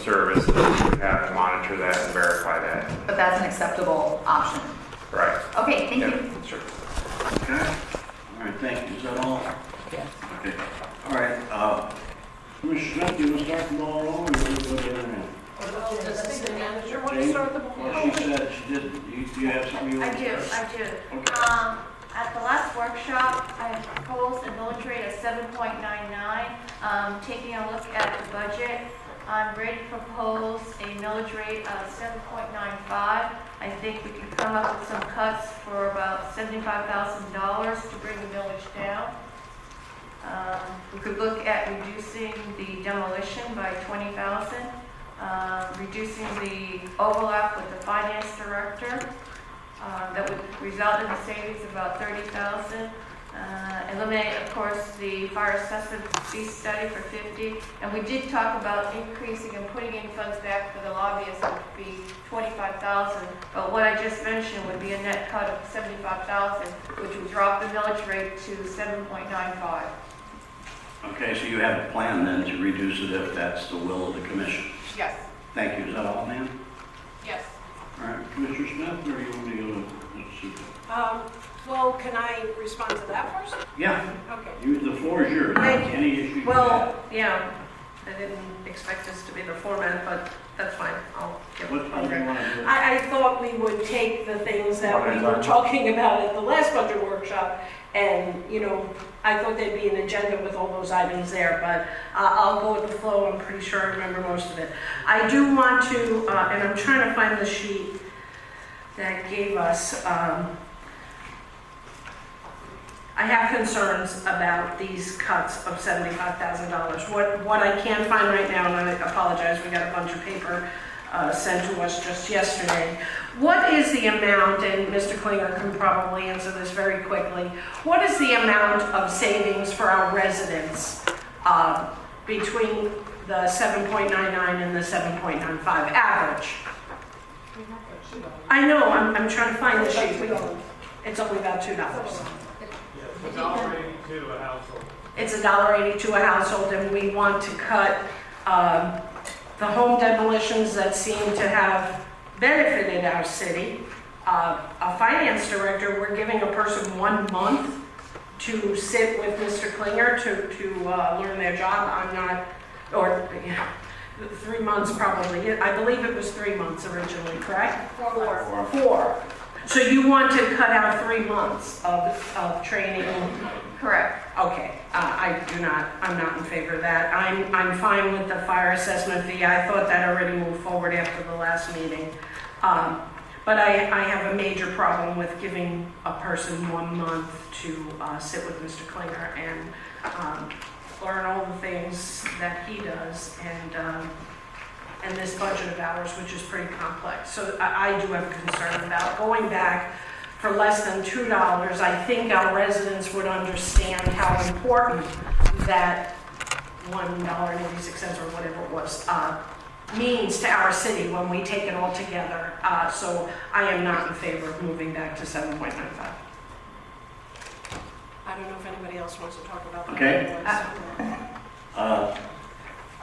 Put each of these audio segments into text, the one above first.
service, and we would have to monitor that and verify that. But that's an acceptable option. Right. Okay, thank Yeah, you. sure. Okay. All right, thank you. Is that all? Yeah. Okay. All right, Commissioner Smith, do you want to start the ball rolling, or do you want to go to the end? Does the city manager want to Jane? start the ball? Well, she said she did. Do you have something you I want to do, say? I do. Okay. At the last workshop, I proposed a millage rate of 7.99. Taking a look at the budget, I'm ready to propose a millage rate of 7.95. I think we could come up with some cuts for about $75,000 to bring the millage down. We could look at reducing the demolition by 20,000, reducing the overlap with the finance director. That would result in a savings of about 30,000. Eliminate, of course, the fire assessment fee study for 50. And we did talk about increasing and putting in funds back for the lobbyists, which would be 25,000. But what I just mentioned would be a net cut of 75,000, which would drop the millage rate to 7.95. Okay, so you have a plan then to reduce it if that's the will of the commission. Yes. Thank you. Is that all, ma'am? Yes. All right, Commissioner Smith, or do you want to go to? Well, can I respond to that first? Yeah, Okay. the floor is yours. Thank you. Any issue you Well, have? yeah, I didn't expect this to be the format, but that's fine. I'll give What it do you over. want to do? I thought we would take the things that we were talking about at the last budget workshop, and, you know, I thought there'd be an agenda with all those items there, but I'll go with the flow. I'm pretty sure I remember most of it. I do want to, and I'm trying to find the sheet that gave us, I have concerns about these cuts of $75,000. What I can't find right now, and I apologize, we got a bunch of paper sent to us just yesterday. What is the amount, and Mr. Klinger can probably answer this very quickly, what is the amount of savings for our residents between the 7.99 and the 7.95 average? I know, I'm trying to find the sheet. It's only about $2. It's $1.82 a household. It's $1.82 a household, and we want to cut the home demolitions that seem to have benefited our city. A finance director, we're giving a person 1 month to sit with Mr. Klinger to learn their job. I'm not, or, you know, 3 months probably. I believe it was 3 months originally, correct? 4. 4. So you want to cut out 3 months of training? Correct. Okay, I'm not in favor of that. I'm fine with the fire assessment fee. I thought that already moved forward after the last meeting. But I have a major problem with giving a person 1 month to sit with Mr. Klinger and learn all the things that he does and this budget of ours, which is pretty complex. So I do have a concern about going back for less than $2. I think our residents would understand how important that $1.86 or whatever it was means to our city when we take it all together. So I am not in favor of moving back to 7.95. I don't know if anybody else wants to talk about that. Okay. All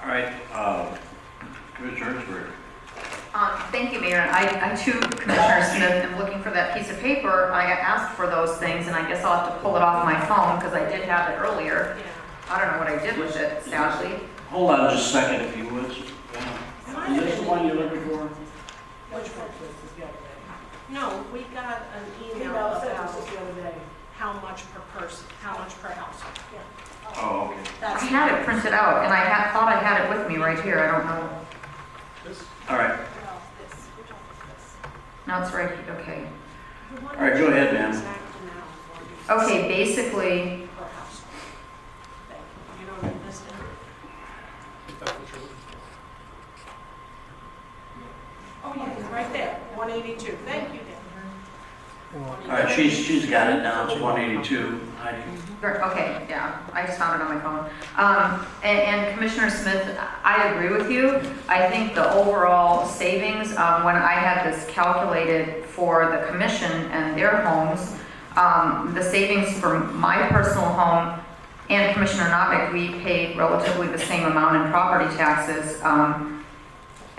right, Commissioner Hertzberg. Thank you, Mayor. I too, Commissioner Smith, am looking for that piece of paper. I asked for those things, and I guess I'll have to pull it off my phone because I did have it earlier. Yeah. I don't know what I did with it, sadly. Hold on just a second, if you would. Is this the one you're looking for? Which one? No, we got an email about how much per person, how much per household. Oh, okay. I had it printed out, and I thought I had it with me right here. I don't know. All right. No, it's right here. Okay. All right, go ahead, ma'am. Okay, basically, Per household. Thank you. You don't need this down? Oh, yeah, it's right there, 182. Thank you, Dan. All right, she's got it now, it's 182. Heidi. okay, yeah, I just found it on my phone. And Commissioner Smith, I agree with you. I think the overall savings, when I had this calculated for the commission and their homes, the savings for my personal home and Commissioner Novick, we paid relatively the same amount in property taxes.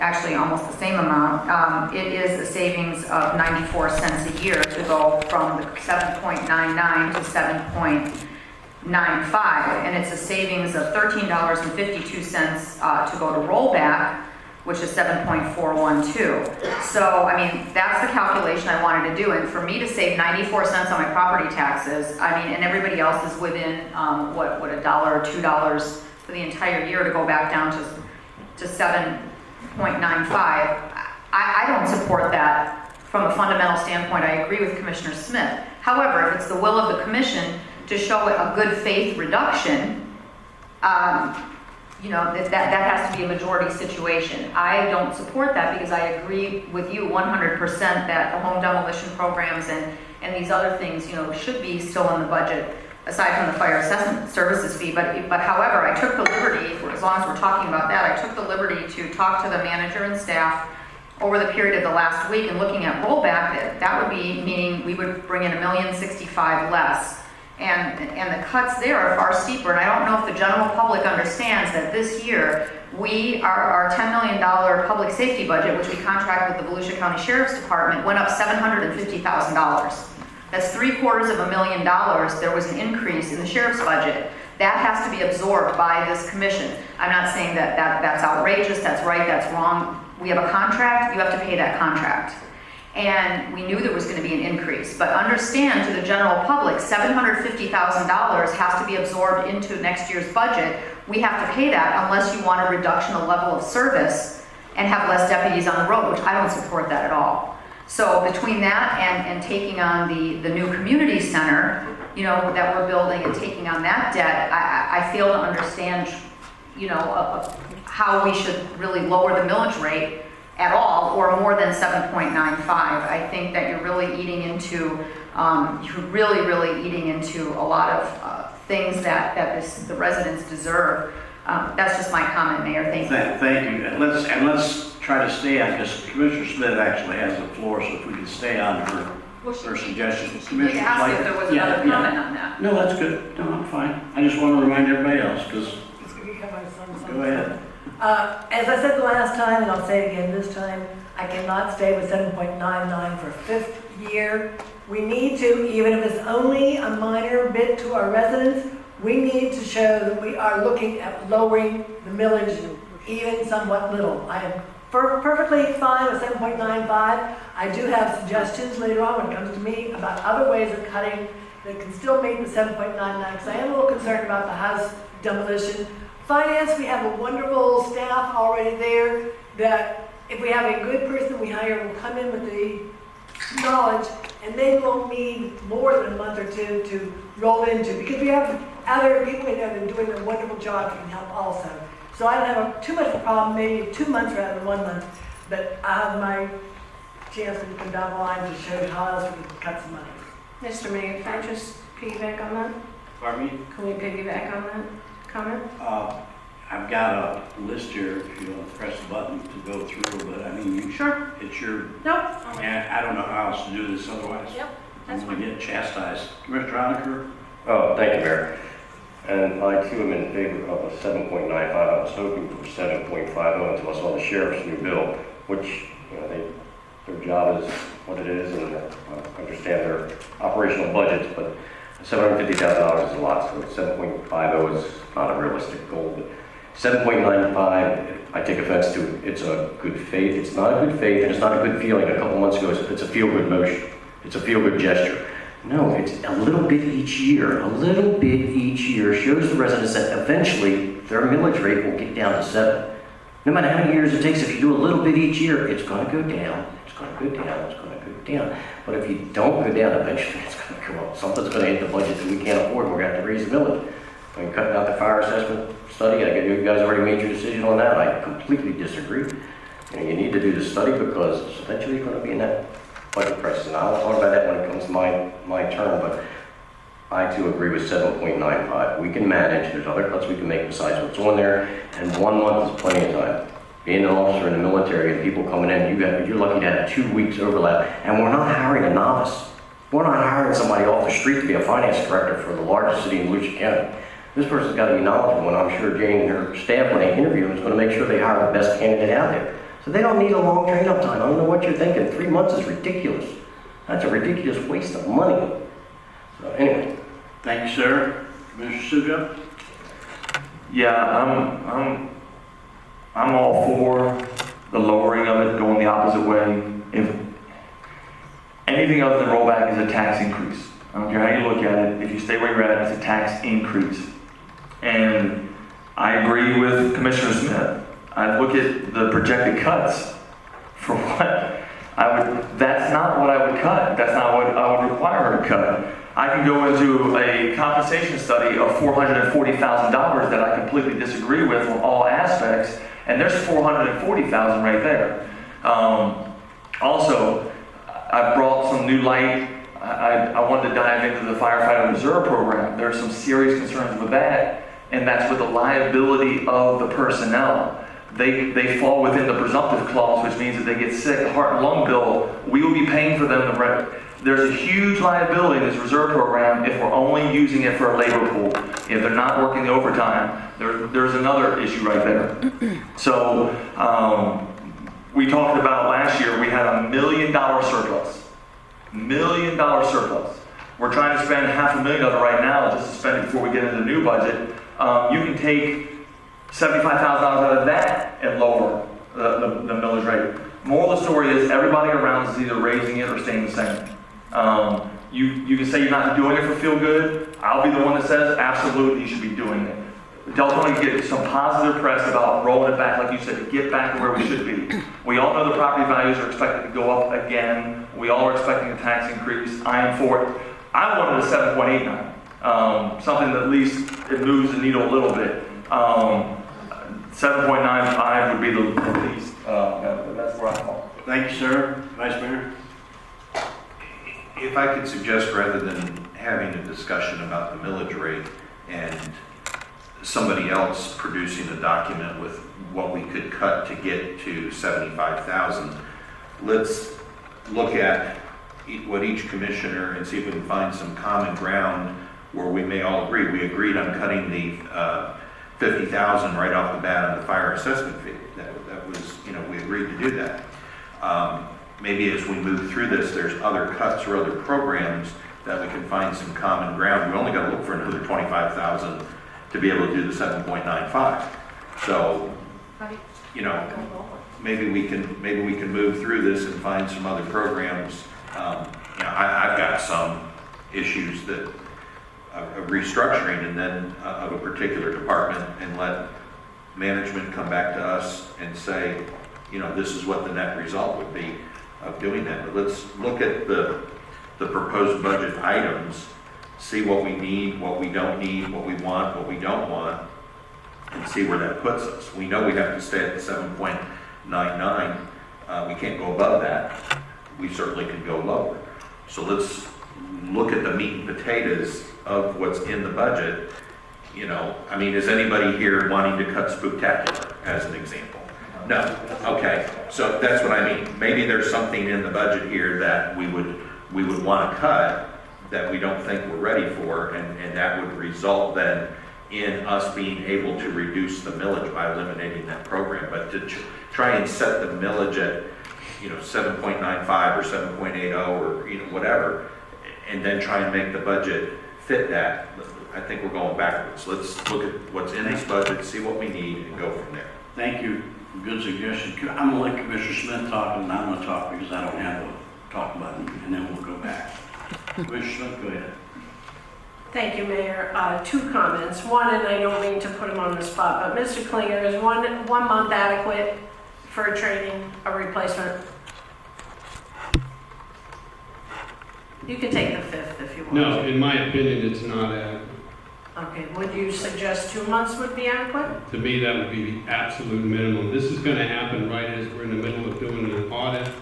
actually almost the same amount. It is a savings of 94 cents a year to go from the 7.99 to 7.95, and it's a savings of $13.52 to go to rollback, which is 7.412. So, I mean, that's the calculation I wanted to do, and for me to save 94 cents on my property taxes, I mean, and everybody else is within, what, $1 or $2 for the entire year to go back down to 7.95. I don't support that from a fundamental standpoint. I agree with Commissioner Smith. However, if it's the will of the commission to show a good faith reduction, you know, that has to be a majority situation. I don't support that because I agree with you 100% that the home demolition programs and these other things, you know, should be still in the budget, aside from the fire assessment services fee. But however, I took the liberty, as long as we're talking about that, I took the liberty to talk to the manager and staff over the period of the last week, and looking at rollback, that would be meaning we would bring in $1,065,000 less. And the cuts there are far steeper, and I don't know if the general public understands that this year, our $10 million public safety budget, which we contract with the Volusia County Sheriff's Department, went up $750,000. That's $750,000. There was an increase in the sheriff's budget. That has to be absorbed by this commission. I'm not saying that's outrageous, that's right, that's wrong. We have a contract, you have to pay that contract. And we knew there was going to be an increase. But understand, to the general public, $750,000 has to be absorbed into next year's budget. We have to pay that unless you want a reduction of level of service and have less deputies on the road, which I don't support that at all. So between that and taking on the new community center, you know, that we're building, and taking on that debt, I fail to understand, you know, how we should really lower the millage rate at all, or more than 7.95. I think that you're really eating into, really eating into a lot of things that the residents deserve. That's just my comment, Mayor. Thank you. Thank you. And let's try to stay on, because Commissioner Smith actually has the floor, so if we can stay on her suggestions. You asked if there was another comment on that. No, that's good. No, I'm fine. I just want to remind everybody else, because, go ahead. As I said the last time, and I'll say it again this time, I cannot stay with 7.99 for a fifth year. We need to, even if it's only a minor bit to our residents, we need to show that we are looking at lowering the millage even somewhat little. I am perfectly fine with 7.95. I do have suggestions later on when it comes to me about other ways of cutting that can still meet the 7.99, because I am a little concerned about the house demolition. Finance, we have a wonderful staff already there that if we have a good person we hire will come in with the knowledge, and they won't need more than a month or two to roll into, because we have other people in there that are doing a wonderful job that can help also. So I don't have too much of a problem, maybe 2 months rather than 1 month, but I have my chance to come down the line to show you how else we can cut some money. Mr. Mayor, can I just piggyback on that? Pardon me? Can we piggyback on that comment? I've got a list here, if you want to press the button to go through, but I mean, Sure. it's your, Nope. and I don't know how else to do this otherwise. Yep, I'm that's going to get chastised. Commissioner Honaker? Oh, thank you, Mayor. And I too am in favor of a 7.95. I was hoping for 7.50 until I saw the sheriff's new bill, which, you know, their job is what it is, and I understand their operational budgets, but $750,000 is a lot, so 7.50 is not a realistic goal. But 7.95, I take offense to. It's a good faith. It's not a good faith, and it's not a good feeling. A couple months ago, it's a feel-good motion. It's a feel-good gesture. No, it's a little bit each year. A little bit each year shows the residents that eventually their millage rate will get down to 7. No matter how many years it takes, if you do a little bit each year, it's going to go down. It's going to go down. It's going to go down. But if you don't go down, eventually it's going to go up. Something's going to hit the budget that we can't afford. We're going to have to raise the millage. I mean, cutting out the fire assessment study, you guys already made your decision on that. I completely disagree. And you need to do the study because eventually you're going to be in that budget crisis. And I'll talk about that when it comes to my turn, but I too agree with 7.95. We can manage. There's other cuts we can make besides what's on there, and 1 month is plenty of time. Being an officer in the military and people coming in, you're lucky to have 2 weeks overlap, and we're not hiring a novice. We're not hiring somebody off the street to be a finance director for the largest city in Volusia County. This person's got to be knowledgeable, and I'm sure Jane and her staff, when they interview them, is going to make sure they hire the best candidate out there. So they don't need a long train-up time. I don't know what you're thinking. 3 months is ridiculous. That's a ridiculous waste of money. So anyway, Thank you, sir. Commissioner Suga? Yeah, I'm all for the lowering of it, going the opposite way. If anything other than rollback is a tax increase. I don't care how you look at it. If you stay where you're at, it's a tax increase. And I agree with Commissioner Smith. I look at the projected cuts for what that's not what I would cut. That's not what I would require her to cut. I can go into a compensation study of $440,000 that I completely disagree with on all aspects, and there's $440,000 right there. Also, I brought some new light. I wanted to dive into the firefighter reserve program. There are some serious concerns with that, and that's with the liability of the personnel. They fall within the presumptive clause, which means that they get sick, a heart and lung bill, we will be paying for them the rent. There's a huge liability in this reserve program if we're only using it for a labor pool. If they're not working the overtime, there's another issue right there. So we talked about last year, we had $1 million surplus. $1 million surplus. We're trying to spend $500,000 of it right now just to spend it before we get into the new budget. You can take $75,000 out of that and lower the millage rate. Moral of the story is everybody around is either raising it or staying the same. You can say you're not doing it for feel good. I'll be the one that says absolutely you should be doing it. Deltona get some positive press about rolling it back, like you said, to get back to where we should be. We all know the property values are expected to go up again. We all are expecting a tax increase. I am for it. I wanted a 7.89, something that at least it moves the needle a little bit. 7.95 would be the least. That's where I fall. Thank you, sir. Vice Mayor? If I could suggest, rather than having a discussion about the millage rate and somebody else producing a document with what we could cut to get to 75,000, let's look at what each commissioner and see if we can find some common ground where we may all agree. We agreed on cutting the 50,000 right off the bat on the fire assessment fee. That was, we agreed to do that. Maybe as we move through this, there's other cuts or other programs that we can find some common ground. We only got to look for another 25,000 to be able to do the 7.95. So, maybe we can move through this and find some other programs. I've got some issues that of restructuring and then of a particular department, and let management come back to us and say, this is what the net result would be of doing that. But let's look at the proposed budget items, see what we need, what we don't need, what we want, what we don't want, and see where that puts us. We know we have to stay at the 7.99. We can't go above that. We certainly can go lower. So let's look at the meat and potatoes of what's in the budget. Is anybody here wanting to cut Spooktacular as an example? No. Okay. So that's what I mean. Maybe there's something in the budget here that we would want to cut that we don't think we're ready for, and that would result then in us being able to reduce the millage by eliminating that program. But to try and set the millage at 7.95 or 7.80 or whatever, and then try and make the budget fit that, I think we're going backwards. Let's look at what's in this budget, see what we need, and go from there. Thank you. Good suggestion. I'm going to let Commissioner Smith talk, and I'm going to talk because I don't have a talk button, and then we'll go back. Commissioner Smith, go ahead. Thank you, Mayor. Two comments. One, and I don't mean to put him on the spot, but Mr. Klinger, is one month adequate for training a replacement? You can take the 5th if you want. No, in my opinion, it's not adequate. Okay, would you suggest 2 months would be adequate? To me, that would be the absolute minimum. This is going to happen right as we're in the middle of doing an audit.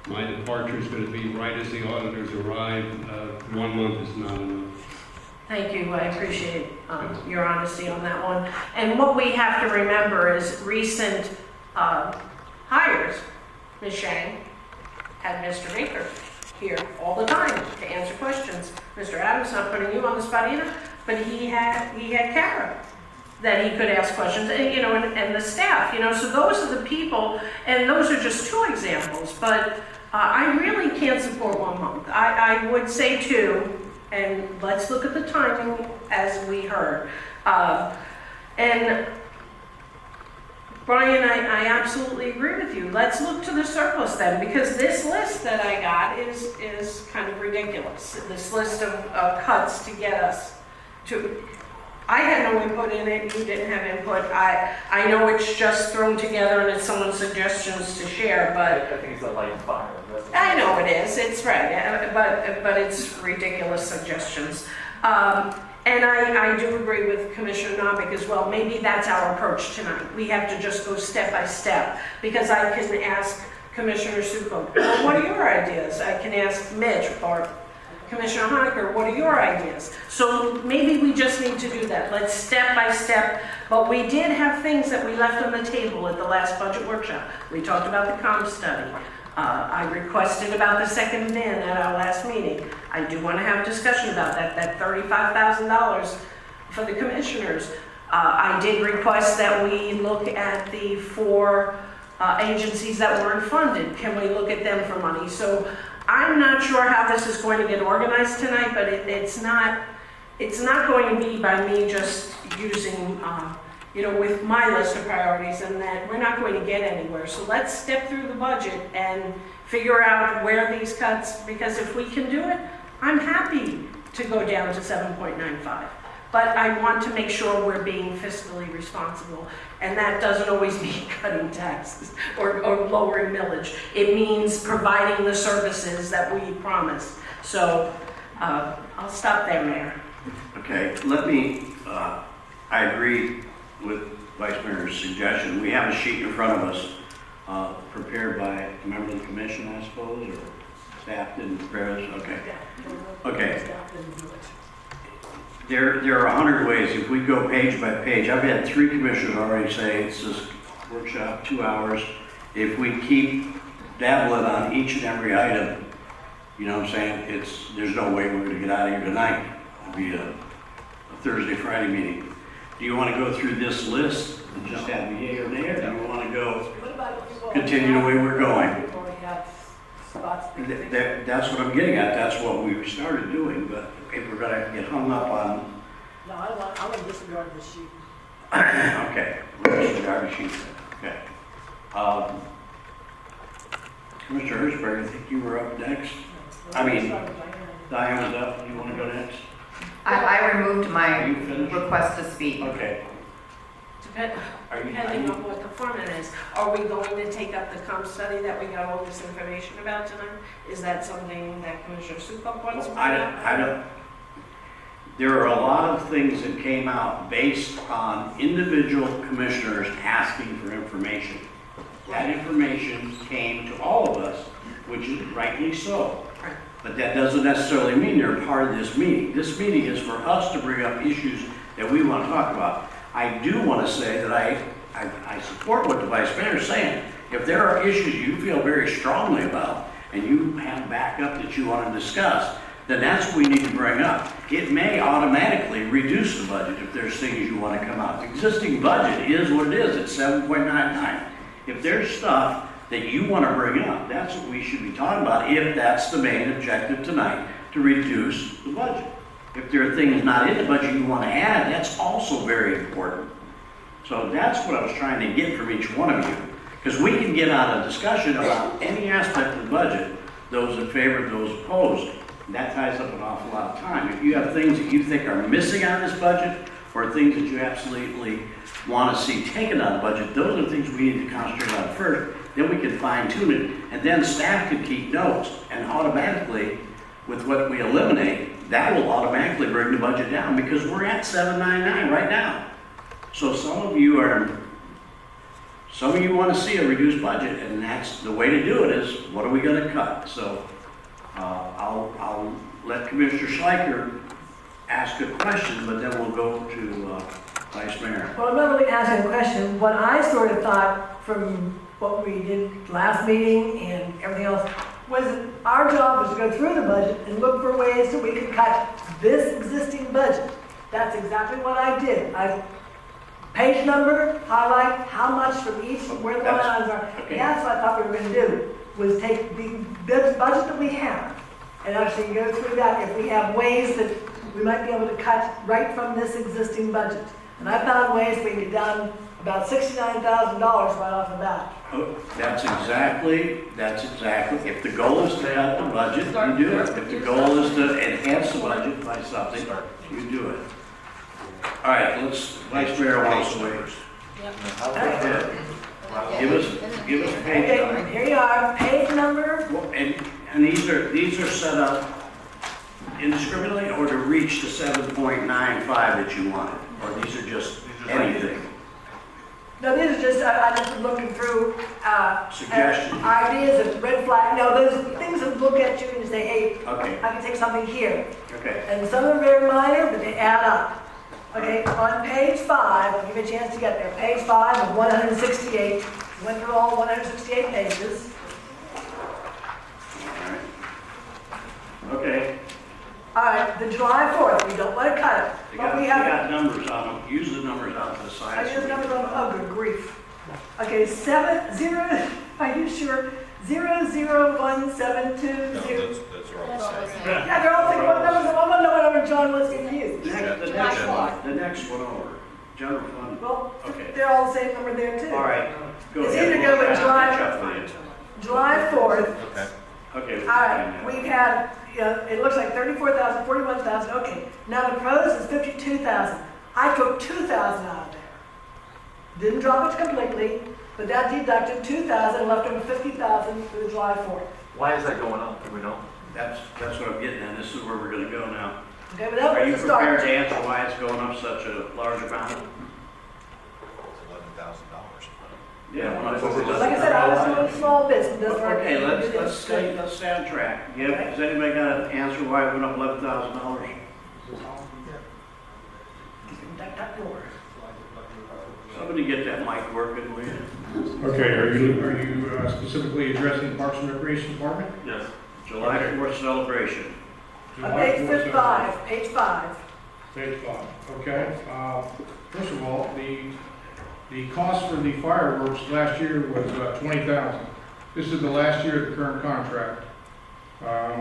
My departure is going to be right as the auditors arrive. 1 month is not enough. Thank you. I appreciate your honesty on that one. And what we have to remember is recent hires. Ms. Shang had Mr. Baker here all the time to answer questions. Mr. Adams, not putting you on the spot either, but he had Kara that he could ask questions, and, you know, and the staff, you know, so those are the people, and those are just two examples, but I really can't support 1 month. I would say 2, and let's look at the timing as we heard. And Brian, I absolutely agree with you. Let's look to the surplus then, because this list that I got is kind of ridiculous. This list of cuts to get us to, I had no input in it, you didn't have input. I know it's just thrown together and it's someone's suggestions to share, but. I think it's a light fire. I know it is, it's right, but it's ridiculous suggestions. And I do agree with Commissioner Novick as well. Maybe that's our approach tonight. We have to just go step by step, because I can ask Commissioner Suko, well, what are your ideas? I can ask Mitch or Commissioner Honecker, what are your ideas? So maybe we just need to do that. Let's step by step. But we did have things that we left on the table at the last budget workshop. We talked about the comm study. I requested about the second VIN at our last meeting. I do want to have a discussion about that $35,000 for the commissioners. I did request that we look at the 4 agencies that weren't funded. Can we look at them for money? So I'm not sure how this is going to get organized tonight, but it's not going to be by me just using you know, with my list of priorities, and that we're not going to get anywhere. So let's step through the budget and figure out where these cuts, because if we can do it, I'm happy to go down to 7.95. But I want to make sure we're being fiscally responsible, and that doesn't always mean cutting taxes or lowering millage. It means providing the services that we promised. So I'll stop there, Mayor. Okay, let me, I agree with Vice Mayor's suggestion. We have a sheet in front of us prepared by a member of the commission, I suppose, or staff didn't prepare this? Okay. Okay. There are 100 ways. If we go page by page, I've had 3 commissioners already say it's this workshop, 2 hours. If we keep dabbling on each and every item, you know what I'm saying? There's no way we're going to get out of here tonight. It'll be a Thursday, Friday meeting. Do you want to go through this list and just have the yay or nay, or do you want to go continue the way we're going? That's what I'm getting at. That's what we started doing, but if we're going to get hung up on... No, I want to disregard this sheet. Okay, we'll disregard the sheet then. Okay. Commissioner Hertzberg, I think you were up next. I mean, Diane was up. Do you want to go next? I removed my Are you finished? request to speak. Okay. Depending on what the format is, are we going to take up the comm study that we got all this information about tonight? Is that something that Commissioner Sukup wants to bring up? I don't. There are a lot of things that came out based on individual commissioners asking for information. That information came to all of us, which is rightly so. But that doesn't necessarily mean they're part of this meeting. This meeting is for us to bring up issues that we want to talk about. I do want to say that I support what the Vice Mayor is saying. If there are issues you feel very strongly about and you have backup that you want to discuss, then that's what we need to bring up. It may automatically reduce the budget if there's things you want to come out. The existing budget is what it is. It's 7.99. If there's stuff that you want to bring up, that's what we should be talking about if that's the main objective tonight, to reduce the budget. If there are things not in the budget you want to add, that's also very important. So that's what I was trying to get from each one of you. Because we can get out a discussion about any aspect of the budget, those in favor, those opposed. That ties up an awful lot of time. If you have things that you think are missing on this budget, or things that you absolutely want to see taken out of the budget, those are things we need to concentrate on first. Then we can fine tune it, and then staff can keep notes, and automatically, with what we eliminate, that will automatically bring the budget down, because we're at 799 right now. So some of you want to see a reduced budget, and that's the way to do it is, what are we going to cut? So I'll let Commissioner Schleicher ask a question, but then we'll go to Vice Mayor. Well, I'm not really asking a question. What I sort of thought from what we did last meeting and everything else was that our job was to go through the budget and look for ways that we could cut this existing budget. That's exactly what I did. I page number, highlight how much from each, where the line items are. Okay. That's what I thought we were gonna do, was take the budget that we have and actually go through that if we have ways that we might be able to cut right from this existing budget. And I found ways we can get down about $69,000 right off the bat. Oh, that's exactly, if the goal is to cut the budget, you do it. If the goal is to enhance the budget by something, you do it. All right, Vice Mayor wants to wait. Give us page Okay, number. here you are, page number. Well, and these are set up indiscriminately or to reach the 7.95 that you wanted? Or these are just anything? No, these are just, I just looking through, Suggestions. ideas of red flag, no, those things that look at you and say, hey, Okay, I can take something here. okay. And some are very minor, but they add up. Okay, on page 5, I'll give you a chance to get there. Page 5 of 168, went through all 168 pages. All right. Okay, All right, the July 4th, we don't want to cut it. you But we got have, numbers on them, use the numbers out to the I side. use numbers on, oh, good grief. Okay, are you sure? 001720. Those are all the same. Yeah, they're all like, what numbers, I want to know what number John wants to use. The next one over, general fund. Well, Okay. they're all the same number there too. All right, go It's ahead. either go with We'll July- catch up with you. July 4th, Okay. Okay. all right, we've had, you know, it looks like 34,000, 41,000, okay. Now the pros is 52,000. I took 2,000 out of there. Didn't drop it completely, but that deducted 2,000, left over 50,000 for the July 4th. Why is that going up? Do we know? That's what I'm getting at, this is where we're gonna go now. Okay, but that Are was you the start. prepared to answer why it's going up such a large amount? $11,000. Yeah. Like I said, I was doing small business. Okay, let's stay on track. Yeah, has anybody got an answer why it went up $11,000? Somebody get that mic working, will you? Okay, are you specifically addressing Parks and Recreation Department? Yes. July 4th celebration. July Page 4th, 5, page 5. Page 5, okay. First of all, the cost for the fireworks last year was $20,000. This is the last year of the current contract.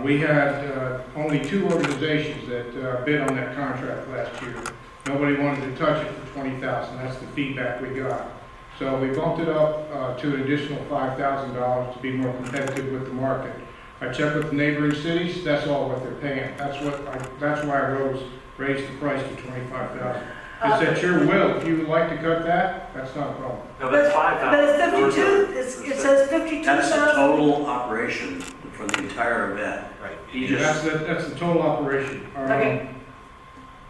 We had only 2 organizations that bid on that contract last year. Nobody wanted to touch it for $20,000. That's the feedback we got. So we bumped it up to an additional $5,000 to be more competitive with the market. I checked with the neighboring cities. That's all what they're paying. That's why I raised the price to $25,000. It's at your will. If you would like to cut that, that's not a problem. No, that's But it's 52, it says That's the 52,000. total operation for the entire event. Right. He just, That's the total operation. Okay.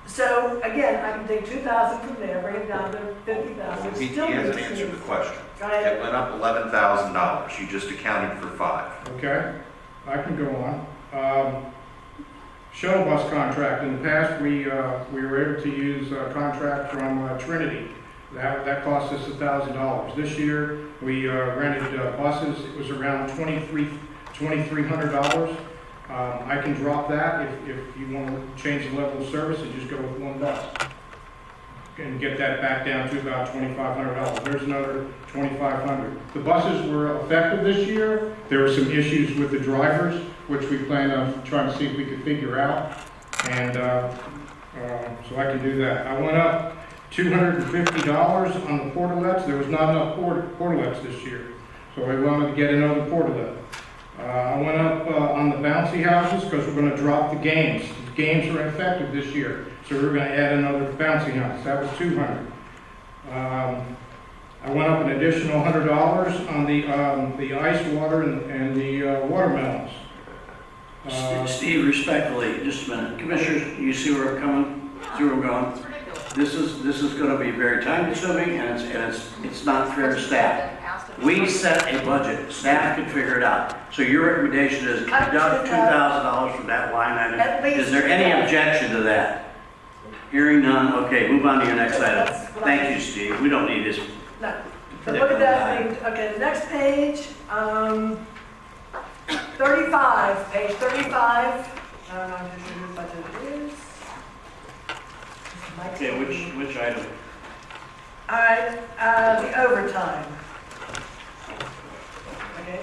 So again, I can take 2,000 from there, bring it down to 50,000. He Still hasn't makes answered the sense. question. Go ahead. It went up $11,000. You just accounted for 5. Okay, I can go on. Shuttle bus contract, in the past, we were able to use a contract from Trinity. That cost us $1,000. This year, we rented buses, it was around $2,300. I can drop that if you want to change the level of service and just go with 1 bus. And get that back down to about $2,500. There's another $2,500. The buses were effective this year. There were some issues with the drivers, which we plan on trying to see if we could figure out. And so I can do that. I went up $250 on the portalets. There was not enough portalets this year. So I wanted to get another portalet. I went up on the bouncy houses because we're going to drop the games. The games are effective this year, so we're going to add another bouncy house. That was $200. I went up an additional $100 on the ice water and the watermelons. Steve, respectfully, just a minute. Commissioners, you see where I'm coming? See where I'm going? This is going to be very time consuming and it's not fair to staff. We set a budget, staff can figure it out. So your recommendation is Cut deduct $2,000 from that line At item. least Is there any $2,000. objection to that? Hearing none, okay, move on to your next item. That's what I- Thank you, Steve, we don't need this. No. So look at that thing. Okay, the next page, 35, page 35. I'm just sure which budget it is. Okay, which item? All right, the overtime. Okay,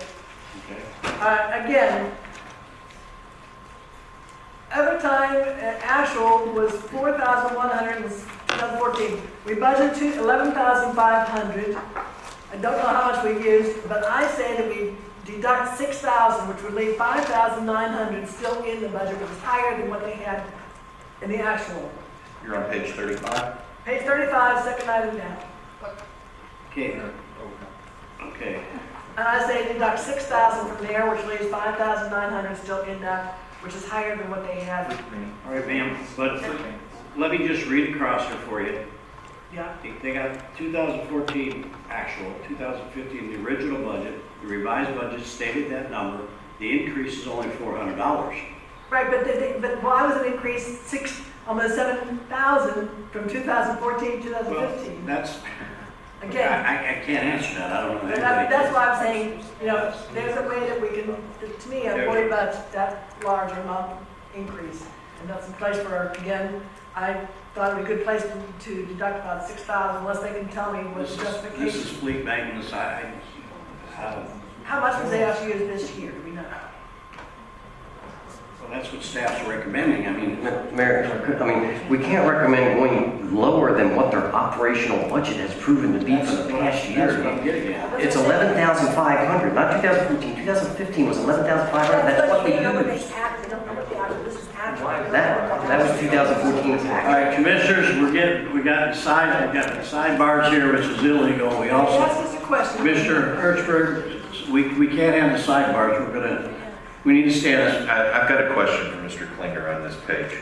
Okay. again, overtime actual was 4,100 in 2014. We budgeted to 11,500. I don't know how much we used, but I say that we deduct 6,000, which would leave 5,900 still in the budget, which is higher than what they had in the actual. You're on page 35? Page 35, second item down. Okay. Okay. And I say deduct 6,000 from there, which leaves 5,900 still in that, which is higher than what they had. All right, ma'am, but let me just read across here for you. Yeah. They got 2014 actual, 2015 the original budget, the revised budget stated that number, the increase is only $400. Right, but why was it increased almost 7,000 from 2014 to Well, 2015? that's, Again, I can't answer that, I don't know. but anybody that's can. why I'm saying, you know, there's a way that we can, to me, I'm worried about that large amount increase. And that's a place where, again, I thought it would be a good place to deduct about 6,000 unless they can tell me what the This is justification. fleet maintenance, How much was they actually used this year, do we know? well, that's what staff's recommending, I mean, Mayor, if I could, I mean, we can't recommend going lower than what their operational budget has proven to be for the past that's what year. I'm getting at. It's 11,500, not 2014. 2015 was 11,500. That's what they They don't know what used. they add, they don't know what the actual, this is actual. That was 2014. All right, commissioners, we got the sidebars here, which is illegal, we also, That's just a question. Commissioner Hertzberg, we can't have the sidebars, we need to stay I've got a question for Mr. Klinger on this page.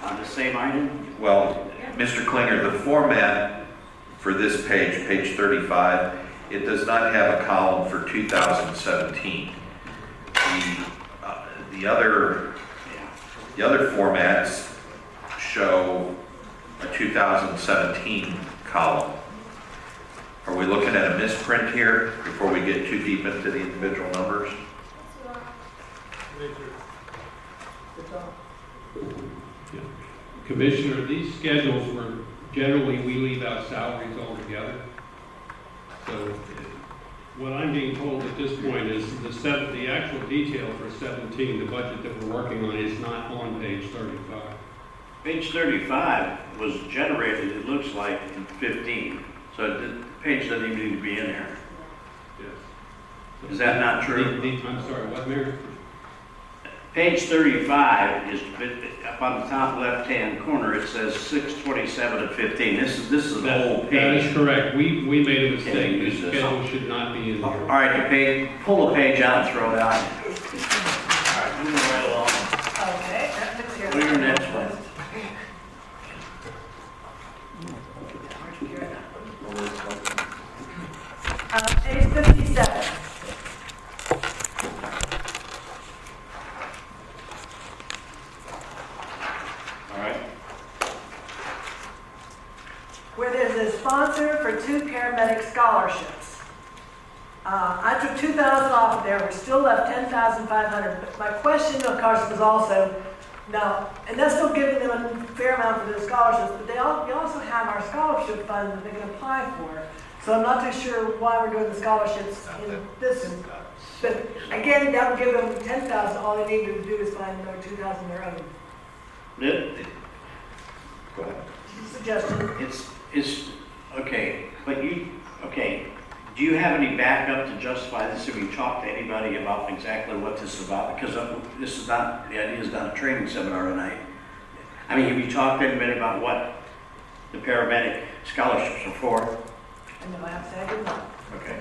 on the same item. Well, Mr. Klinger, the format for this page, page 35, it does not have a column for 2017. The other formats show a 2017 column. Are we looking at a misprint here before we get too deep into the individual numbers? Commissioner, these schedules were, generally, we leave out salaries altogether. So what I'm being told at this point is the actual detail for 17, the budget that we're working on, is not on page 35. Page 35 was generated, it looks like, in 15, so the page doesn't even need to be in there. Yes. Is that not true? I'm sorry, what, Mayor? Page 35 is, up on the top left-hand corner, it says 627 of 15. This is the whole That page. is correct. We made a Can mistake. you The use this? schedule should not be in All there. right, pull the page out and throw it out. All right, moving right along. Okay, that takes care of What's your that. next one? Page 57. All right. Where there's a sponsor for 2 paramedic scholarships. I took 2,000 off of there, we're still left 10,500. But my question, of course, was also, now, and that's still giving them a fair amount for their scholarships, but we also have our scholarship fund that they can apply for. So I'm not too sure why we're doing the scholarships in this. But again, that would give them 10,000, all they need to do is find another 2,000 of their own. Go ahead. Suggestion. It's, okay, but do you have any backup to justify this? Have you talked to anybody about exactly what this is about? Because this is not, the idea is not a training seminar tonight. I mean, have you talked to anybody about what the paramedic scholarships are for? And then I have to say I did not. Okay.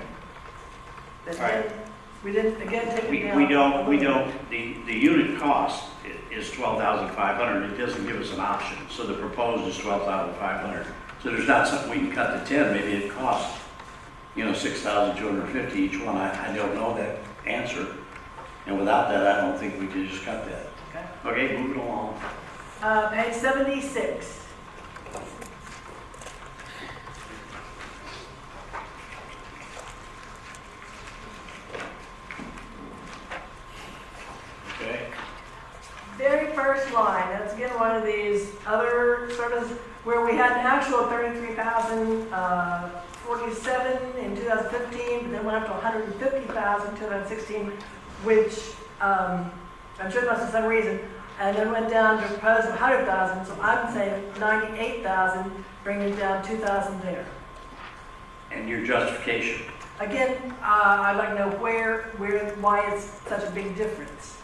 But All right. then, we didn't, again, take it down. We don't, the unit cost is 12,500, it doesn't give us an option, so the proposed is 12,500. So there's not something we can cut to 10, maybe it costs, 6,250 each one, I don't know that answer. And without that, I don't think we could just cut that. Okay, moving along. Page 76. Okay. Very first line, that's again one of these other sort of where we had an actual 33,047 in 2015, but then went up to 150,000 in 2016, which I'm sure that's for some reason, and then went down to propose 100,000, so I'm saying 98,000, bringing it down 2,000 there. And your justification? Again, I'd like to know why it's such a big difference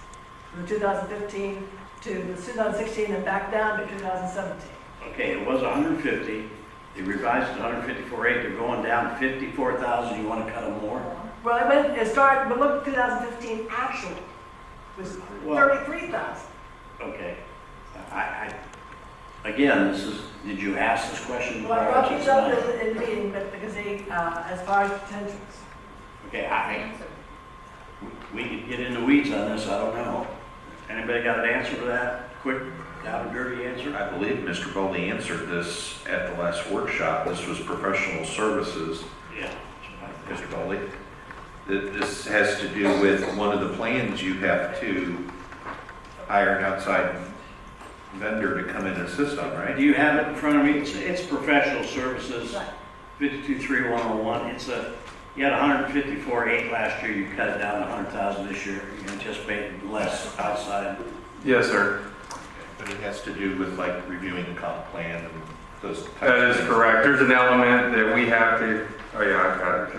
from the 2015 to the 2016 and back down to 2017. Okay, it was 150, they revised it to 154.8, they're going down 54,000, you want to cut them more? Well, it started, but look, 2015 actual was Well- 33,000. Okay. Again, did you ask this question? Well, I brought these up in the meeting, but because as far as potentials. Okay, we could get in the weeds on this, I don't know. Anybody got an answer for that? Quick, down and dirty answer? I believe Mr. Bowley answered this at the last workshop. This was professional services, Yeah. Mr. Bowley. This has to do with one of the plans you have to hire an outside vendor to come in and assist on, right? Do you have it in front of me? It's professional services, Right. 523101. You had 154.8 last year, you cut it down to 100,000 this year. You anticipate less outside. Yes, sir. But it has to do with like reviewing the comp plan and those types That of is things. correct. There's an element that we have to, oh yeah, I've got it.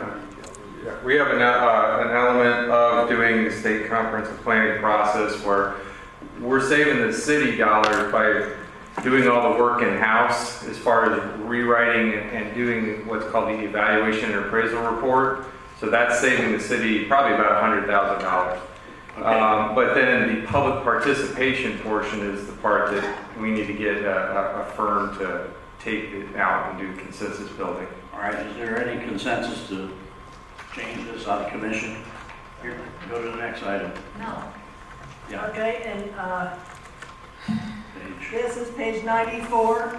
Yeah, we have an element of doing the state comprehensive planning process where we're saving the city dollars by doing all the work in-house as far as rewriting and doing what's called the evaluation and appraisal report. So that's saving the city probably about $100,000. Okay. But then the public participation portion is the part that we need to get a firm to take it out and do consensus building. All right, is there any consensus to change this on the commission? Here, go to the next item. No. Yeah, Okay, and page. this is page 94.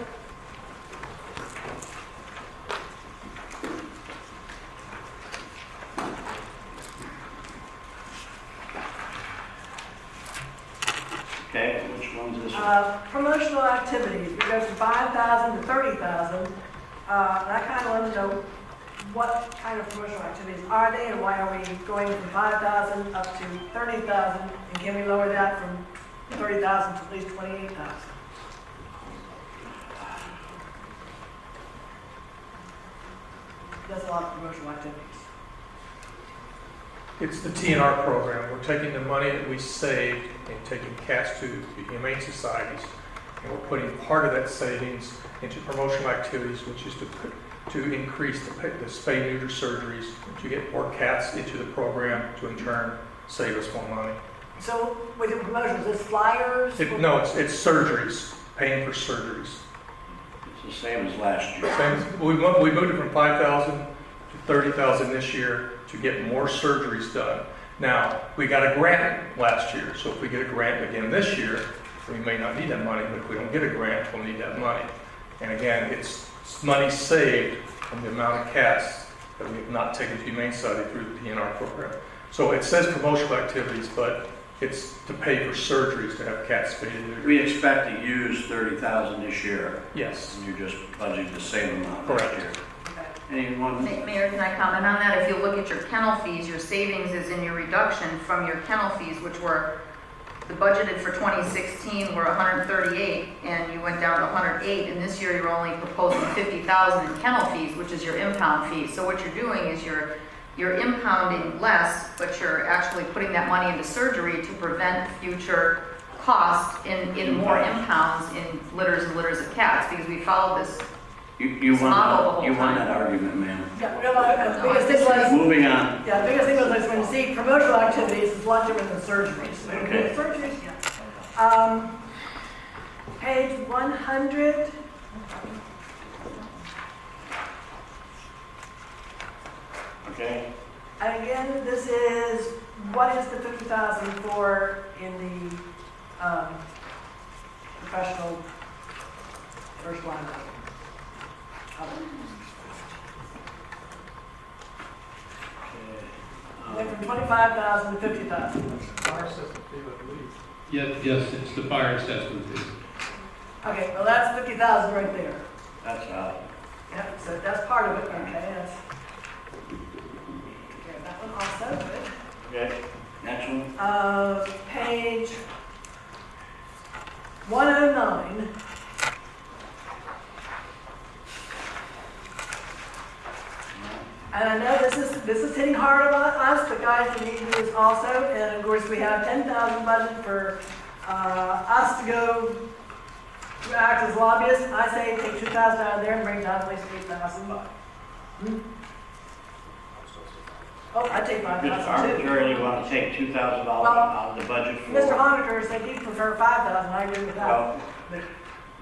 Okay, which one's this one? Promotional activities, we go from 5,000 to 30,000. And I kind of want to know what kind of promotional activities are they and why are we going from 5,000 up to 30,000? And can we lower that from 30,000 to at least 28,000? That's a lot of promotional activities. It's the TNR program. We're taking the money that we saved and taking cats to the humane societies, and we're putting part of that savings into promotional activities, which is to increase the spay-neuter surgeries, to get more cats into the program, to in turn save us more money. So with the promotions, is flyers? No, it's surgeries, paying for surgeries. It's the same as last year. We moved it from 5,000 to 30,000 this year to get more surgeries done. Now, we got a grant last year, so if we get a grant again this year, we may not need that money, but if we don't get a grant, we'll need that money. And again, it's money saved from the amount of cats that we have not taken to Humane Society through the PNR program. So it says promotional activities, but it's to pay for surgeries to have cats spayed and neutered. We expect to use 30,000 this year, Yes, and you're just budgeting the same amount next Correct. year. Anyone? Mayor, can I comment on that? If you look at your kennel fees, your savings is in your reduction from your kennel fees, which were, the budgeted for 2016 were 138, and you went down to 108, and this year you're only proposing 50,000 in kennel fees, which is your impound fee. So what you're doing is you're impounding less, but you're actually putting that money into surgery to prevent future costs in more impounds in litters and litters of cats, because we followed this. You It's not the whole won time. that argument, ma'am. Yeah, well, the biggest thing was, Moving on. yeah, the biggest thing was when you see promotional activities is a lot different than surgeries. Okay. Surgeries, yeah. Page 100. Okay. And again, this is, what is the 50,000 for in the professional first line? Went from 25,000 to 50,000. Yes, it's the fire assessment fee. Okay, well, that's 50,000 right there. That's out. Yep, so that's part of it, okay, that's. Okay, that one also good. Okay, next one. Page 109. And I know this is hitting hard on us, but guys, we need to do this also. And of course, we have 10,000 budget for us to go to act as lobbyists. I say take 2,000 out of there and bring down at least 8,000 bucks. Oh, I take Just 5,000 too. arbitrarily want to take $2,000 out of the budget for. Mr. Honaker said he'd prefer 5,000. I agree with that. Well,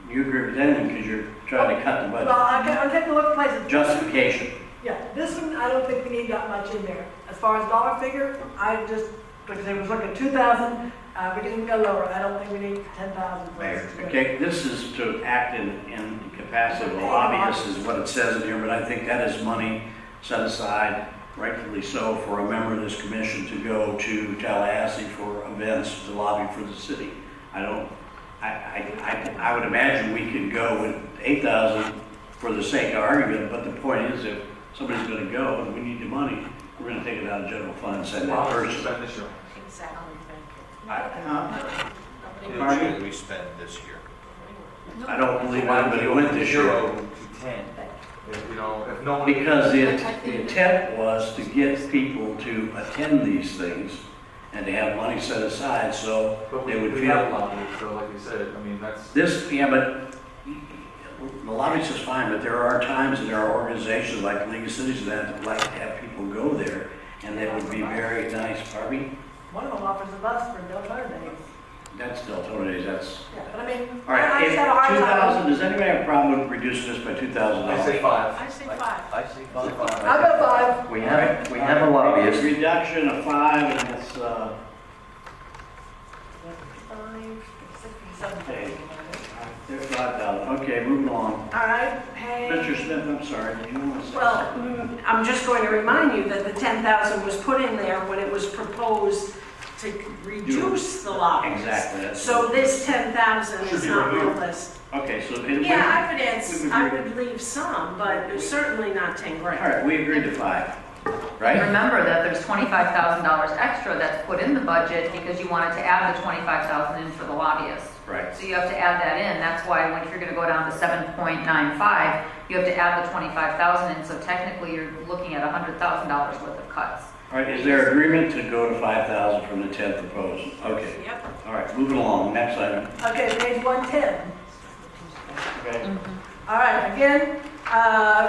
you agree with that because you're trying to cut the budget. Well, I'm taking a look at places. Justification. Yeah, this one, I don't think we need that much in there. As far as dollar figure, I just, because it was looking at 2,000, we can even go lower. I don't think we need 10,000. Mayor, okay, this is to act in the capacity of a lobbyist is what it says in here, but I think that is money set aside, rightfully so, for a member of this commission to go to Tallahassee for events to lobby for the city. I would imagine we could go with 8,000 for the sake of argument, but the point is if somebody's gonna go and we need the money, we're gonna take it out of general fund and send that person. How much we spend this year? I don't believe anybody went this year. 0 to 10. You know, if no one. Because the intent was to get people to attend these things and to have money set aside so But they would we have feel. lobby, so like you said, I mean, that's. This, yeah, but the lobbyist is fine, but there are times and there are organizations like League of Cities that would like to have people go there and that would be very nice. Barbie, One of them offers a bus for Deltona Days. that's Deltona Days, that's. Yeah, but I mean, All right, I if just had a hard 2,000, time. does anybody have a problem with reducing this by $2,000? I say 5. I say 5. I say 5. I'll go 5. We have a lobbyist. Reduction of 5 and that's, 5, 6, 7. okay, there's 5,000. Okay, moving on. All right, page. Mr. Smith, I'm sorry, did you want to say Well, something? I'm just going to remind you that the 10,000 was put in there when it was proposed to reduce the lobbies. Exactly. that's- So this 10,000 Should is be not removed. worthless. Okay, so. Yeah, I would add, we I agree. would leave some, but certainly not 10 All grand. right, we agreed to 5, right? Remember that there's $25,000 extra that's put in the budget because you wanted to add the $25,000 in for the lobbyists. Right. So you have to add that in. That's why if you're gonna go down to 7.95, you have to add the 25,000 in. So technically, you're looking at $100,000 worth of cuts. All right, is there agreement to go to 5,000 from the 10 proposed? Okay, Yep. all right, moving along, next item. Okay, page 110. Okay. All right, again,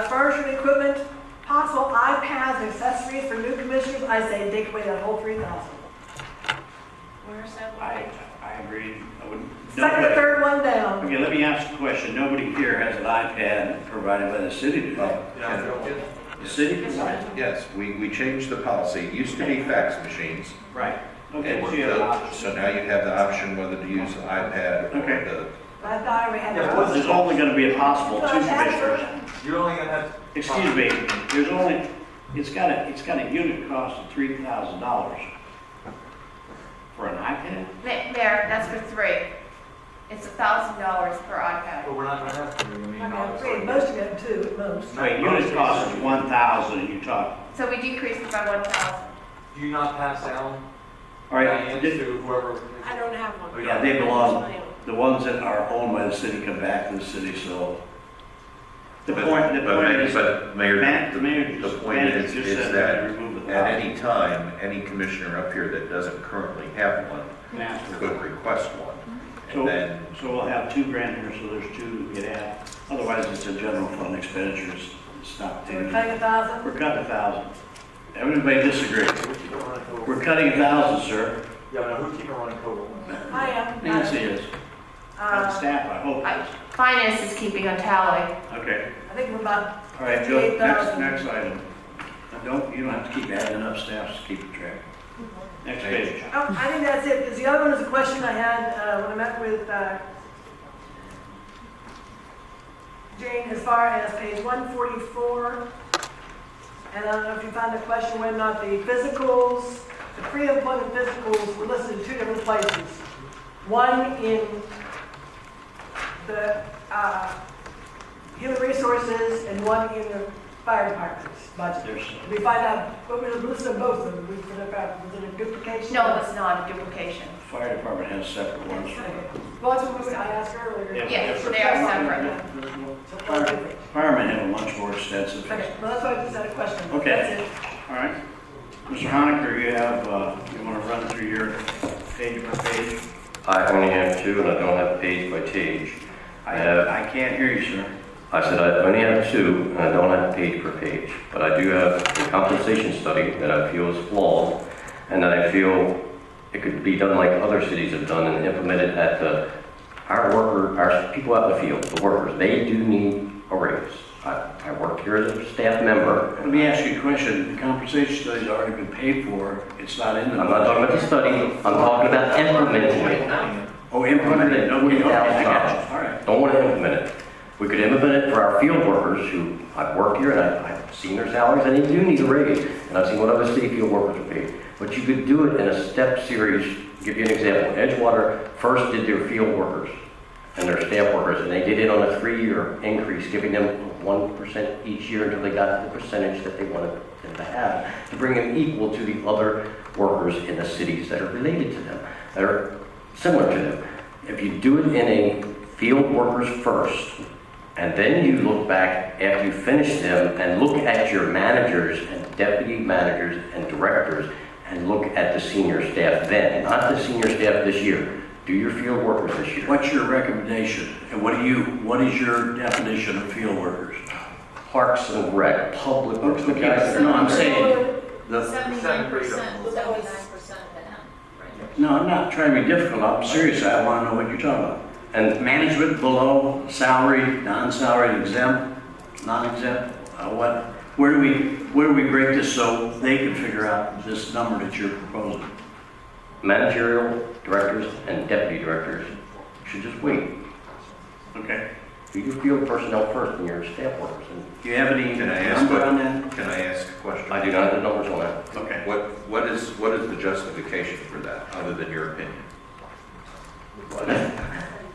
furniture and equipment, possible iPads, accessories for new commissioners. I say take away that whole 3,000. Where's that I one? agreed. I would. Second or third one down. Okay, let me ask a question. Nobody here has an iPad provided by the city, do they? The city provides it? Yes, we changed the policy. It used to be fax machines. Right. Okay, And so you have an option. so now you have the option whether to use an iPad or Okay. the. I thought we had. Yeah, that. what's There's only gonna be a possible 2 commissioners. You're only gonna have. Excuse me, there's only, it's got a unit cost of $3,000 for an iPad? Mayor, that's for 3. It's $1,000 per iPad. But we're not gonna have to, I mean, Okay, obviously. most of them too, at most. Wait, unit cost is 1,000 and you talk, So we decreased it by 1,000. Do you not pass down? all right, Diane, to whoever. I don't have one. yeah, they belong, the ones that are owned by the city come back to the city, so. The point is, But Mayor, the mayor the just, point is said that remove the at any time, any commissioner up here that doesn't currently have one Can ask for could it. request one. So, And then, so we'll have 2 grand here, so there's 2 to get at. Otherwise, it's a general fund expenditures. It's not. So we're cutting 1,000. We're cutting 1,000. Everybody disagree. Who's keeping running total? We're cutting 1,000, sir. Yeah, but who's keeping running total? I am. Nancy is. And Uh, staff, I hope is. Finance is keeping a tally. Okay. I think we're about All right, Joe, 58,000. next item. You don't have to keep adding up, staff's keeping track. Next page. Oh, I think that's it, because the other one is a question I had when I met with Jane, as far as page 144. And I don't know if you found the question whether or not the physicals, the pre-employment physicals were listed in 2 different places. One in the human resources and one in the fire department's budget. There's, Did we find out, what was the list of both of them? We put about, was it a duplication? No, it's not a duplication. fire department has separate ones. Okay. Well, that's what I asked earlier. Yeah. Yes, they are separate. So far different. Firemen have a much more extensive. Okay, well, that's why I just had a question. Okay. That's it. All right. Mr. Honaker, you have, you want to run through your page by page? I only have two, and I don't have page by page. I can't hear you, sir. I said I only have two, and I don't have page per page. But I do have a compensation study that I feel is flawed, and that I feel it could be done like other cities have done and implemented at our people out in the field, the workers. They do need a raise. I work here as a staff member. Let me ask you a question. The compensation study's already been paid for. It's not in the. I'm not talking about the study, I'm talking about implementing it. Oh, implemented. Okay, I got you. All right. Don't want to implement it. We could implement it for our field workers who, I've worked here and I've seen their salaries and they do need a raise. And I've seen what other city field workers are paid. But you could do it in a step series. Give you an example. Edgewater first did their field workers and their staff workers, and they did it on a 3-year increase, giving them 1% each year until they got to the percentage that they wanted them to have, to bring them equal to the other workers in the cities that are related to them, that are similar to them. If you do it in a field workers first, and then you look back after you finish them and look at your managers and deputy managers and directors and look at the senior staff then, not the senior staff this year. Do your field workers this year. What's your recommendation? And what is your definition of field workers? Parks and Rec, public works, the Okay, guys that no, are. I'm saying, the, 79%, 79% of them. no, I'm not trying to be difficult. I'm serious. I want to know what you're talking about. And Management below, salary, non-salary, exempt, non-exempt, where do we break this so they can figure out this number that you're proposing? managerial directors and deputy directors should just wait. Okay. Do your field personnel first and your staff workers. And Do you have any Can I ask number what- on that? Can I ask a question? I do not have the numbers on that. Okay. What is the justification for that, other than your opinion?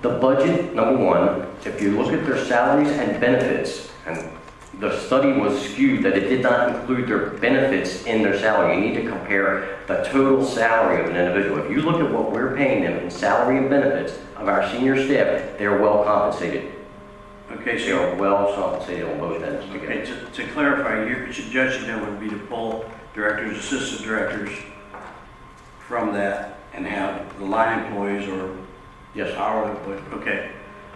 The budget, number one, if you look at their salaries and benefits, and the study was skewed that it did not include their benefits in their salary. You need to compare the total salary of an individual. If you look at what we're paying them in salary and benefits of our senior staff, they're well compensated. Okay, They are well compensated on both ends. okay, to clarify, your suggestion then would be to pull directors, assistant directors from that and have the line employees or Yes, hourly employees. Okay.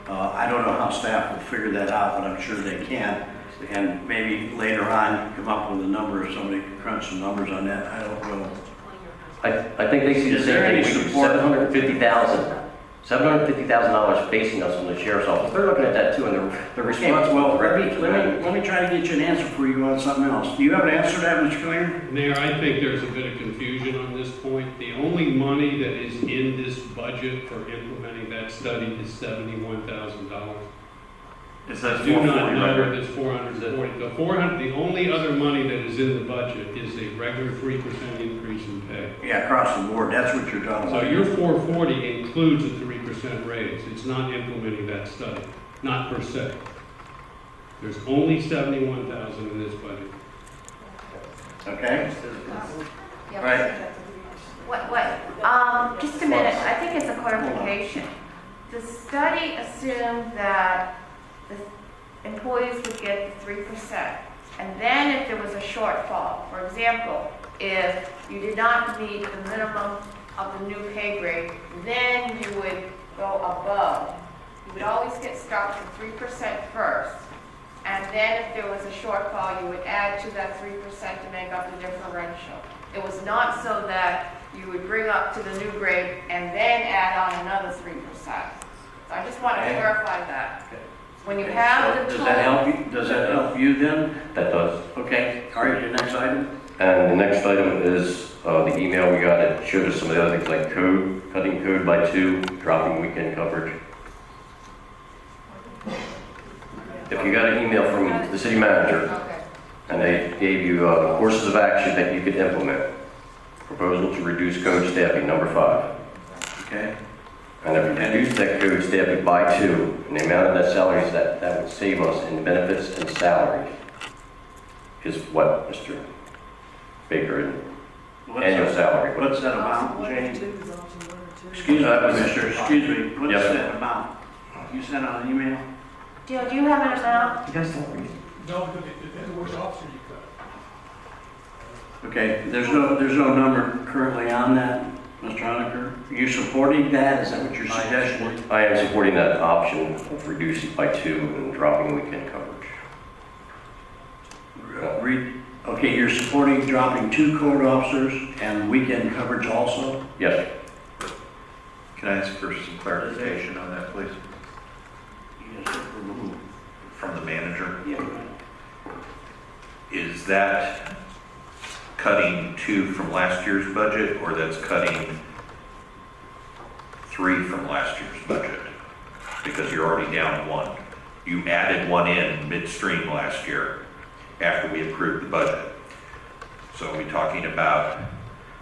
I don't know how staff will figure that out, but I'm sure they can. And maybe later on, come up with a number, or somebody can crunch some numbers on that. I don't know. I think they see the Is there same any thing. We do support? $750,000 facing us from the sheriff's office. They're looking at that too, and they're Okay, responsible. well, for let it. me try to get you an answer for you on something else. Do you have an answer to that, Mr. Clear? Mayor, I think there's a bit of confusion on this point. The only money that is in this budget for implementing that study is $71,000. It says I do not 440, know right? where this 440, the only other money that is in the budget is a regular 3% increase in pay. Yeah, across the board. That's what you're talking So about. your 440 includes a 3% raise. It's not implementing that study, not per se. There's only 71,000 in this budget. Okay? Yeah. Right. Just a minute, I think it's a clarification. The study assumed that the employees would get the 3%. And then if there was a shortfall, for example, if you did not meet the minimum of the new pay grade, then you would go above. You would always get stuck to 3% first. And then if there was a shortfall, you would add to that 3% to make up the differential. It was not so that you would bring up to the new grade and then add on another 3%. So I just want to Okay. clarify that. When you Okay, have so the does total. that help you? Does that help you then? That does. Okay. All right, your next item? And the next item is the email we got that showed us some of the other things like code, cutting code by 2, dropping weekend coverage. If you got an email from the city manager Okay. and they gave you courses of action that you could implement, proposal to reduce code staffing, number 5. Okay. And if we reduce that code staffing by 2, and the amount of that salaries that would save us in benefits and salaries is what, Mr. Baker, annual salary? What's that amount, Jane? Excuse me, Commissioner, excuse me, what's Yes, sir. that amount? You sent out an email? Dale, do you have an amount? You guys don't read. No, because it depends on which officer you cut. Okay, there's no number currently on that, Mr. Honaker. Are you supporting that? Is that what you're suggesting? I am supporting that option of reducing by 2 and dropping weekend coverage. Okay, you're supporting dropping 2 code officers and weekend coverage also? Yes, Can I ask for some clarification on that, please? Yes, sir. From the manager? Yeah, go ahead. Is that cutting 2 from last year's budget, or that's cutting 3 from last year's budget? Because you're already down 1. You added 1 in midstream last year after we approved the budget. So are we talking about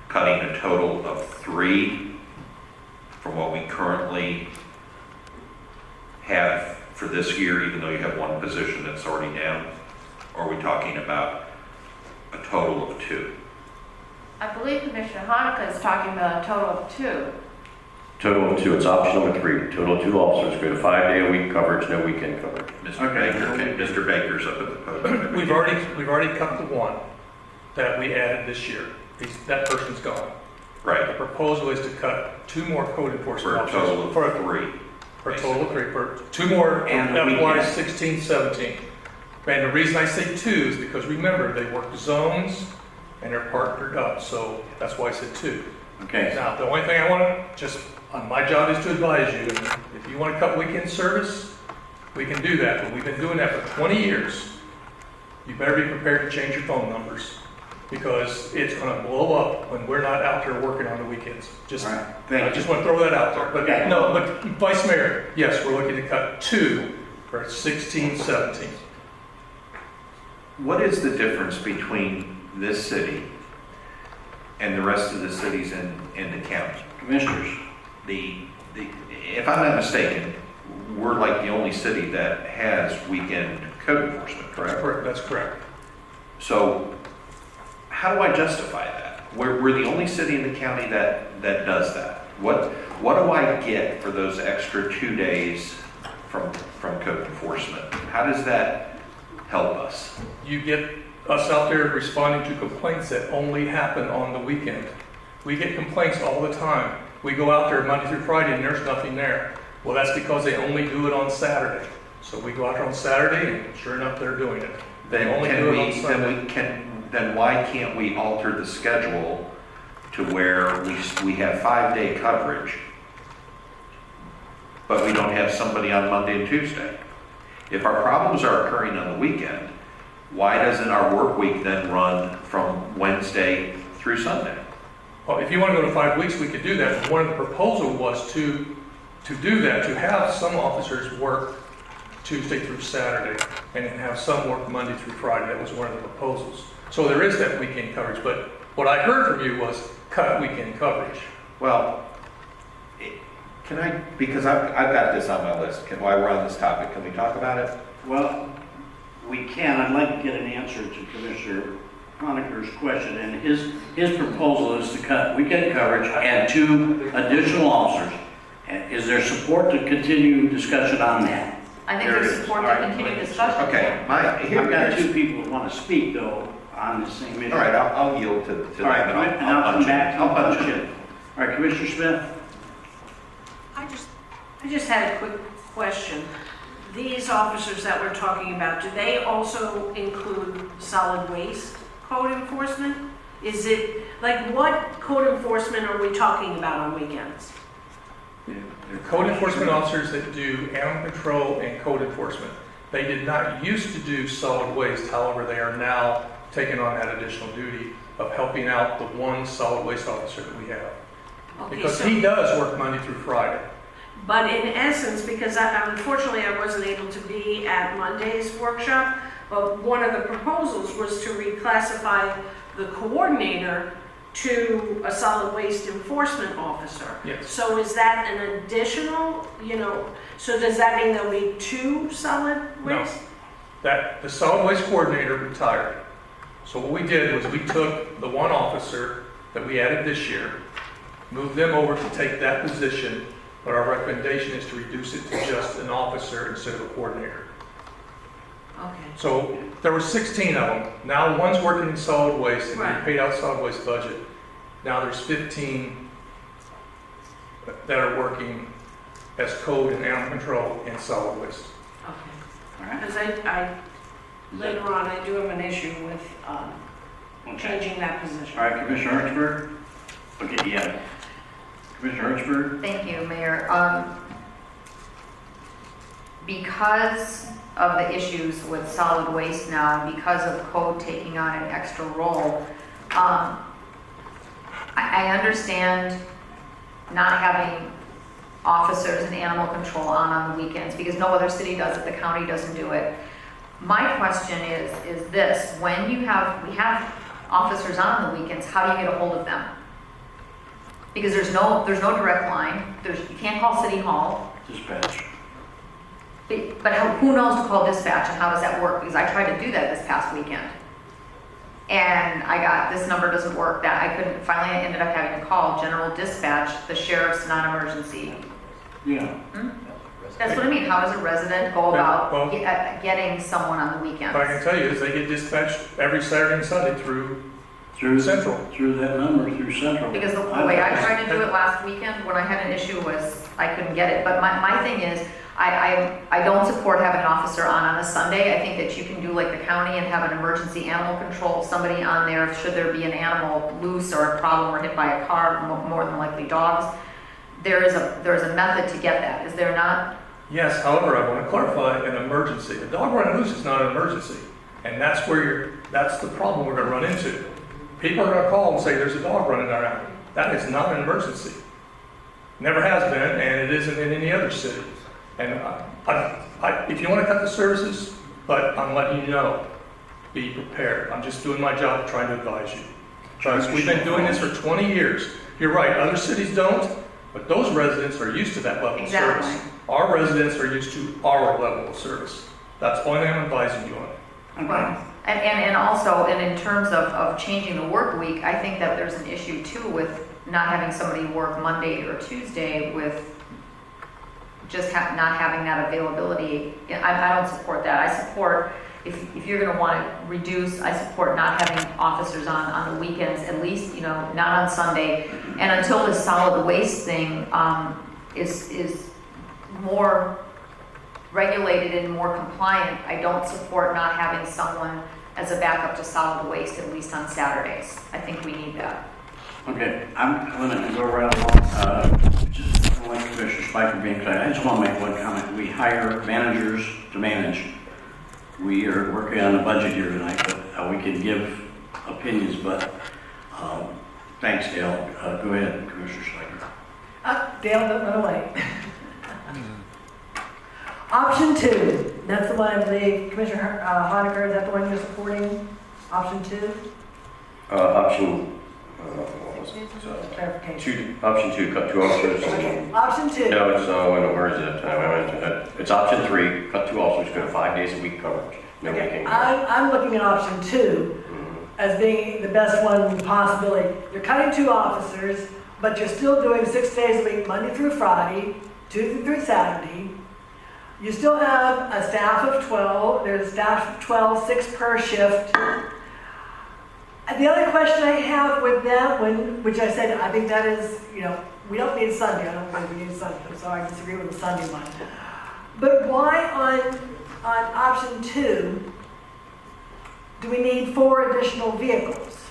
cutting a total of 3 from what we currently have for this year, even though you have 1 position that's already down? Or are we talking about a total of 2? I believe Commissioner Hanukkah is talking about a total of 2. total of 2, it's option number 3. Total of 2 officers, go to 5-day-a-week coverage, no weekend coverage. Mr. Baker, okay, Mr. Baker's up at the podium. We've already cut the 1 that we added this year. That person's gone. The Right, proposal is to cut 2 more code enforcement for a officers. total of 3. For a total of 3, for 2 more And the FY weekend. 16, 17. And the reason I say 2 is because remember, they work zones and they're partnered up, so that's why I said 2. Okay. Now, the only thing I want to, just, my job is to advise you, and if you want to cut weekend service, we can do that, but we've been doing that for 20 years. You better be prepared to change your phone numbers, because it's going to blow up when we're not out there working on the weekends. Just, All right, I thank you. just want to throw that out there. But Okay. no, but Vice Mayor, yes, we're looking to cut 2 for 16, 17. What is the difference between this city and the rest of the cities in the county? Commissioners, If I'm not mistaken, we're like the only city that has weekend code enforcement, correct? That's correct. So how do I justify that? We're the only city in the county that does that. What do I get for those extra 2 days from code enforcement? How does that help us? You get us out there responding to complaints that only happen on the weekend. We get complaints all the time. We go out there Monday through Friday and there's nothing there. Well, that's because they only do it on Saturday. So we go out there on Saturday and sure enough, they're doing it. They only do it on Sunday. Then why can't we alter the schedule to where we have 5-day coverage, but we don't have somebody on Monday and Tuesday? If our problems are occurring on the weekend, why doesn't our work week then run from Wednesday through Sunday? Well, if you want to go to 5 weeks, we could do that. But one of the proposals was to do that, to have some officers work Tuesday through Saturday and then have some work Monday through Friday. That was one of the proposals. So there is that weekend coverage, but what I heard from you was cut weekend coverage. Well, can I, because I've got this on my list, while we're on this topic, can we talk about it? well, we can. I'd like to get an answer to Commissioner Honaker's question, and his proposal is to cut weekend coverage and 2 additional officers. And is there support to continue discussion on that? I think There there's is. support All to right. continue discussion. Okay, I've got 2 people that want to speak, though, on the same issue. All right, I'll yield to All right, them. and I'll come back. I'll punch in. All right, Commissioner Smith? I just had a quick question. These officers that we're talking about, do they also include solid waste code enforcement? Is it, like, what code enforcement are we talking about on weekends? The code enforcement officers that do animal control and code enforcement, they did not used to do solid waste. However, they are now taking on that additional duty of helping out the 1 solid waste officer that we have. Okay, Because so- he does work Monday through Friday. But in essence, because unfortunately I wasn't able to be at Monday's workshop, but one of the proposals was to reclassify the coordinator to a solid waste enforcement officer. Yes. So is that an additional, so does that mean there'll be 2 solid No. waste? That the solid waste coordinator retired. So what we did was we took the one officer that we added this year, moved them over to take that position, but our recommendation is to reduce it to just an officer instead of a coordinator. Okay. So there were 16 of them. Now one's working in solid waste and Right. we paid out solid waste budget. Now there's 15 that are working as code and animal control in solid waste. Okay. All right. Because later on, I do have an issue with changing that position. All right, Commissioner Archberg? Okay, yeah. Commissioner Archberg? Thank you, Mayor. Because of the issues with solid waste now, and because of code taking on an extra role, I understand not having officers and animal control on the weekends, because no other city does it, the county doesn't do it. My question is this: when we have officers on the weekends, how do you get a hold of them? Because there's no direct line. You can't call City Hall. Dispatch. But who knows to call dispatch, and how does that work? Because I tried to do that this past weekend, and I got this number doesn't work. That I couldn't. Finally, I ended up having to call general dispatch, the sheriff's non-emergency. Yeah. That's what I mean. How does a resident go about getting someone on the weekends? What I can tell you is they get dispatched every Saturday and Sunday through Central. Through that number, through Central. Because the way I tried to do it last weekend when I had an issue was I couldn't get it. But my thing is, I don't support having an officer on a Sunday. I think that you can do like the county and have an emergency animal control, somebody on there should there be an animal loose or a problem or hit by a car, more than likely dogs. There is a method to get that, is there not? Yes, however, I want to clarify an emergency. A dog running loose is not an emergency. And that's that's the problem we're going to run into. People are going to call and say there's a dog running around. That is not an emergency. Never has been, and it isn't in any other city. And if you want to cut the services, but I'm letting you know, be prepared. I'm just doing my job trying to advise you. Because we've been doing this for 20 years. You're right, other cities don't, but those residents are used to that level of service. Our residents are used to our level of service. That's the only thing I'm advising you on. Well, and also, and in terms of changing the work week, I think that there's an issue too with not having somebody work Monday or Tuesday with just not having that availability. I don't support that. I support, if you're going to want to reduce, I support not having officers on the weekends, at least, not on Sunday. And until this solid waste thing is more regulated and more compliant, I don't support not having someone as a backup to solid waste, at least on Saturdays. I think we need that. Okay, I'm going to go right along. Just like Commissioner Spiker being clear, I just want to make one comment. We hire managers to manage. We are working on a budget here tonight, but we can give opinions, but thanks, Dale. Go ahead, Commissioner Spiker. Dale, don't run away. Option 2, that's the one I believe, Commissioner Honecker, is that the one you're supporting? Option 2? Clarification. Option 2, cut 2 officers. Okay, option 2. No, it's, where is it? It's option 3, cut 2 officers, go to 5 days a week coverage. Nobody Okay, can. I'm looking at option 2 as being the best one possibility. You're cutting 2 officers, but you're still doing 6 days a week, Monday through Friday, Tuesday through Saturday. You still have a staff of 12, there's a staff of 12, 6 per shift. And the other question I have with that one, which I said, I think that is, we don't need Sunday, I don't think we need Sunday, so I disagree with the Sunday one. But why on option 2, do we need 4 additional vehicles?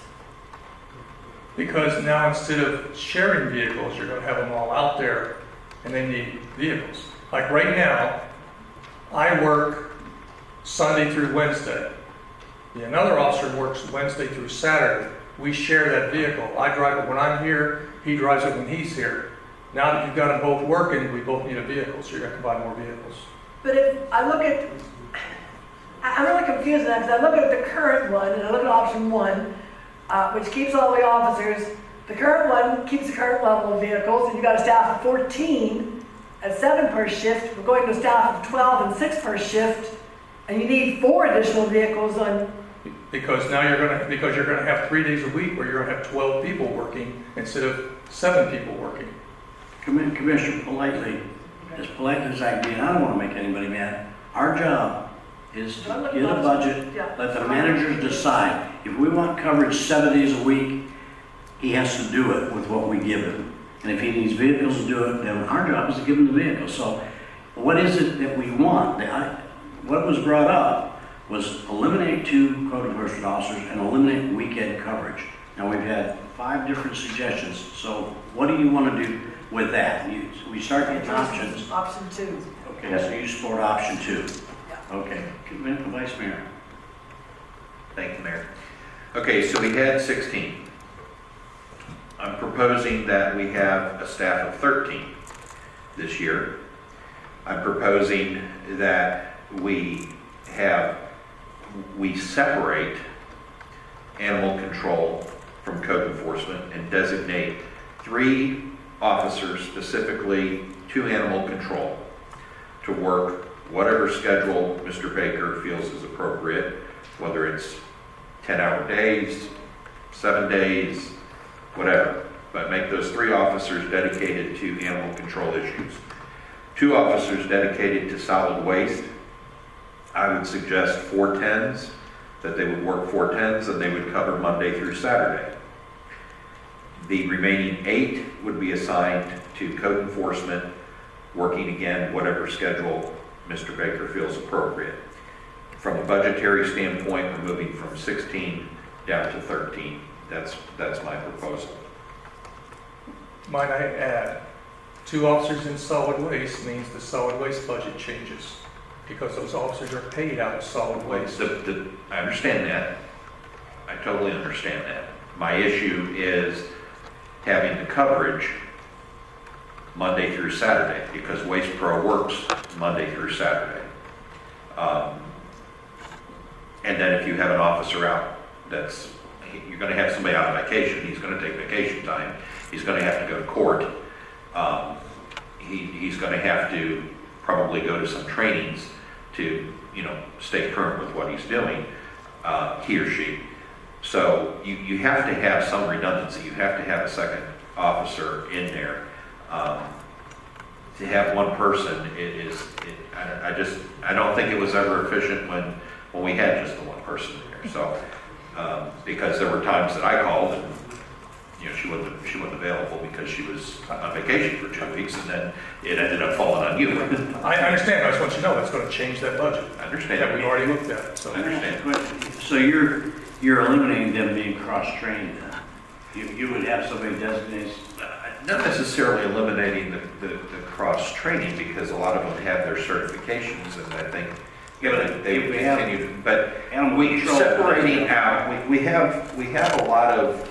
Because now instead of sharing vehicles, you're going to have them all out there and they need vehicles. Like right now, I work Sunday through Wednesday. Another officer works Wednesday through Saturday. We share that vehicle. I drive it when I'm here, he drives it when he's here. Now that you've got them both working, we both need a vehicle, so you're going to have to buy more vehicles. But if I look at, I'm really confused now, because I look at the current one, and I look at option 1, which keeps all the officers. The current one keeps the current level of vehicles, and you got a staff of 14 at 7 per shift. We're going to a staff of 12 and 6 per shift, and you need 4 additional vehicles on. Because now you're gonna have 3 days a week where you're gonna have 12 people working instead of 7 people working. Commissioner, politely, as polite as I can be, I don't want to make anybody mad. Our job is to get a budget, let the managers decide. If we want coverage 7 days a week, he has to do it with what we give him. And if he needs vehicles to do it, then our job is to give him the vehicles. So what is it that we want? What was brought up was eliminate 2 code enforcement officers and eliminate weekend coverage. Now we've had 5 different suggestions. So what do you want to do with that? We start getting options. Option 2. Okay, so you support option 2. Okay, Vice Mayor. Thank you, Mayor. Okay, so we had 16. I'm proposing that we have a staff of 13 this year. I'm proposing that we separate animal control from code enforcement and designate 3 officers, specifically to animal control, to work whatever schedule Mr. Baker feels is appropriate, whether it's 10-hour days, 7 days, whatever. But make those 3 officers dedicated to animal control issues. 2 officers dedicated to solid waste. I would suggest 4 10s, that they would work 4 10s and they would cover Monday through Saturday. The remaining 8 would be assigned to code enforcement, working again whatever schedule Mr. Baker feels appropriate. From a budgetary standpoint, we're moving from 16 down to 13. That's my proposal. Might I add, 2 officers in solid waste means the solid waste budget changes because those officers are paid out of solid waste. I understand that. I totally understand that. My issue is having the coverage Monday through Saturday because Waste Pro works Monday through Saturday. And then if you have an officer out you're going to have somebody out on vacation, he's going to take vacation time, he's going to have to go to court, he's going to have to probably go to some trainings to, stay current with what he's doing, he or she. So you have to have some redundancy, you have to have a second officer in there. To have one person, I don't think it was ever efficient when we had just the one person in there. So, because there were times that I called and, she wasn't available because she was on vacation for 2 weeks and then it ended up falling on you. I understand, I just want you to know that's going to change that budget. I understand. That we've already looked at, so. I understand. So you're eliminating them being cross-trained then? You would have somebody designated? Not necessarily eliminating the cross-training because a lot of them have their certifications and I think they would continue. But we separating out, we have a lot of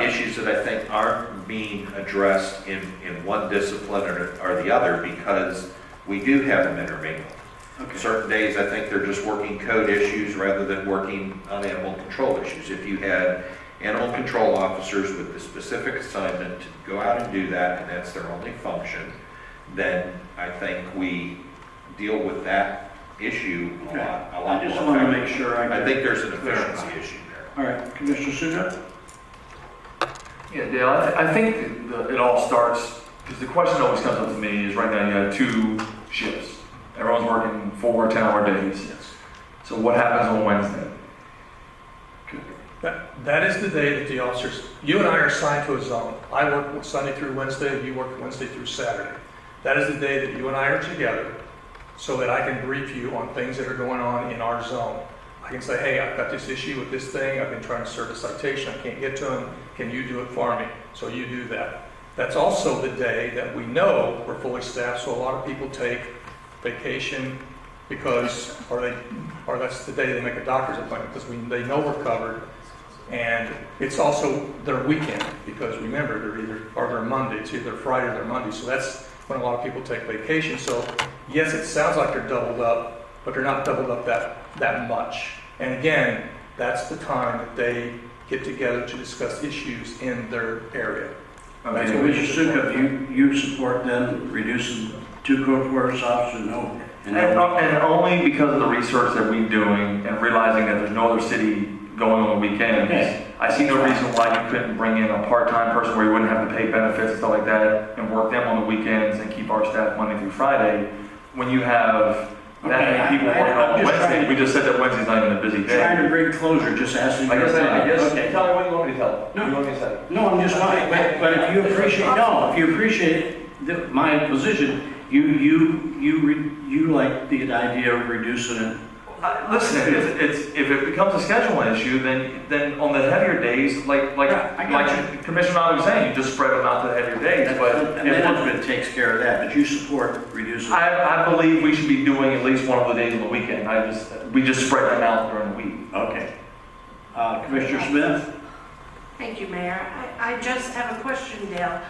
issues that I think aren't being addressed in one discipline or the other because we do have them intermingled. Okay. Certain days I think they're just working code issues rather than working on animal control issues. If you had animal control officers with the specific assignment to go out and do that and that's their only function, then I think we deal with that issue a lot more. I just want to make sure I think there's an efficiency issue there. All right, Commissioner Suda? Yeah, Dale, I think it all starts, because the question always comes up to me is right now you have 2 shifts. Everyone's working 4 10-hour days. Yes. So what happens on Wednesday? That is the day that the officers, you and I are assigned to a zone. I work Sunday through Wednesday, you work Wednesday through Saturday. That is the day that you and I are together so that I can brief you on things that are going on in our zone. I can say, hey, I've got this issue with this thing, I've been trying to serve a citation, I can't get to them, can you do it for me? So you do that. That's also the day that we know we're fully staffed, so a lot of people take vacation because, or that's the day they make a doctor's appointment because they know we're covered. And it's also their weekend because remember, they're Monday, it's either Friday or they're Monday. So that's when a lot of people take vacation. So yes, it sounds like they're doubled up, but they're not doubled up that much. And again, that's the time that they get together to discuss issues in their area. That's what we Mr. should support. Sukup, you support them reducing 2 court reporters officers, no? And only because of the research that we're doing and realizing that there's no other city going on the weekends. Okay. I see no reason why you couldn't bring in a part-time person where you wouldn't have to pay benefits and stuff like that and work them on the weekends and keep our staff Monday through Friday. When you have that many people working on Wednesday, we just said that Wednesday's not even a busy day. Trying to bring closure, just asking. I guess, Okay. tell me what you want me to tell. No. You want me to say? No, I'm just not, but if you appreciate my position, you like the idea of reducing it. Listen, if it becomes a scheduling issue, then on the heavier days, like Commissioner I was saying, you just spread them out to the heavier days. But Management takes care of that, but you support reducing. I believe we should be doing at least one of the days on the weekend. We just spread them out during the week. Okay. Commissioner Smith? Thank you, Mayor. I just have a question, Dale.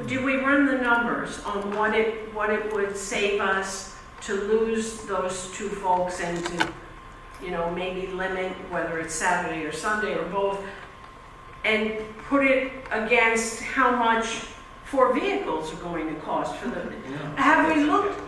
Do we run the numbers on what it would save us to lose those 2 folks and to, maybe limit whether it's Saturday or Sunday or both, and put it against how much 4 vehicles are going to cost for them? Have we looked?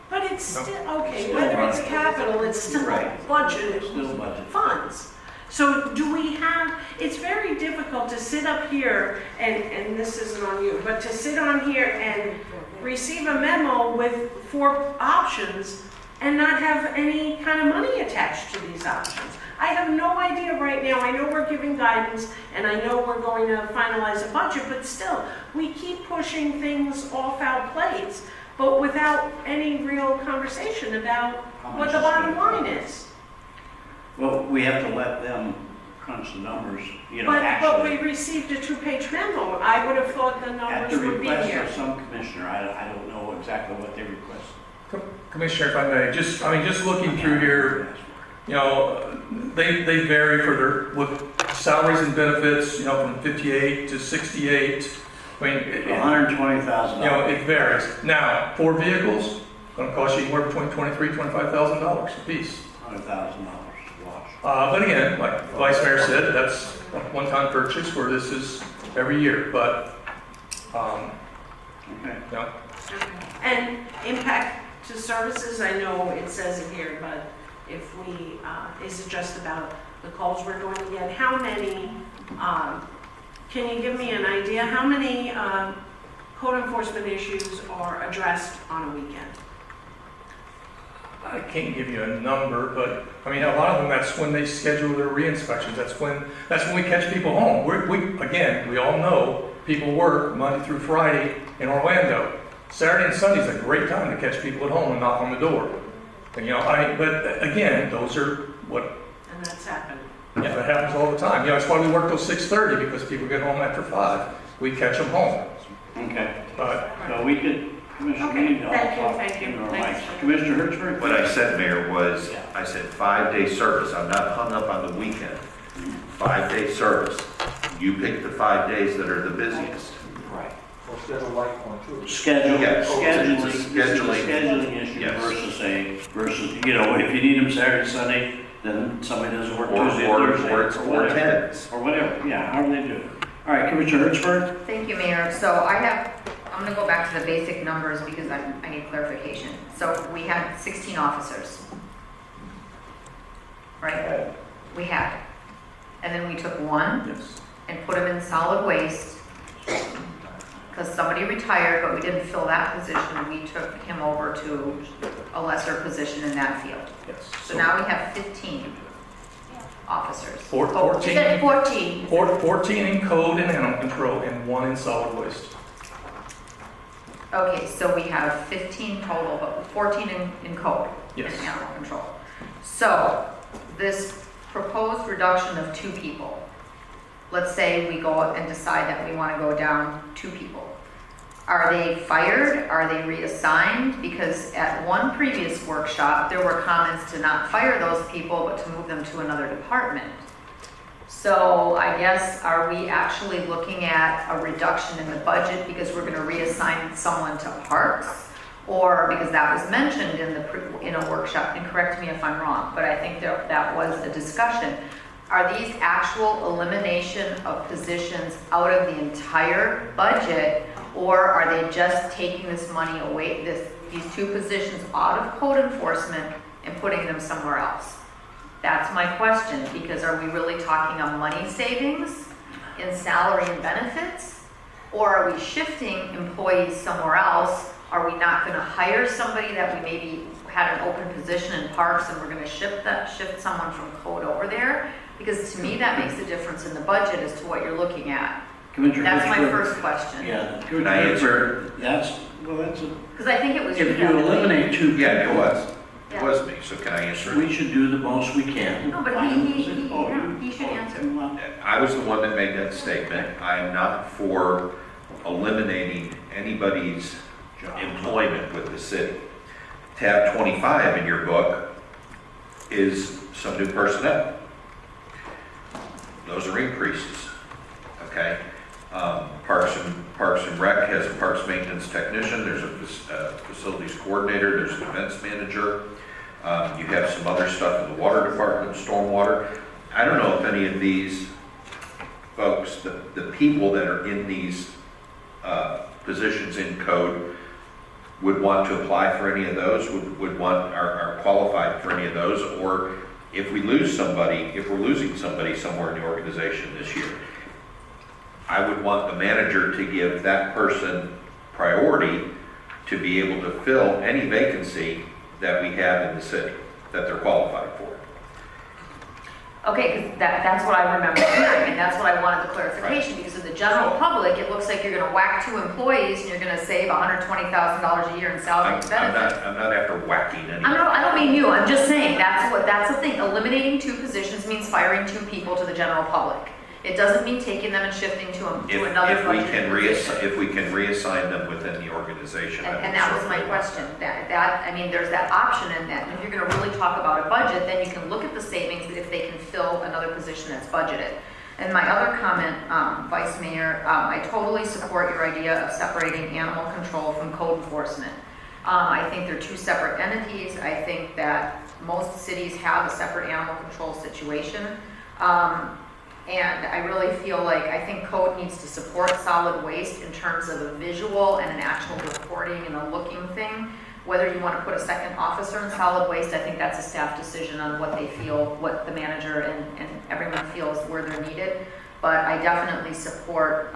But it's still, okay, whether it's capital, it's still budgeted funds. So do we have, it's very difficult to sit up here, and this isn't on you, but to sit on here and receive a memo with 4 options and not have any kind of money attached to these options. I have no idea right now. I know we're giving guidance and I know we're going to finalize a budget, but still, we keep pushing things off our plates, but without any real conversation about what the bottom line is. Well, we have to let them crunch the numbers, But actually. we received a 2-page memo. I would have thought the At numbers the would be request here. of some commissioner, I don't know exactly what they requested. Commissioner, if I may, just looking through here, they vary for their salaries and benefits, from 58 to 68. I mean, $120,000. it varies. Now, 4 vehicles, going to cost you anywhere between $23,000 and $25,000 a piece. $100,000 to watch. But again, like Vice Mayor said, that's a one-time purchase where this is every year, but, Okay. And impact to services, I know it says it here, but if we, is it just about the calls we're going to get? How many, can you give me an idea, how many code enforcement issues are addressed on a weekend? I can't give you a number, but I mean, a lot of them, that's when they schedule their re-inspections. That's when we catch people home. We all know people work Monday through Friday in Orlando. Saturday and Sunday is a great time to catch people at home and knock on the door. And, but again, those are what. And that's happened. Yeah, that happens all the time. That's why we work till 6:30, because people get home after 5. We catch them home. Okay. But So we could, Commissioner, Okay, we need to all thank you, talk thank you, into our thanks. mics. Commissioner Hertzberg? What I said, Mayor, was, I said 5-day service. I'm not hung up on the weekend. 5-day service. You pick the 5 days that are the busiest. Right. Or schedule like one too. Schedule, Yes. scheduling, It's a this is a scheduling. scheduling issue Yes. versus, if you need them Saturday, Sunday, then somebody doesn't work Tuesday, Thursday. Or it's 4 tens. Or whatever, yeah, however they do it. All right, Commissioner Hertzberg? Thank you, Mayor. So I'm gonna go back to the basic numbers because I need clarification. So we had 16 officers, right? We had. And then we took 1 Yes. and put him in solid waste because somebody retired, but we didn't fill that position. We took him over to a lesser position in that field. yes. So now we have 15 officers. 14. You said 14. 14 in code and animal control and 1 in solid waste. Okay, so we have 15 total, but 14 in code. Yes. In animal control. So this proposed reduction of 2 people, let's say we go and decide that we want to go down 2 people. Are they fired? Are they reassigned? Because at one previous workshop, there were comments to not fire those people, but to move them to another department. So I guess, are we actually looking at a reduction in the budget because we're going to reassign someone to parks? Or, because that was mentioned in a workshop, and correct me if I'm wrong, but I think that was a discussion. Are these actual elimination of positions out of the entire budget, or are they just taking this money away, these two positions out of code enforcement and putting them somewhere else? That's my question, because are we really talking on money savings in salary and benefits? Or are we shifting employees somewhere else? Are we not gonna hire somebody that we maybe had an open position in parks and we're gonna shift someone from code over there? Because to me, that makes a difference in the budget as to what you're looking at. That's my first question. Yeah. Can I answer? That's a, Because I think it was. if you eliminate two people. Yeah, it was. It was me, so can I answer? We should do the most we can. No, but he should answer. I was the one that made that statement. I am not for eliminating anybody's employment with the city. Tab 25 in your book is some new personnel. Those are increases, okay? Parks and Rec has a parks maintenance technician, there's a facilities coordinator, there's an events manager. You have some other stuff in the water department, stormwater. I don't know if any of these folks, the people that are in these positions in code would want to apply for any of those, are qualified for any of those, or if we lose somebody, if we're losing somebody somewhere in the organization this year, I would want the manager to give that person priority to be able to fill any vacancy that we have in the city that they're qualified for. Okay, because that's what I remember hearing, and that's what I wanted the clarification, because of the general public, it looks like you're gonna whack two employees and you're gonna save $120,000 a year in salary and benefits. I'm not after whacking anybody. I don't mean you, I'm just saying, that's the thing. Eliminating two positions means firing two people to the general public. It doesn't mean taking them and shifting to another If we budget can position. if we can reassign them within the organization. And that was my question, I mean, there's that option in that. And if you're gonna really talk about a budget, then you can look at the savings if they can fill another position that's budgeted. And my other comment, Vice Mayor, I totally support your idea of separating animal control from code enforcement. I think they're two separate entities. I think that most cities have a separate animal control situation. And I really feel like, I think code needs to support solid waste in terms of a visual and an actual reporting and a looking thing. Whether you want to put a second officer in solid waste, I think that's a staff decision on what they feel, what the manager and everyone feels where they're needed. But I definitely support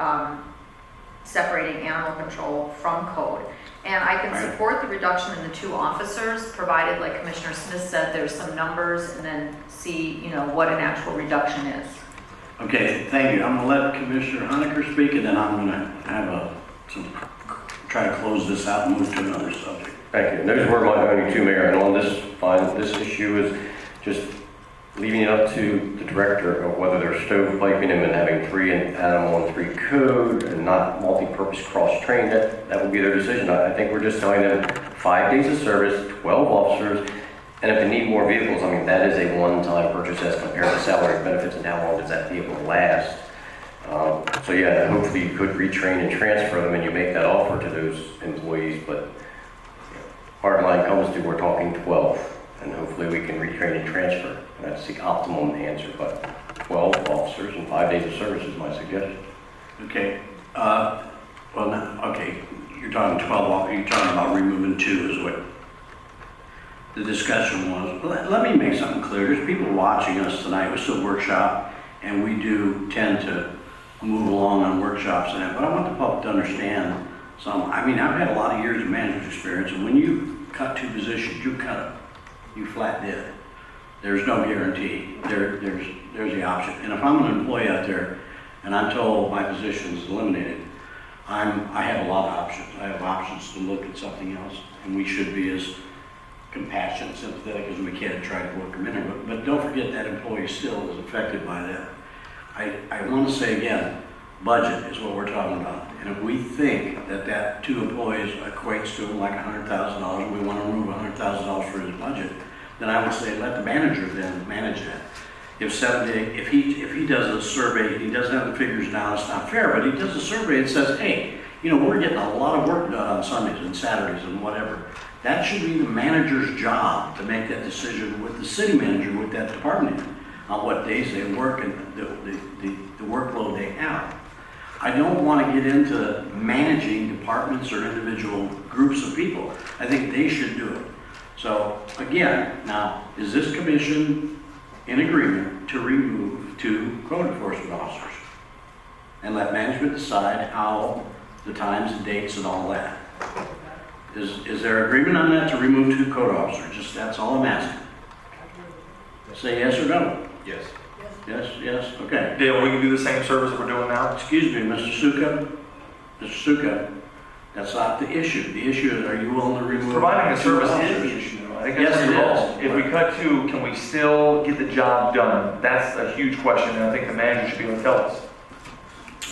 separating animal control from code. And I can support the reduction in the two officers, provided, like Commissioner Smith said, there's some numbers, and then see, what an actual reduction is. Okay, thank you. I'm gonna let Commissioner Honecker speak, and then I'm gonna have try to close this out and move to another subject. Thank you. And those were my only two, Mayor, and on this issue is just leaving it up to the director of whether they're stovepiping them and having 3 in animal and 3 code and not multi-purpose cross-trained. That would be their decision. I think we're just telling them 5 days of service, 12 officers, and if they need more vehicles, I mean, that is a one-time purchase as compared to salary and benefits, and how long does that vehicle last? So yeah, hopefully you could retrain and transfer them and you make that offer to those employees, but hard line comes to we're talking 12, and hopefully we can retrain and transfer. That's the optimum answer, but 12 officers and 5 days of service is my suggestion. Okay, okay, you're talking 12, you're talking about removing 2 is what the discussion was. Let me make something clear. There's people watching us tonight. It's a workshop, and we do tend to move along on workshops and that, but I want the public to understand I mean, I've had a lot of years of management experience, and when you cut 2 positions, you flat dead. There's no guarantee. There's the option. And if I'm an employee out there and I'm told my position is eliminated, I have a lot of options. I have options to look at something else, and we should be as compassionate, sympathetic as we can and try to work them in. But don't forget that employee still is affected by that. I want to say again, budget is what we're talking about. And if we think that 2 employees equates to like $100,000, and we want to remove $100,000 for his budget, then I would say let the manager then manage that. If he does a survey, he doesn't have the figures down, it's not fair, but he does a survey and says, hey, You know, we're getting a lot of work done on Sundays and Saturdays and whatever. That should be the manager's job to make that decision with the city manager, with that department, on what days they work and the workload they have. I don't want to get into managing departments or individual groups of people. I think they should do it. So again, now, is this commission in agreement to remove 2 code enforcement officers? And let management decide how, the times and dates and all that. Is there agreement on that to remove 2 code officers? Just, that's all I'm asking. Say yes or no. Yes. Yes, yes, okay. Dale, we can do the same service that we're doing now? Excuse me, Mr. Suka. Mr. Suka, that's not the issue. The issue is, are you willing to remove? Providing a 2 service officers? is the issue. I think Yes, that's it involved. is. If we cut 2, can we still get the job done? That's a huge question, and I think the manager should be able to tell us.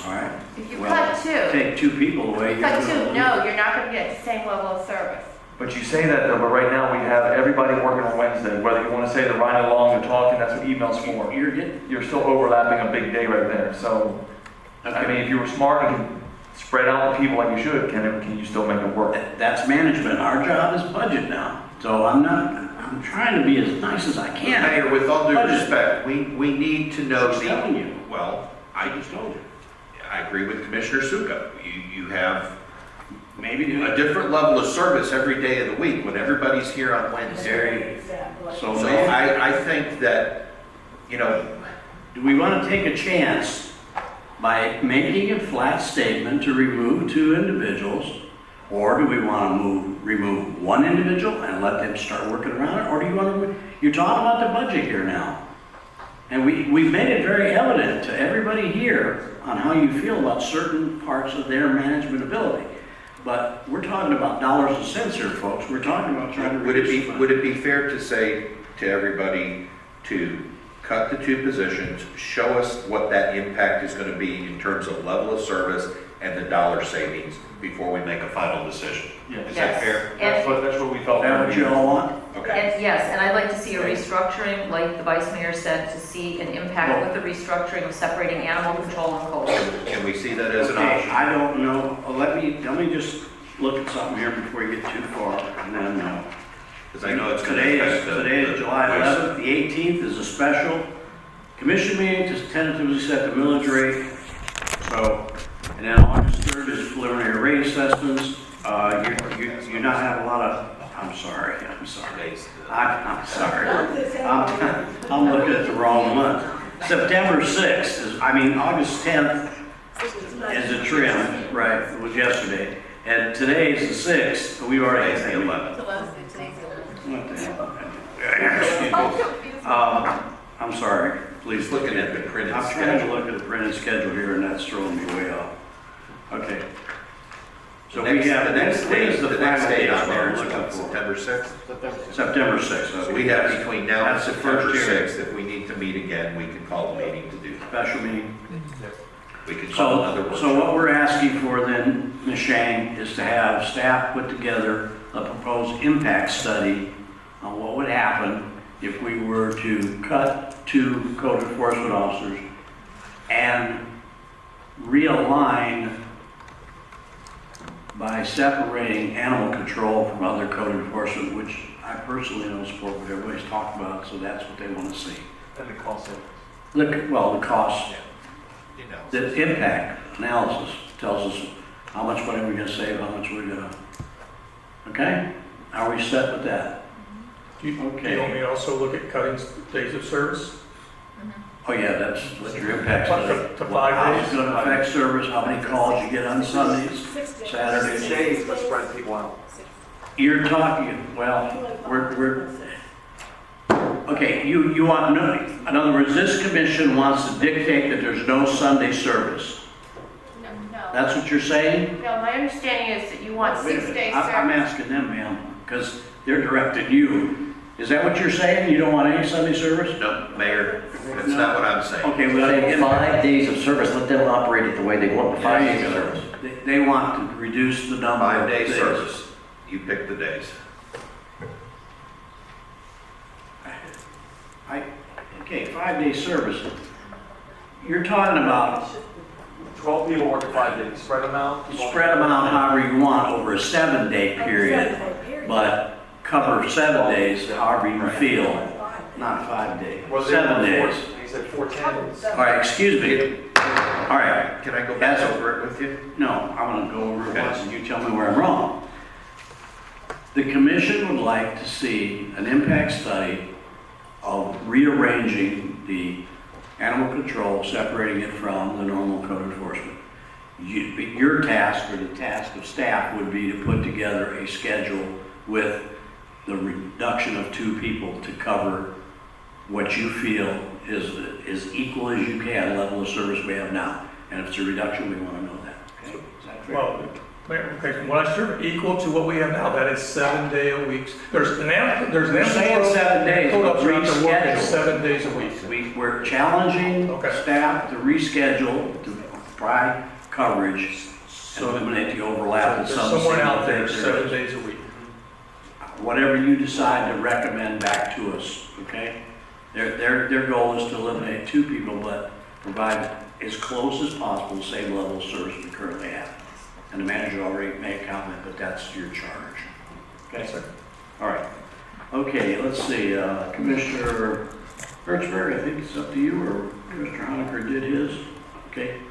All right. If you Well, cut 2, Take 2 people away. cut you're 2, gonna- no, you're not gonna get the same level of service. But you say that, though, but right now we have everybody working on Wednesday. Whether you want to say they're riding along, they're talking, that's what email's for. You're still overlapping a big day right there. So, I mean, if you were smart and could spread out the people like you should, can you still make it work? That's management. Our job is budget now. So I'm trying to be as nice as I can. Mayor, with all due Budget. respect, we need to know Just telling you. well, I just told you. I agree with Commissioner Suka. You have Maybe a different level of service every day of the week when everybody's here on Wednesday. So So maybe, I think that, you know, do we want to take a chance by making a flat statement to remove 2 individuals? Or do we want to remove 1 individual and let them start working around it? Or do you want to, you're talking about the budget here now. And we've made it very evident to everybody here on how you feel about certain parts of their management ability. But we're talking about dollars and cents here, folks. We're talking about trying to reduce. would it be fair to say to everybody to cut the 2 positions, show us what that impact is going to be in terms of level of service and the dollar savings before we make a final decision? Is that Yes. fair? That's what we felt. Is that what you all want? Okay. And yes, and I'd like to see a restructuring, like the vice mayor said, to see an impact with the restructuring of separating animal control and code. Can we see that as an Okay, option? I don't know. Let me just look at something here before you get too far, and then, Because I know it's going to today affect the... is July 11th, the 18th is a special commission meeting to tentatively set the millage rate. So, and then August 3rd is preliminary rate assessments. You not have a lot of, I'm sorry. I'm sorry. I'm looking at the wrong month. September 6th is, August 10th is a trim, right, it was yesterday. And today is the 6th, but we already had the 11th. What the hell? Excuse me. I'm sorry, please. Looking at the printed I'm trying to schedule. look at the printed schedule here, and that's throwing me way off. Okay. So The we next- have, the next what is date, the the next final date date on there I'm is looking what, for? September 6th? September 6th. So we have between now and That's the September first hearing. 6th, if we need to meet again, we can call a meeting to do that. Special meeting. We could call another So workshop. what we're asking for then, Ms. Shang, is to have staff put together a proposed impact study on what would happen if we were to cut 2 code enforcement officers and realign by separating animal control from other code enforcement, which I personally don't support what everybody's talking about, so that's what they want to see. And the cost of it. Look, well, the cost, You know. the impact analysis tells us how much money we're gonna save, how much we're gonna, okay? Are we set with that? Do you want Okay. me to also look at cutting days of service? Oh, yeah, that's what your impact's To gonna, 5 how days? it's gonna affect service, how many calls you get on Sundays, Saturdays. Let's spread people out. You're talking, well, we're, okay, you want, no, in other words, this commission wants to dictate that there's no Sunday service. No, That's what you're saying? no, my understanding is that you want Wait a 6 minute. days I'm service. asking them, ma'am, because they're directing you. Is that what you're saying? You don't want any Sunday service? No, Mayor, that's not what I'm saying. Okay, well, Say 5 days of service, let them operate it the way they want, 5 there days you of go. service. They want to reduce the number of 5-day days. service. You pick the days. Okay, 5-day service. You're talking about 12 people working 5 days, spread them out. Spread them out however you want over a 7-day period, but cover 7 days however you feel, not 5 days, Was 7 there days. He said 410. All right, excuse me. All right, Can I go back over it with you? no, I want to go over it once and you tell me where I'm wrong. The commission would like to see an impact study of rearranging the animal control, separating it from the normal code enforcement. Your task, or the task of staff, would be to put together a schedule with the reduction of 2 people to cover what you feel is equal as you can, level of service we have now. And if it's a reduction, we want to know that. Okay? Is that fair? Well, okay, from what I serve, equal to what we have now, that is 7 day a week. There's an animal, You're saying 7 days, code but officer out there working reschedule. 7 days a week. We're challenging Okay. staff to reschedule, to provide coverage, and eliminate the overlap in There's some. someone out there single 7 things. days a week. Whatever you decide to recommend back to us, okay? Their goal is to eliminate 2 people, but provide as close as possible the same level of service we currently have. And the manager already made a comment, but that's your charge. Okay? Yes, sir. All right. Okay, let's see, Commissioner Birchberg, I think it's up to you, or Commissioner Honaker did his. Okay,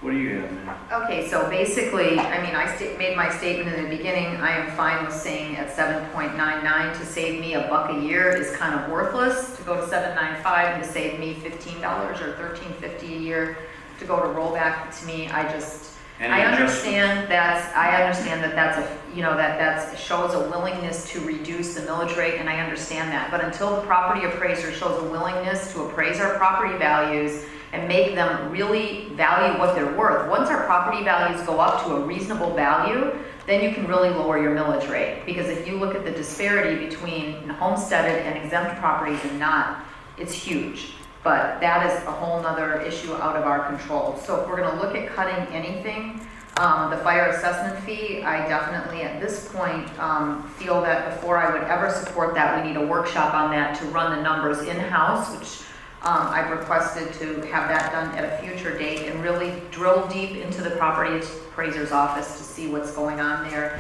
what do you have, man? Okay, so basically, I mean, made my statement in the beginning, I am fine with saying at 7.99 to save me $1 a year is kind of worthless. To go to 7.95 and to save me $15 or $13.50 a year to go to rollback, to me, I understand that that's a, you know, that shows a willingness to reduce the millage rate, and I understand that. But until the property appraiser shows a willingness to appraise our property values and make them really value what they're worth, once our property values go up to a reasonable value, then you can really lower your millage rate. Because if you look at the disparity between homesteaded and exempt properties and not, it's huge. But that is a whole nother issue out of our control. So if we're gonna look at cutting anything, the fire assessment fee, I definitely at this point feel that before I would ever support that, we need a workshop on that to run the numbers in-house, which I've requested to have that done at a future date and really drill deep into the property appraiser's office to see what's going on there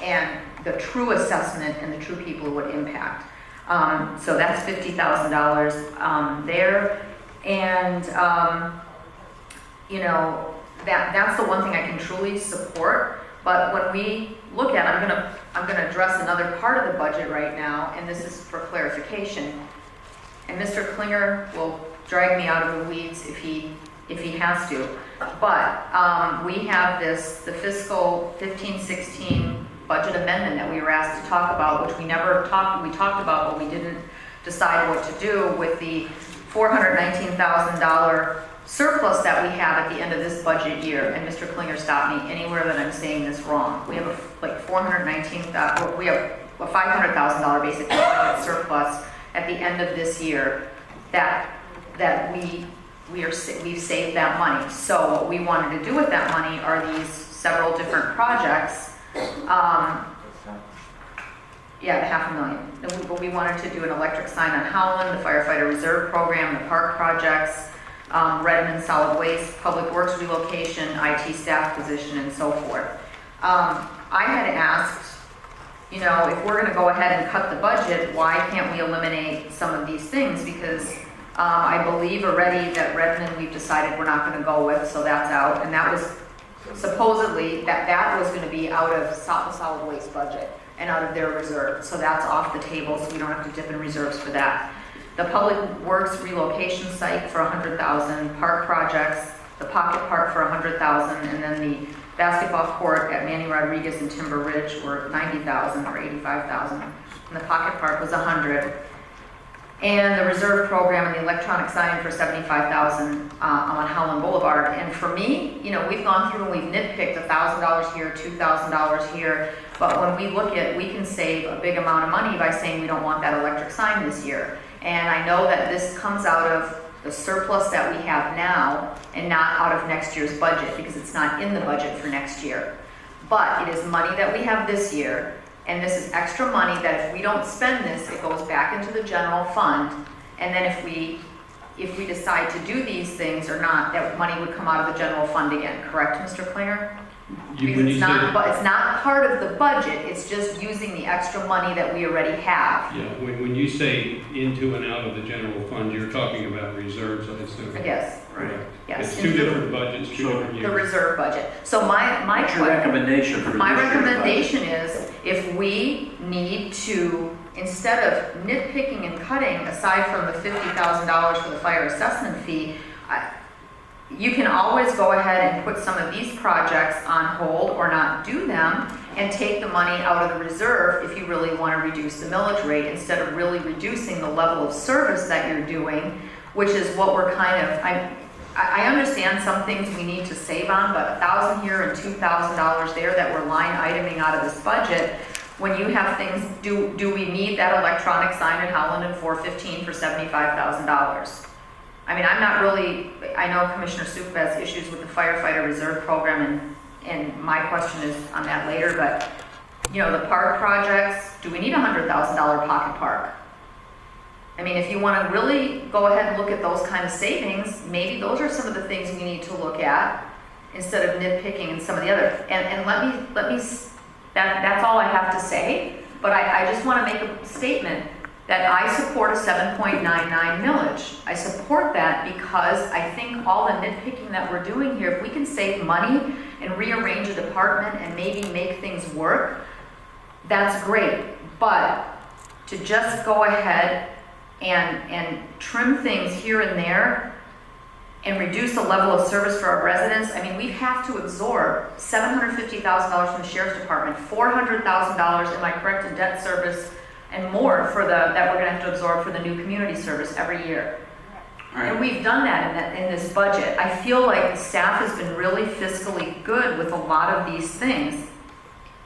and the true assessment and the true people who would impact. So that's $50,000 there. And, you know, that's the one thing I can truly support. But when we look at, I'm gonna address another part of the budget right now, and this is for clarification. And Mr. Klinger will drag me out of the weeds if he has to. But we have the fiscal 15-16 budget amendment that we were asked to talk about, which we talked about, but we didn't decide what to do with the $419,000 surplus that we have at the end of this budget year. And Mr. Klinger stopped me anywhere that I'm saying this wrong. We have we have a $500,000 basically budget surplus at the end of this year that we've saved that money. So what we wanted to do with that money are these several different projects. Yeah, $500,000. But we wanted to do an electric sign on Howland, the firefighter reserve program, the park projects, Redmond solid waste, public works relocation, IT staff position, and so forth. I had asked, you know, if we're gonna go ahead and cut the budget, why can't we eliminate some of these things? Because I believe already that Redmond we've decided we're not gonna go with, so that's out. And that was supposedly, that was gonna be out of the solid waste budget and out of their reserve. So that's off the table, so we don't have to dip in reserves for that. The public works relocation site for $100,000, park projects, the pocket park for $100,000, and then the basketball court at Manny Rodriguez and Timber Ridge were $90,000 or $85,000. And the pocket park was $100,000. And the reserve program and the electronic sign for $75,000 on Howland Boulevard. And for me, you know, we've gone through and we've nitpicked $1,000 here, $2,000 here. But when we look at, we can save a big amount of money by saying we don't want that electric sign this year. And I know that this comes out of the surplus that we have now and not out of next year's budget because it's not in the budget for next year. But it is money that we have this year. And this is extra money that if we don't spend this, it goes back into the general fund. And then if we if we decide to do these things or not, that money would come out of the general fund again, correct, Mr. Klinger? Because When you it's say, not, but it's not part of the budget, it's just using the extra money that we already have. yeah, when you say into and out of the general fund, you're talking about reserves, I assume. Yes, Correct. yes. It's two different budgets, two different The years. reserve budget. So my What's your recommendation for this My year's budget? recommendation is, if we need to, instead of nitpicking and cutting, aside from the $50,000 for the fire assessment fee, you can always go ahead and put some of these projects on hold or not do them and take the money out of the reserve if you really want to reduce the millage rate, instead of really reducing the level of service that you're doing, which is what we're kind of, I understand some things we need to save on, but $1,000 here and $2,000 there that we're line iteming out of this budget, when you have things, do we need that electronic sign in Holland and 415 for $75,000? I mean, I'm not really, I know Commissioner Soup has issues with the firefighter reserve program, and my question is on that later, but, you know, the park projects, do we need a $100,000 pocket park? I mean, if you want to really go ahead and look at those kind of savings, maybe those are some of the things we need to look at instead of nitpicking and some of the other. And let me, that's all I have to say, but I just want to make a statement that I support a 7.99 millage. I support that because I think all the nitpicking that we're doing here, if we can save money and rearrange a department and maybe make things work, that's great. But to just go ahead and trim things here and there and reduce the level of service for our residents, I mean, we have to absorb $750,000 from the Sheriff's Department, $400,000, am I correct, in debt service, and more for that we're gonna have to absorb for the new community service every year. All right. And we've done that in this budget. I feel like the staff has been really fiscally good with a lot of these things.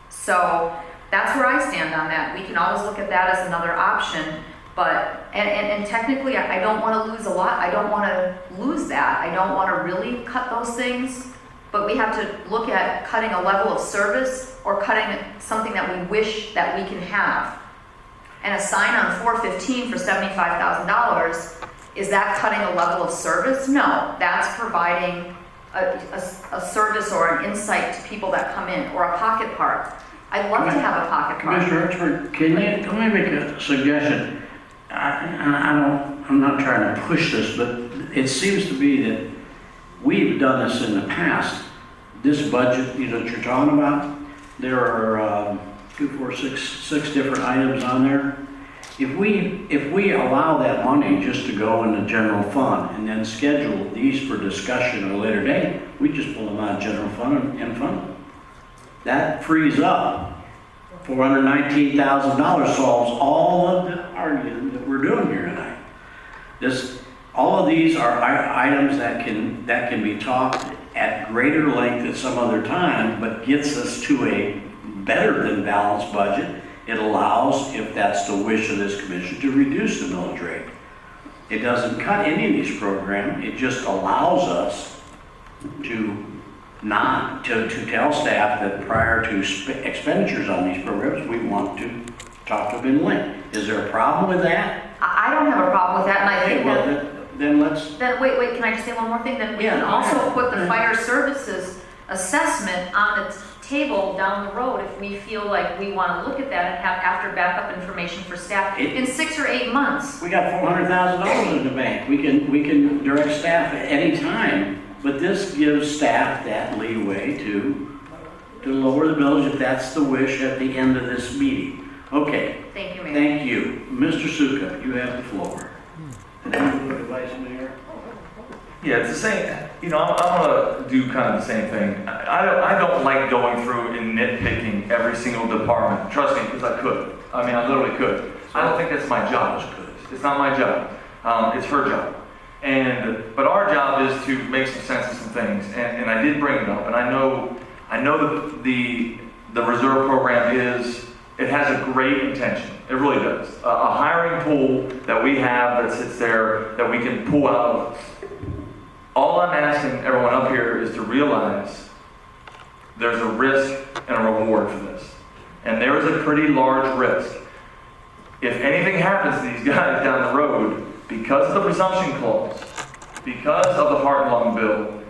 So that's where I stand on that. We can always look at that as another option, but, and technically I don't wanna lose a lot. I don't wanna lose that. I don't wanna really cut those things, but we have to look at cutting a level of service or cutting something that we wish that we can have. And a sign on 415 for $75,000, is that cutting a level of service? No, that's providing a service or an insight to people that come in, or a pocket park. I'd love to have a pocket park. Commissioner Richford, can we make a suggestion? I'm not trying to push this, but it seems to be that we've done this in the past. This budget, that you're talking about, there are 6 different items on there. If we allow that money just to go in the general fund and then schedule these for discussion at a later date, we just pull them out of general fund and fund them. That frees up $419,000, solves all of the argument that we're doing here tonight. All of these are items that can be talked at greater length at some other time, but gets us to a better than balanced budget. It allows, if that's the wish of this commission, to reduce the millage rate. It doesn't cut any of these programs. It just allows us to tell staff that prior to expenditures on these programs, we want to talk to them in length. Is there a problem with that? I don't have a problem with that, and I think that... Then let's... Then, wait, can I just say one more thing? Then we Yeah, can go also ahead. put the fire services assessment on the table down the road if we feel like we want to look at that and have after backup information for staff in 6 or 8 months. We got $400,000 in the bank. We can direct staff at any time, but this gives staff that leeway to lower the millage if that's the wish at the end of this meeting. Okay. Thank you, Mayor. Thank you. Mr. Suka, you have the floor. And then we'll go to Vice Mayor. Yeah, it's the same, I'm gonna do kind of the same thing. I don't like going through and nitpicking every single department, trust me, because I could. I mean, I literally could. I don't think that's my job. It's not my job. It's her job. But our job is to make some sense of some things, and I did bring it up, and I know the reserve program it has a great intention. It really does. A hiring pool that we have that sits there that we can pull out of. All I'm asking everyone up here is to realize there's a risk and a reward for this. And there is a pretty large risk. If anything happens to these guys down the road, because of the presumption clause, because of the heart and lung bill,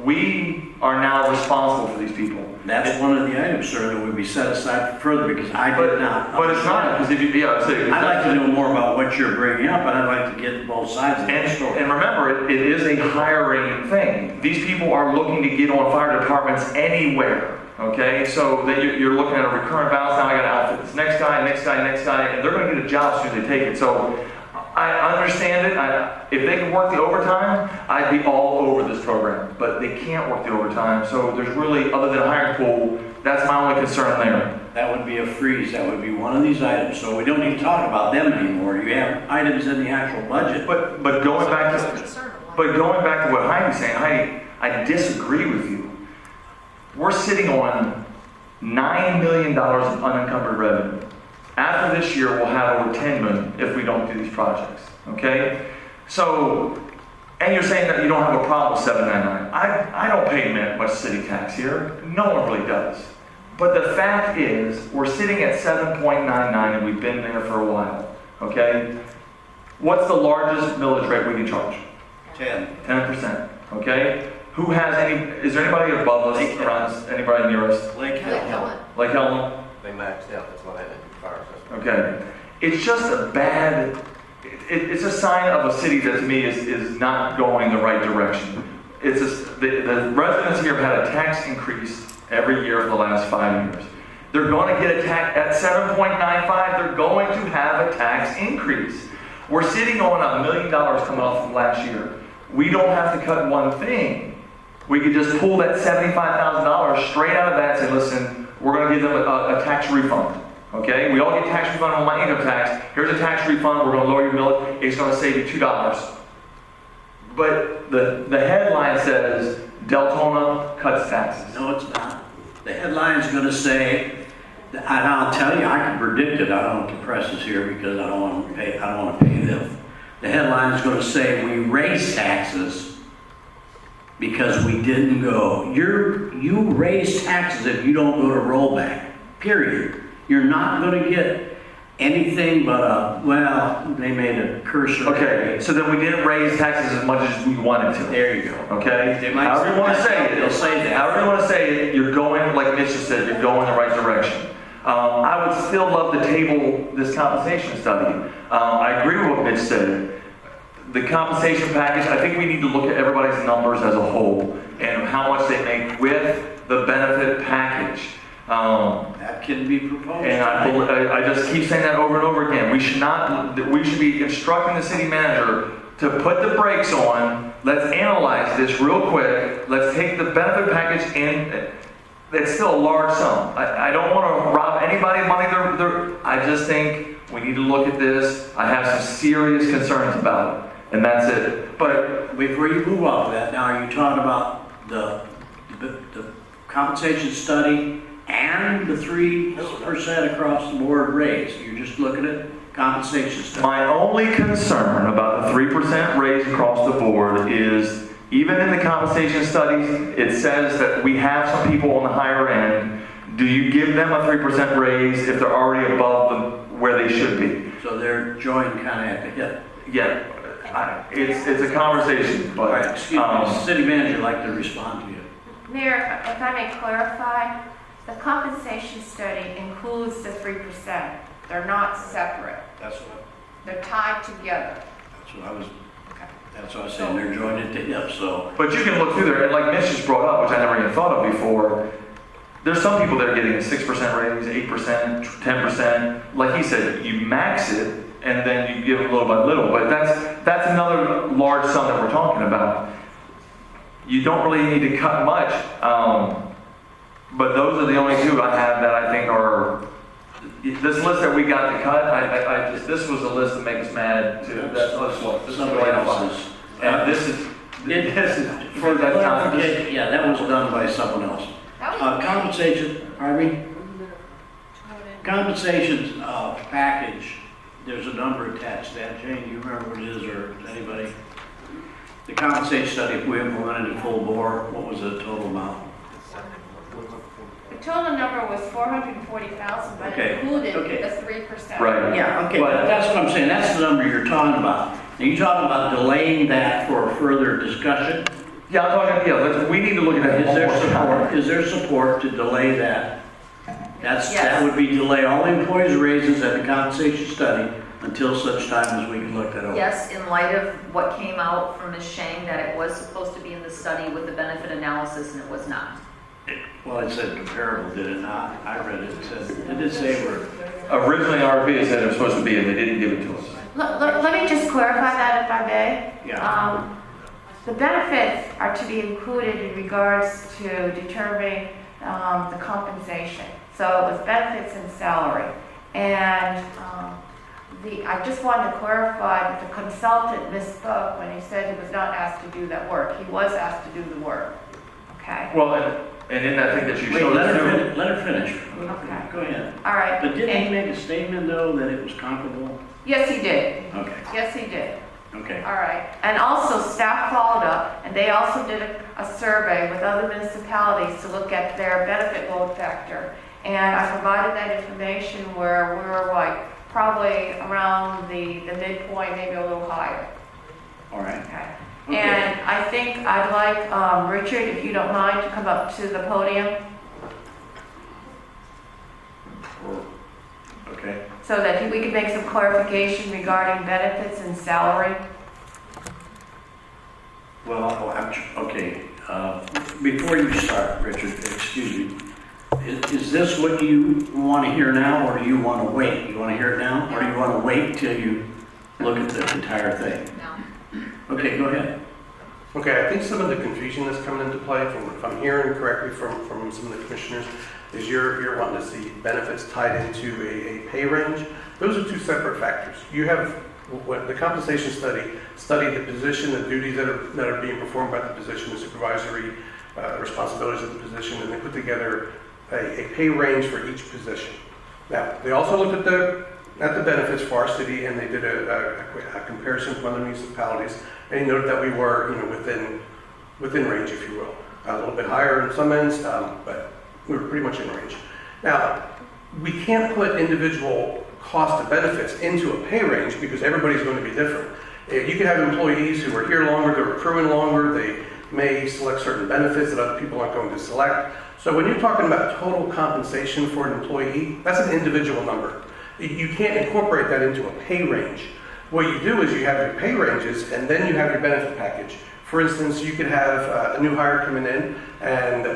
we are now responsible for these people. That's one of the items, sir, that would be set aside further, because I did not. But it's not, because if you, yeah, I'd like to know more about what you're bringing up, and I'd like to get both sides of the story. And remember, it is a hiring thing. These people are looking to get on fire departments anywhere, okay? So that you're looking at a recurrent balance, now I gotta outfit this next guy, and they're gonna get a job as soon as they take it. So I understand it. If they can work the overtime, I'd be all over this program. But they can't work the overtime, so there's really, other than a hiring pool, that's my only concern there. That would be a freeze, that would be one of these items, so we don't need to talk about them anymore. You have items in the actual budget. But going back to what Heidi's saying, Heidi, I disagree with you. We're sitting on $9 million of unencumbered revenue. After this year, we'll have over 10 million if we don't do these projects, okay? So, and you're saying that you don't have a problem with 799. I don't pay much city tax here. No one really does. But the fact is, we're sitting at 7.99 and we've been there for a while, okay? What's the largest millage rate we can charge? 10%, okay? Who has any, is there anybody above us, around us, anybody near us? Lake Helen. Lake Helen? They maxed out, that's why they didn't do fire assessment. Okay. It's just a bad, it's a sign of a city that to me is not going the right direction. It's the residents here have had a tax increase every year for the last 5 years. They're going to get a tax at 7.95, they're going to have a tax increase. We're sitting on $1 million coming off from last year. We don't have to cut one thing. We could just pull that $75,000 straight out of that and say, listen, we're going to give them a tax refund. Okay? We all get tax refund on my income tax. Here's a tax refund. We're going to lower your millage. It's going to save you $2. But the headline says Deltona cuts taxes. No, it's not. The headline's going to say, and I'll tell you, I can predict it. I don't want the presses here because I don't want to pay. I don't want to pay them. The headline's going to say we raise taxes because we didn't go. You raise taxes if you don't go to rollback. Period. You're not going to get anything but they made a cursor. Okay, so then we didn't raise taxes as much as we wanted to. There you go. Okay? They might However you want to say it, they'll say that. However you want to say it, you're going, like Mitch just said, you're going the right direction. I would still love to table this compensation study. I agree with what Mitch said. The compensation package, I think we need to look at everybody's numbers as a whole and how much they make with the benefit package. That can be proposed. And I just keep saying that over and over again. We should be instructing the city manager to put the brakes on. Let's analyze this real quick. Let's take the benefit package and it's still a large sum. I don't want to rob anybody of money. I just think we need to look at this. I have some serious concerns about it. And that's it. But before you move off of that, now are you talking about the compensation study and the 3% across the board raise? You're just looking at compensation study. My only concern about the 3% raise across the board is, even in the compensation studies, it says that we have some people on the higher end. Do you give them a 3% raise if they're already above where they should be? So they're joined kind of at the hip. Yeah. It's a conversation, but right, excuse me, city manager, like to respond to you. Mayor, if I may clarify, the compensation study includes the 3%. They're not separate. That's what. They're tied together. That's what I was saying. They're joined at the hip. So. But you can look through there, and like Mitch just brought up, which I never even thought of before. There's some people that are getting a 6% raise, 8%, 10%. Like he said, you max it. And then you give them little by little, but that's another large sum that we're talking about. You don't really need to cut much, but those are the only two I have that I think are. This list that we got to cut, this was a list that makes us mad too. This is somebody else's. And this is for that time. Yeah, that was done by someone else. Compensation. Pardon me. Compensation package. There's a number attached to that. Jane, do you remember what it is, or anybody? The compensation study, if we implemented it full bore, what was the total amount? The total number was $440,000, but it included the 3%. Right. Yeah, okay, but that's what I'm saying. That's the number you're talking about. Are you talking about delaying that for further discussion? Yeah, I'm talking, we need to look at that Is one there more time. support, is there support to delay that? That Yes. would be delay all employees' raises at the compensation study until such time as we can look that over. Yes, in light of what came out from Ms. Shang, that it was supposed to be in the study with the benefit analysis, and it was not. Well, it said comparable, did it not? I read it, it said, it did say we're, Originally, RFP said it was supposed to be, and they didn't give it to us. Let me just clarify that if I may. yeah. The benefits are to be included in regards to determining the compensation. So it was benefits and salary. And I just wanted to clarify that the consultant misspoke when he said he was not asked to do that work. He was asked to do the work. Okay? Well, and in that thing that you Wait, showed let us, her finish. Okay. Go ahead. All right. But didn't he make a statement, though, that it was comparable? Yes, he did. Okay, Yes, he did. okay. All right. And also, staff followed up, and they also did a survey with other municipalities to look at their benefit load factor. And I provided that information where we're like probably around the midpoint, maybe a little higher. All right. Okay. Okay. And I think I'd like Richard, if you don't mind, to come up to the podium Okay. so that we could make some clarification regarding benefits and salary. Well, okay, before you start, Richard, excuse me, is this what you want to hear now, or do you want to wait? You want to hear it now, or do you want to wait till you look at the entire thing? No. Okay, go ahead. Okay, I think some of the confusion that's coming into play, if I'm hearing correctly from some of the commissioners, is you're wanting to see benefits tied into a pay range. Those are two separate factors. You have, when the compensation study studied the position, the duties that are being performed by the position, the supervisory responsibilities of the position, and they put together a pay range for each position. Now, they also looked at the benefits for our city, and they did a comparison from other municipalities, and he noted that we were, within range, if you will. A little bit higher in some ends, but we were pretty much in range. Now, we can't put individual cost of benefits into a pay range because everybody's going to be different. You can have employees who are here longer, they're accruing longer, they may select certain benefits that other people aren't going to select. So when you're talking about total compensation for an employee, that's an individual number. You can't incorporate that into a pay range. What you do is you have your pay ranges and then you have your benefit package. For instance, you could have a new hire coming in, and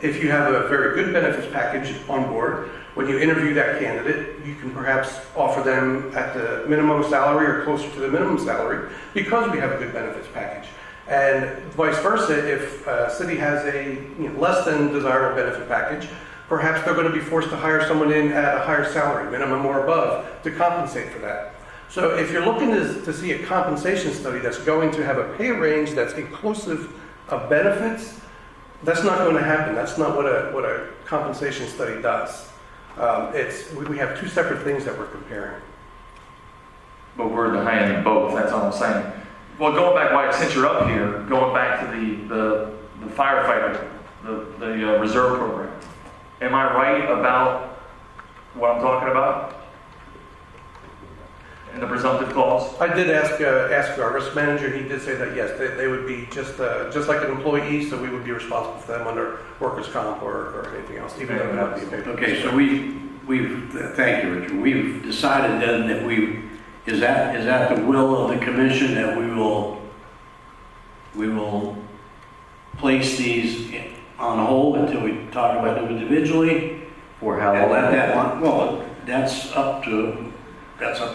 if you have a very good benefits package on board, when you interview that candidate, you can perhaps offer them at the minimum salary or closer to the minimum salary because we have a good benefits package. And vice versa, if a city has a less than desirable benefit package, perhaps they're going to be forced to hire someone in at a higher salary, minimum or above, to compensate for that. So if you're looking to see a compensation study that's going to have a pay range that's inclusive of benefits, that's not going to happen. That's not what a compensation study does. We have two separate things that we're comparing. but we're the high end of both, that's all I'm saying. Well, going back, Mike, since you're up here, going back to the firefighter, the reserve program, am I right about what I'm talking about? In the presumptive clause? I did ask our risk manager. He did say that yes, they would be just like an employee, so we would be responsible for them under workers' comp or anything else, even though that would be a paid. Okay, so we've thank you, Richard. We've decided then that is that the will of the commission that we will place these on hold until we talk about them individually? For how And long? let that one, well, that's up to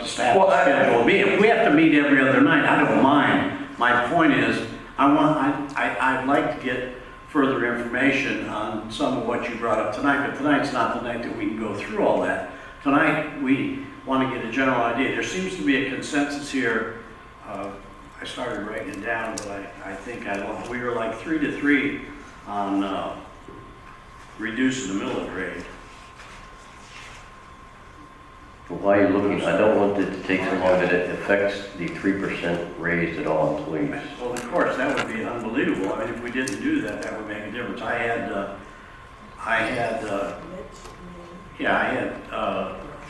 staff Well, to schedule. If we have to meet every other night, I don't mind. My point is, I'd like to get further information on some of what you brought up tonight, but tonight's not the night that we can go through all that. Tonight, we want to get a general idea. There seems to be a consensus here. I started writing it down, but I think we were like 3-3 on reducing the millage rate. But while you're looking, I don't want it to take so long that it affects the 3% raise at all employees. Well, of course, that would be unbelievable. I mean, if we didn't do that, that would make a difference. I had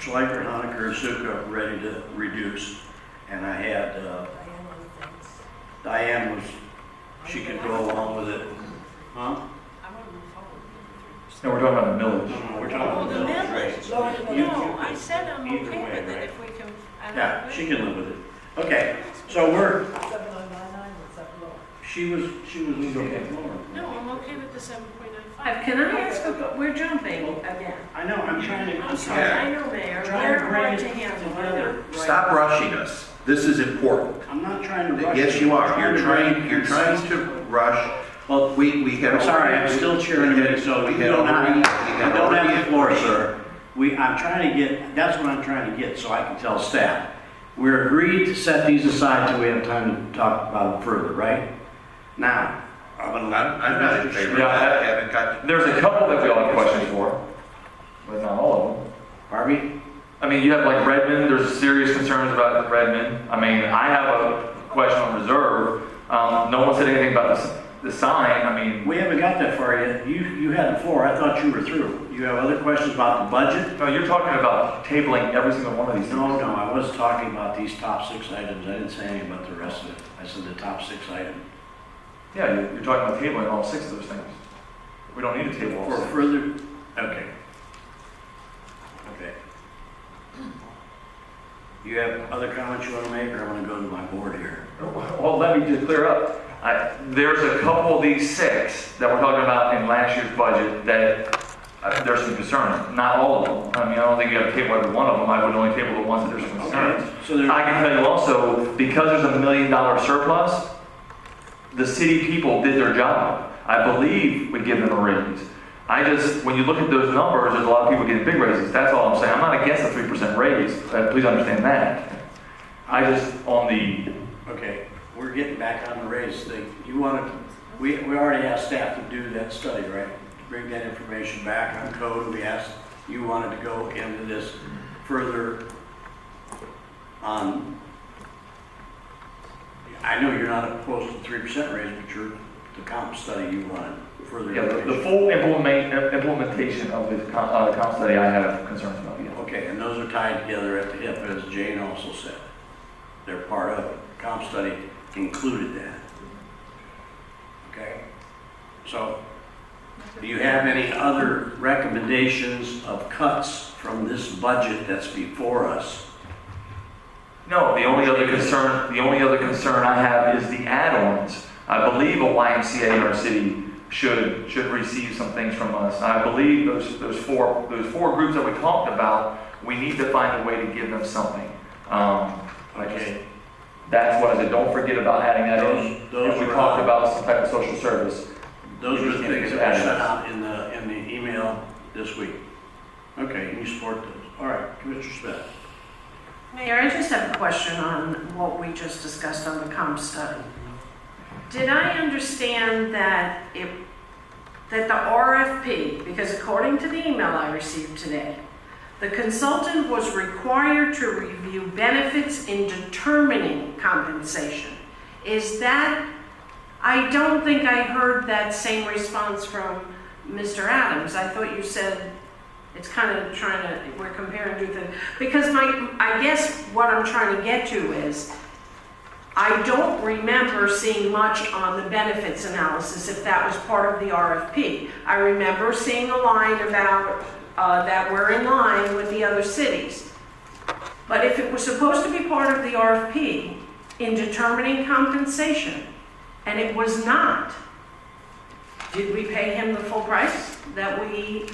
Schleicher, Honecker, and Suka ready to reduce, and I had Diane was, she could go along with it. Huh? No, we're talking about the millage. No, we're talking about the millage rate. No, I said I'm Either okay way, with it right? if we can. Yeah, she can live with it. Okay, so we're, 7999 or something lower. she was okay with Laura. No, I'm okay with the 7.95. Can I ask, we're jumping again. I know, I'm trying to. I'm sorry, I know, Mayor, Trying to we're bring hard it to handle. together. Stop rushing us. This is important. I'm not trying to rush. Yes, you are. You're bring you're trying to rush. Well, We had. I'm sorry, I'm still chairing it, so you don't have the floor, sir. I'm trying to get, that's what I'm trying to get, so I can tell staff. We're agreed to set these aside till we have time to talk about them further, right? Now, I'm gonna let. I'm not in favor of Yeah, that. Haven't got. There's a couple that we all have questions for, but not all of them. Barbie? I mean, you have like Redmond, there's serious concerns about Redmond. I mean, I have a question on reserve. No one said anything about the sign. I mean, We haven't got that far yet. You had the floor. I thought you were through. You have other questions about the budget? no, you're talking about tabling every single one of these. No, I was talking about these top 6 items. I didn't say anything about the rest of it. I said the top 6 items. Yeah, you're talking about tabling all 6 of those things. We don't need to table all For 6. further, okay. Okay. You have other comments you want to make, or I want to go to my board here? Well, let me just clear up. There's a couple of these 6 that we're talking about in last year's budget that there's some concerns. Not all of them. I mean, I don't think you have to table every one of them. I would only table the ones that there's some concerns. Okay, so there's. I can tell you also, because there's $1 million surplus, the city people did their job. I believe we give them a raise. When you look at those numbers, there's a lot of people getting big raises. That's all I'm saying. I'm not against a 3% raise. Please understand that. Okay, we're getting back on the raise thing. You wanted, we already asked staff to do that study, right? To bring that information back on code. We asked, you wanted to go into this further on. I know you're not opposed to 3% raise, but the comp study you wanted further. Yeah, the full implementation of the comp study I have concerns about, yeah. Okay, and those are tied together at the hip, as Jane also said. They're part of it. Comp study included that. Okay? So, do you have any other recommendations of cuts from this budget that's before us? No, the only other concern I have is the add-ons. I believe a YMCA in our city should receive some things from us. I believe those four groups that we talked about, we need to find a way to give them something. Okay. That's what I said. Don't forget about adding that in. If we talked about some type of social service. Those are the things that were sent out in the email this week. Okay, and you support those. All right, Commissioner Smith. Mayor, I just have a question on what we just discussed on the comp study. Did I understand that the RFP, because according to the email I received today, the consultant was required to review benefits in determining compensation. Is that, I don't think I heard that same response from Mr. Adams. I thought you said it's kind of we're comparing two things. Because I guess what I'm trying to get to is, I don't remember seeing much on the benefits analysis if that was part of the RFP. I remember seeing a line about that we're in line with the other cities. But if it was supposed to be part of the RFP in determining compensation, and it was not, did we pay him the full price that we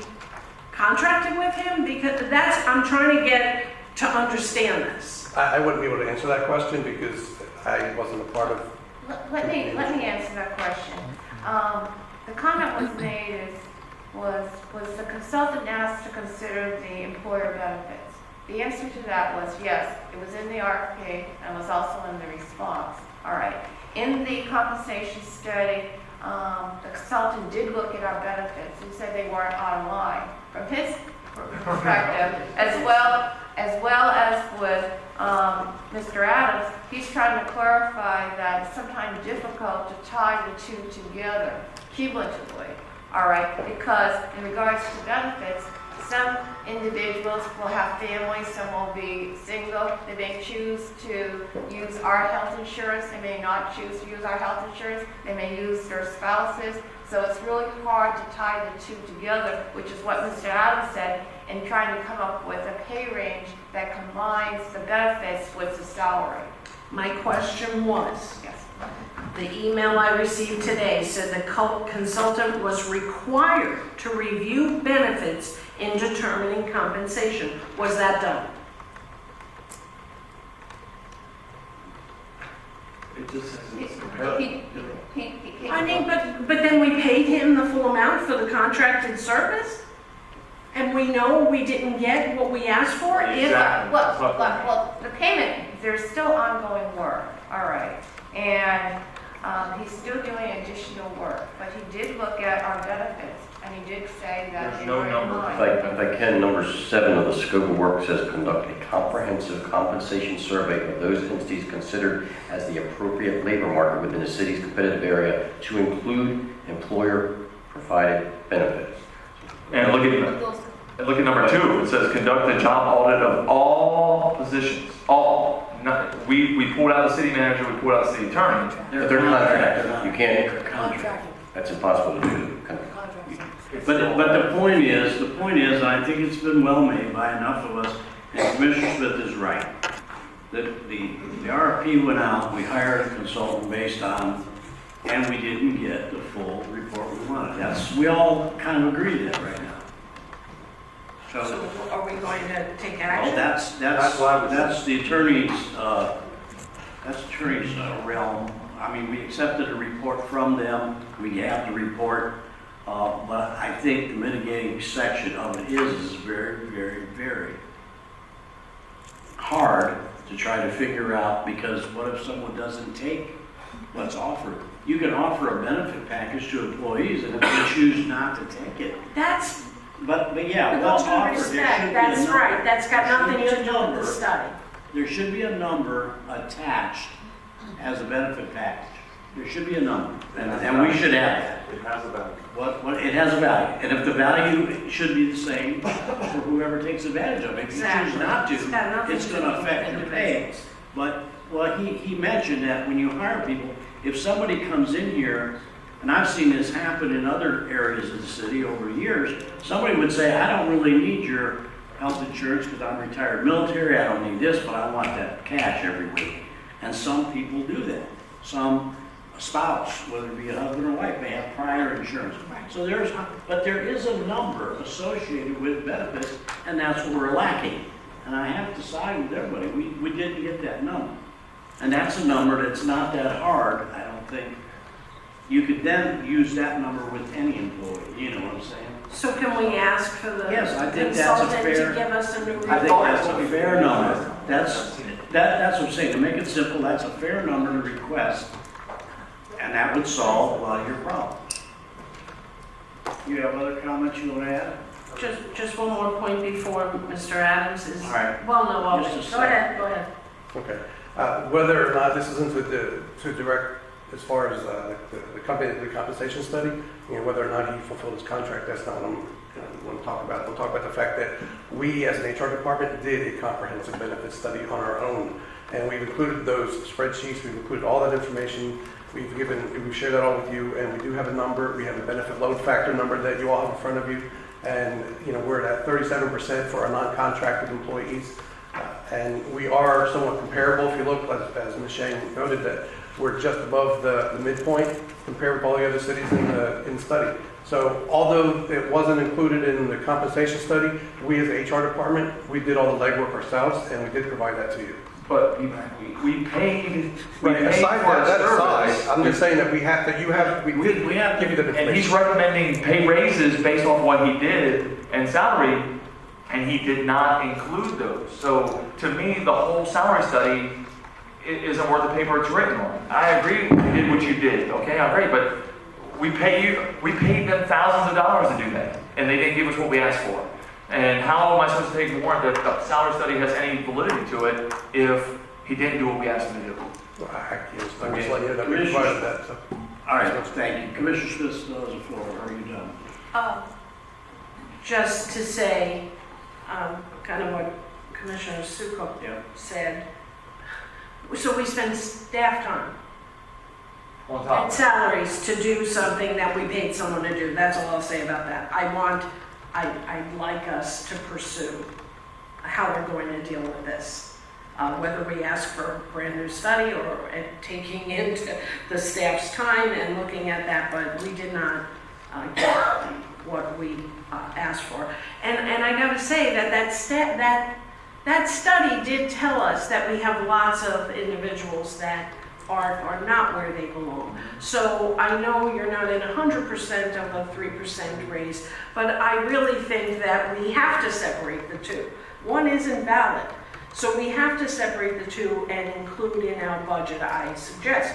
contracted with him? Because I'm trying to get to understand this. I wouldn't be able to answer that question because I wasn't a part of. Let me answer that question. The comment was made was the consultant asked to consider the employer benefits? The answer to that was yes. It was in the RFP and was also in the response. All right. In the compensation study, the consultant did look at our benefits and said they weren't out of line. From his perspective, as well as with Mr. Adams, he's trying to clarify that it's sometimes difficult to tie the two together cumulatively, all right? Because in regards to benefits, Some individuals will have families, some will be single. They may choose to use our health insurance, they may not choose to use our health insurance, they may use their spouses. So it's really hard to tie the two together, which is what Mr. Adams said, in trying to come up with a pay range that combines the benefits with the salary. My question was, Yes. the email I received today said the consultant was required to review benefits in determining compensation. Was that done? It just says it's I mean, but then we paid him the full amount for the contracted service? And we know we didn't get what we asked for? Exactly. Well, the payment, there's still ongoing work, all right. And he's still doing additional work, but he did look at our benefits, and he did say that There's they no were in number. line. If I can, number 7 of the scope of work says conduct a comprehensive compensation survey of those entities considered as the appropriate labor market within the city's competitive area to include employer-provided benefits. And look at number 2. It says conduct a job audit of all positions. All. We pulled out the city manager. We pulled out the city attorney. But they're contracted. You can't contract. That's impossible to do. But the point is, and I think it's been well made by enough of us, and Commissioner Smith is right, that the RFP went out, we hired a consultant based on, and we didn't get the full report we wanted. We all kind of agree to that right now. So are we going to take Well, action? that's the attorney's, realm. I mean, we accepted a report from them, we have the report, but I think the mitigating section of it is very, very, very hard to try to figure out, because what if someone doesn't take what's offered? You can offer a benefit package to employees, and if they choose not to take it. But yeah, With what's all due offered, there should respect, be a that's number. right, that's got There should nothing be a to do with the number. study. There should be a number attached as a benefit package. There should be a number, and we should have that. It has a value. It has a value, and if the value should be the same for whoever takes advantage of it. If you choose not to, It's got nothing it's to going do to with affect your pay. individuals. But, well, he mentioned that when you hire people, if somebody comes in here, and I've seen this happen in other areas of the city over years, somebody would say, I don't really need your health insurance because I'm retired military, I don't need this, but I want that cash every week. And some people do that. Some spouse, whether it be a husband or wife, may have prior insurance. So but there is a number associated with benefits, and that's what we're lacking. And I have to side with everybody. We didn't get that number. And that's a number that's not that hard, I don't think. You could then use that number with any employee, you know what I'm saying? So can we ask for the Yes, I think that's a consultant fair- to give us a new report? I think that's a fair number. That's what I'm saying, to make it simple, that's a fair number to request, and that would solve a lot of your problems. You have other comments you want to add? Just one more point before Mr. Adams is, All right. well, no, I'll Just a wait. Go second. ahead, go ahead. Okay. Whether or not this isn't to direct as far as the compensation study, whether or not he fulfilled his contract, that's not what I'm going to talk about. We'll talk about the fact that we, as an HR department, did a comprehensive benefit study on our own, and we've included those spreadsheets. We've included all that information. We've shared that all with you, and we do have a number. We have a benefit load factor number that you all have in front of you, and we're at 37% for our non-contracted employees, and we are somewhat comparable. If you look, as Ms. Shane noted, that we're just above the midpoint compared with all the other cities in the study. So although it wasn't included in the compensation study, we as the HR department, we did all the legwork ourselves, and we did provide that to you. But we paid. Right, aside for from that service. aside, I'm just saying that we have to, we have to give you the information. And he's recommending pay raises based off what he did and salary, and he did not include those. So to me, the whole salary study isn't worth the paper it's written on. I agree you did what you did, okay, I agree, but we paid them thousands of dollars to do that, and they didn't give us what we asked for. And how am I supposed to take warrant that the salary study has any validity to it if he didn't do what we asked him to do? Well, I'm just letting you know that we provided that. So. All right, thank you. Commissioner Smith still has the floor. Are you done? just to say, kind of what Commissioner Sukup Yeah. said. So we spend staff time On top. and salaries to do something that we paid someone to do. That's all I'll say about that. I'd like us to pursue how we're going to deal with this. Whether we ask for a brand new study or taking into the staff's time and looking at that, but we did not get what we asked for. And I gotta say that study did tell us that we have lots of individuals that are not where they belong. So I know you're not in 100% of a 3% raise, but I really think that we have to separate the two. One isn't valid. So we have to separate the two and include in our budget, I suggest,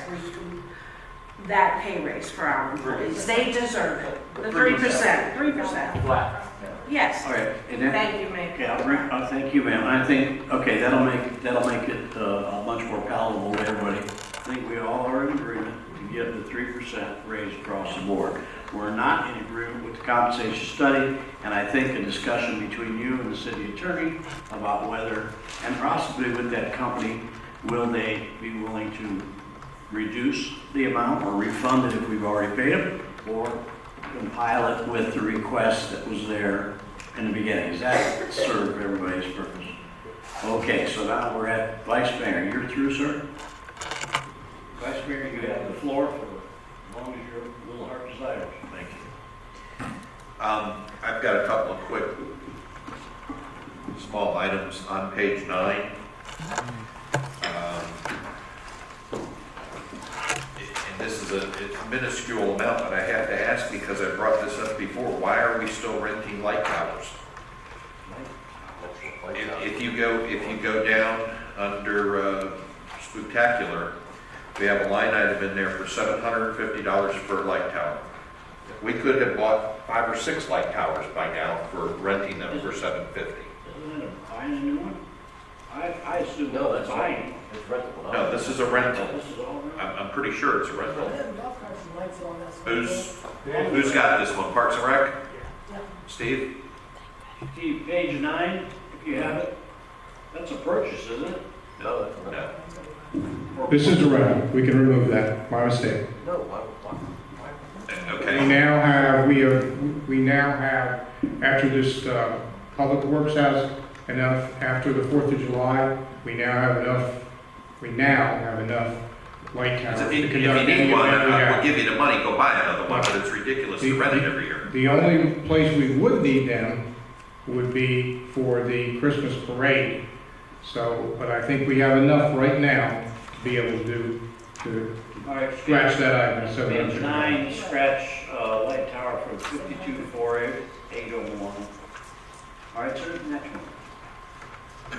that pay raise for our employees. They deserve it. The 3%. 3%. Flat. Yes. All right. And then, Thank you, Meg. okay, thank you, ma'am. I think, okay, that'll make it much more palatable to everybody. I think we all are in agreement to give the 3% raise across the board. We're not in agreement with the compensation study, and I think a discussion between you and the city attorney about whether, and possibly with that company, will they be willing to reduce the amount or refund it if we've already paid them, or compile it with the request that was there in the beginning. Does that serve everybody's purpose? Okay, so now we're at Vice Mayor. You're through, sir? Vice Mayor, you have the floor for as long as your little heart desires. Thank you. I've got a couple of quick, small items on page 9. And this is it's a minuscule amount, but I have to ask because I brought this up before. Why are we still renting light towers? If you go down under Spooktacular, we have a line item in there for $750 for a light tower. We could have bought 5 or 6 light towers by now for renting them for $750. Isn't it buying a new one? I assume No, that's buying. It's rentable. No, this is a rental. This is all right. I'm pretty sure it's a rental. Who's? Who's got this one? Parks and Rec? Yeah. Steve? Steve, page 9, if you have it. That's a purchase, isn't it? No. This is the rental. We can remove that. My mistake. No, why? Okay. We now have, after this, Public Works has enough, after the 4th of July, we now have enough light towers If to you conduct any need one, event we I will have. give you the money, go buy another one, but it's ridiculous to rent it every year. The only place we would need them would be for the Christmas parade. So, but I think we have enough right now to be able to All right, scratch that item. So page 9, scratch light tower for 524801. All right, sir, next one.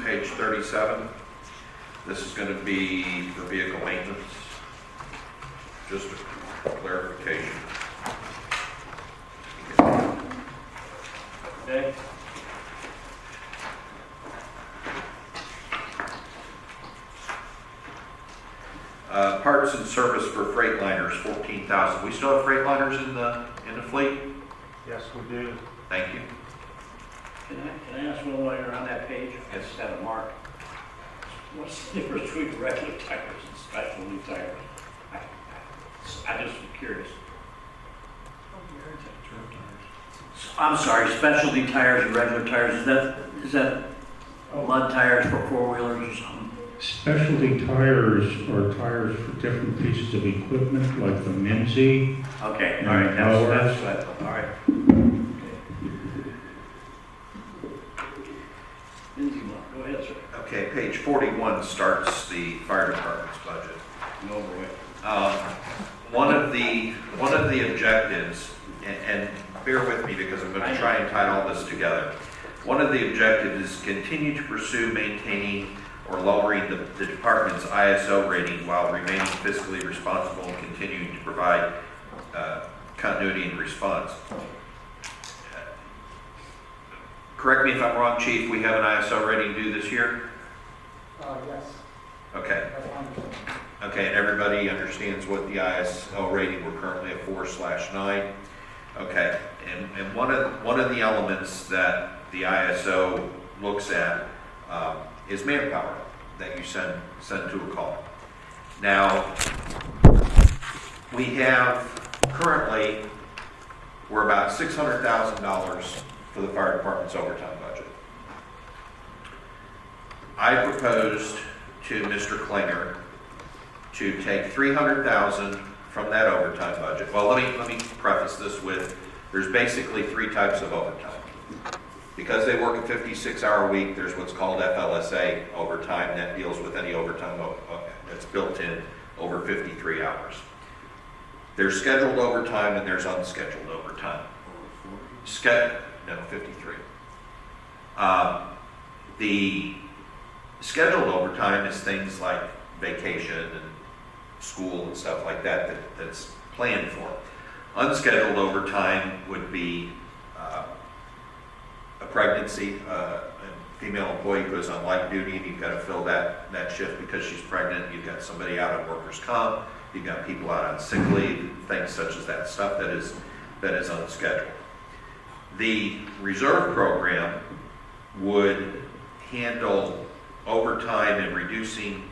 Page 37, this is going to be for vehicle maintenance. Just a clarification. Okay. Parts and service for Freightliners, 14,000. We still have Freightliners in the fleet? Yes, we do. Thank you. Can I ask one while you're on that page? I just had a mark. What's the difference between regular tires and specialty tires? I just was curious. I'm sorry, specialty tires and regular tires, is that mud tires for 4-wheelers or something? Specialty tires are tires for different pieces of equipment, like the Minzy. Okay, all right, that's what I thought, all right. Lindsay, go ahead, sir. Okay, page 41 starts the fire department's budget. Go over it. One of the objectives, and bear with me because I'm going to try and tie all this together. One of the objectives is continue to pursue maintaining or lowering the department's ISO rating while remaining fiscally responsible and continuing to provide continuity and response. Correct me if I'm wrong, Chief, we have an ISO rating due this year? Yes. Okay. Okay, and everybody understands what the ISO rating, we're currently at 4/9. Okay, And one of the elements that the ISO looks at is manpower that you send to a call. Now, we have currently, we're about $600,000 for the fire department's overtime budget. I proposed to Mr. Klinger to take $300,000 from that overtime budget. Well, let me preface this with, there's basically three types of overtime. Because they work a 56-hour week, there's what's called FLSA overtime that deals with any overtime that's built in over 53 hours. There's scheduled overtime and there's unscheduled overtime. 53. The scheduled overtime is things like vacation and school and stuff like that that's planned for. Unscheduled overtime would be a pregnancy. A female employee goes on light duty and you've got to fill that shift because she's pregnant. You've got somebody out on workers' comp. You've got people out on sick leave, things such as that, stuff that is unscheduled. The reserve program would handle overtime and reducing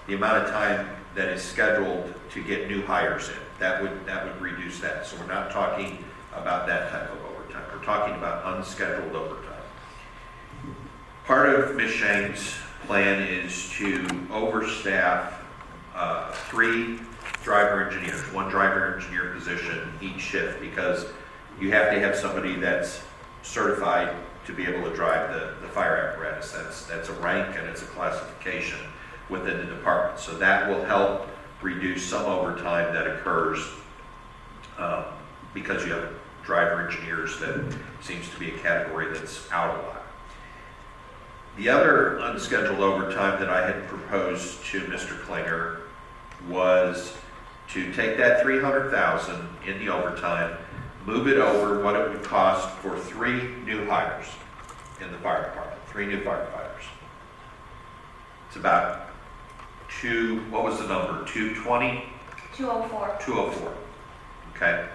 the amount of time that is scheduled to get new hires in. That would reduce that. So we're not talking about that type of overtime. We're talking about unscheduled overtime. Part of Ms. Shank's plan is to overstaff 3 driver engineers, 1 driver engineer position each shift, because you have to have somebody that's certified to be able to drive the fire apparatus. That's a rank and it's a classification within the department. So that will help reduce some overtime that occurs because you have driver engineers. That seems to be a category that's out a lot. The other unscheduled overtime that I had proposed to Mr. Klinger was to take that $300,000 in the overtime, move it over what it would cost for 3 new hires in the fire department, 3 new firefighters. It's about what was the number, 220? 204. 204, okay.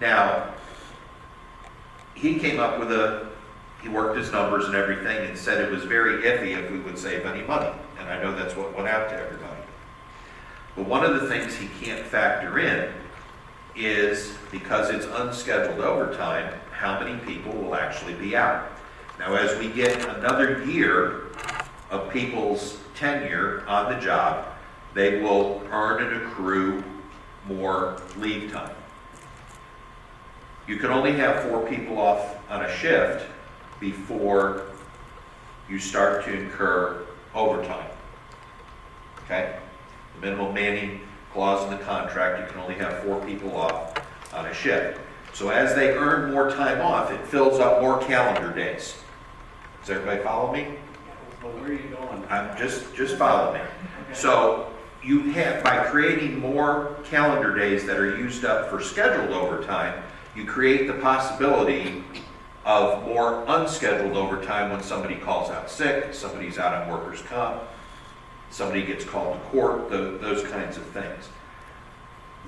Now, he came up with he worked his numbers and everything and said it was very iffy if we would save any money. And I know that's what went out to everybody. But one of the things he can't factor in is, because it's unscheduled overtime, how many people will actually be out. Now, as we get another year of people's tenure on the job, they will earn and accrue more leave time. You can only have 4 people off on a shift before you start to incur overtime. Okay? The minimum manning clause in the contract, you can only have 4 people off on a shift. So as they earn more time off, it fills up more calendar days. Does everybody follow me? Well, where are you going? I'm just follow me. So you have, by creating more calendar days that are used up for scheduled overtime, you create the possibility of more unscheduled overtime when somebody calls out sick, somebody's out on workers' comp, somebody gets called to court, those kinds of things.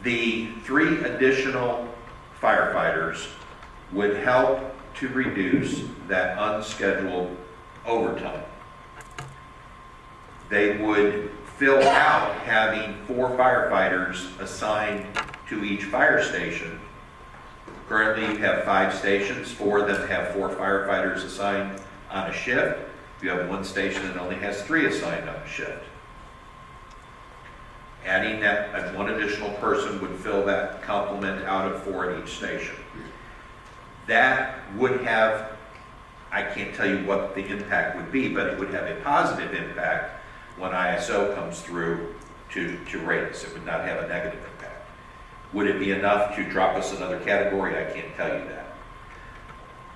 The 3 additional firefighters would help to reduce that unscheduled overtime. They would fill out having 4 firefighters assigned to each fire station. Currently, you have 5 stations. 4 of them have 4 firefighters assigned on a shift. You have 1 station that only has 3 assigned on a shift. Adding that 1 additional person would fill that complement out of 4 at each station. That would have, I can't tell you what the impact would be, but it would have a positive impact when ISO comes through to rate us. It would not have a negative impact. Would it be enough to drop us another category? I can't tell you that.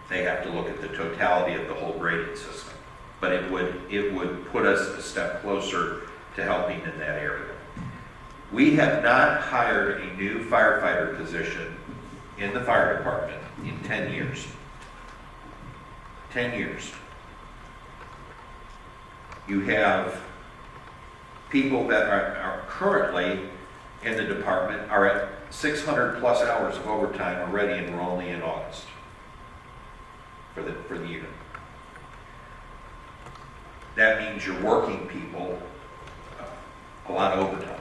They have to look at the totality of the whole grading system. But it would put us a step closer to helping in that area. We have not hired a new firefighter position in the fire department in 10 years. 10 years. You have people that are currently in the department are at 600 plus hours of overtime already, and we're only in August for the unit. That means you're working people a lot of overtime.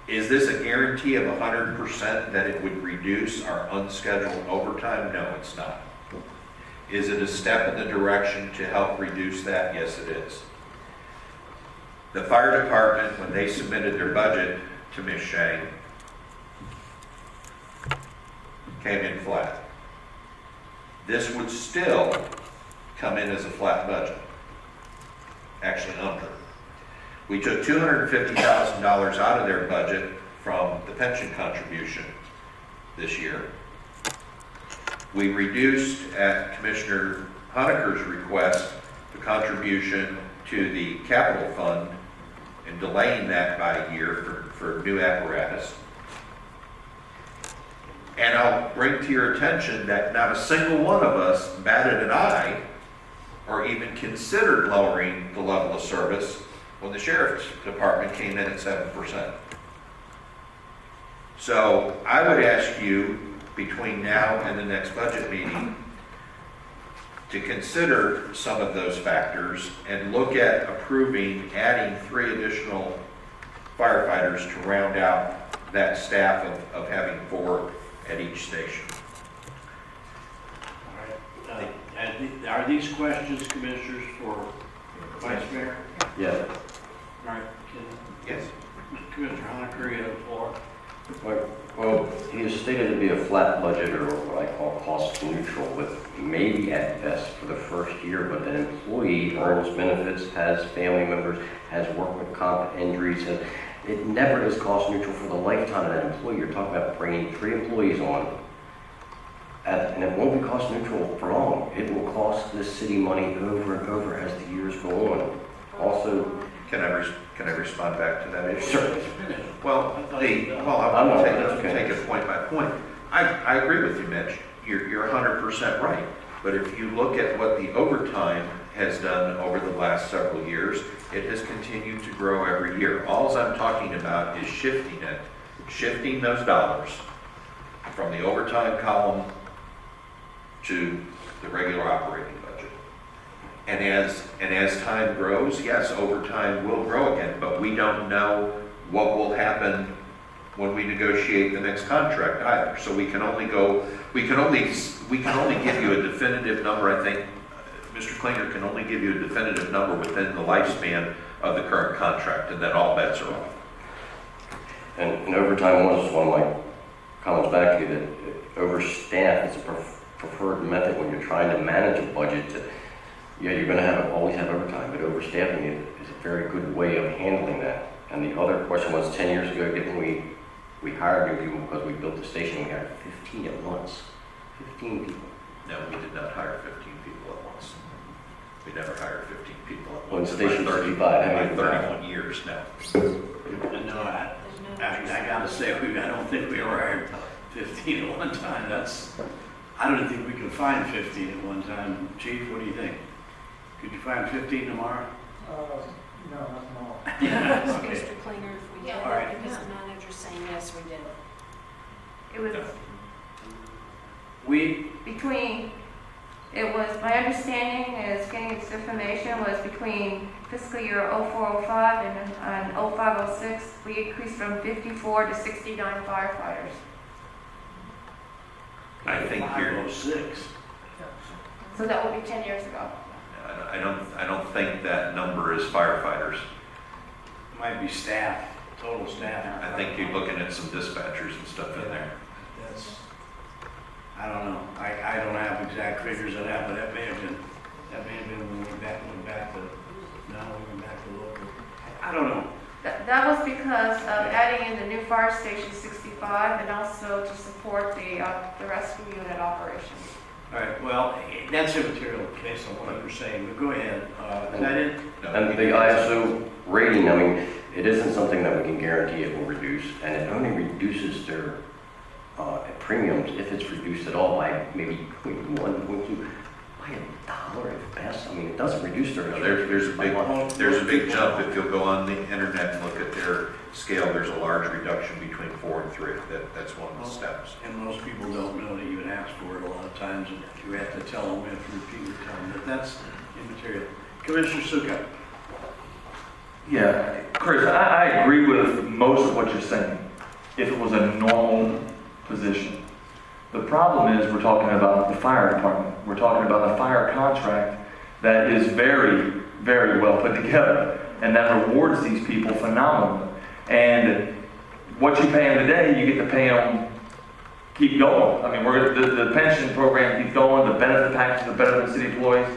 Is this a guarantee of 100% that it would reduce our unscheduled overtime? No, it's not. Is it a step in the direction to help reduce that? Yes, it is. The fire department, when they submitted their budget to Ms. Shea, came in flat. This would still come in as a flat budget, actually under. We took $250,000 out of their budget from the pension contribution this year. We reduced, at Commissioner Honaker's request, the contribution to the capital fund and delaying that by a year for new apparatus. And I'll bring to your attention that not a single one of us batted an eye or even considered lowering the level of service when the sheriff's department came in at 7%. So I would ask you, between now and the next budget meeting, to consider some of those factors and look at approving adding 3 additional firefighters to round out that staff of having 4 at each station. All right. Are these questions, Commissioners, for Vice Mayor? Yeah. All right. Yes. Commissioner Honaker, you have the floor. Well, he has stated it'd be a flat budget, or what I call cost neutral, with maybe at best for the first year, but an employee earns benefits, has family members, has workman comp injuries, and it never is cost neutral for the lifetime of that employee. You're talking about bringing 3 employees on, and it won't be cost neutral for long. It will cost this city money over and over as the years go on. Also, Can I respond back to that issue? Sure. Well, I want to take it point by point. I agree with you, Mitch. You're 100% right. But if you look at what the overtime has done over the last several years, it has continued to grow every year. All I'm talking about is shifting those dollars from the overtime column to the regular operating budget. And as time grows, yes, overtime will grow again, but we don't know what will happen when we negotiate the next contract either. So we can only give you a definitive number. I think Mr. Klinger can only give you a definitive number within the lifespan of the current contract, and then all bets are off. and overtime was one of my comments back to you, that overstaff is a preferred method when you're trying to manage a budget. Yeah, you're going to always have overtime, but overstaffing is a very good way of handling that. And the other question was, 10 years ago, didn't we hired new people because we built the station? We hired 15 at once. 15 people. No, we did not hire 15 people at once. We never hired 15 people at Well, once. in Station 35, 31 years now. No, I gotta say, I don't think we ever hired 15 at one time. I don't think we can find 15 at one time. Chief, what do you think? Could you find 15 tomorrow? No, not tomorrow. Okay. Mr. Klinger, if we did, Yeah, all right. because the manager's saying yes, we did. It was my understanding is getting this information was between fiscal year 0405 and 0506, we increased from 54 to 69 firefighters. I think you're. 506. So that would be 10 years ago. I don't think that number is firefighters. It might be staff, total staff. I think you're looking at some dispatchers and stuff in there. I don't know. I don't have exact figures of that, but that may have been when we went back to local. I don't know. That was because of adding in the new fire station 65 and also to support the rescue unit operations. All right, well, that's immaterial based on what you're saying, but go ahead. Is that it? And the ISO rating, I mean, it isn't something that we can guarantee it will reduce, and it only reduces their premiums if it's reduced at all by maybe 0.1, 0.2. by $1 if best. I mean, it doesn't reduce their. There's a big jump. If you'll go on the internet and look at their scale, there's a large reduction between 4 and 3. That's one of the steps. And most people don't know to even ask for it a lot of times, and you have to tell them, we have to repeatedly tell them, but that's immaterial. Commissioner Suka. Yeah, Chris, I agree with most of what you're saying, if it was a normal position. The problem is we're talking about the fire department. We're talking about a fire contract that is very, very well put together, and that rewards these people phenomenally. And what you pay them today, you get to pay them, keep going. I mean, the pension program keeps going, the benefit packages are better than city employees.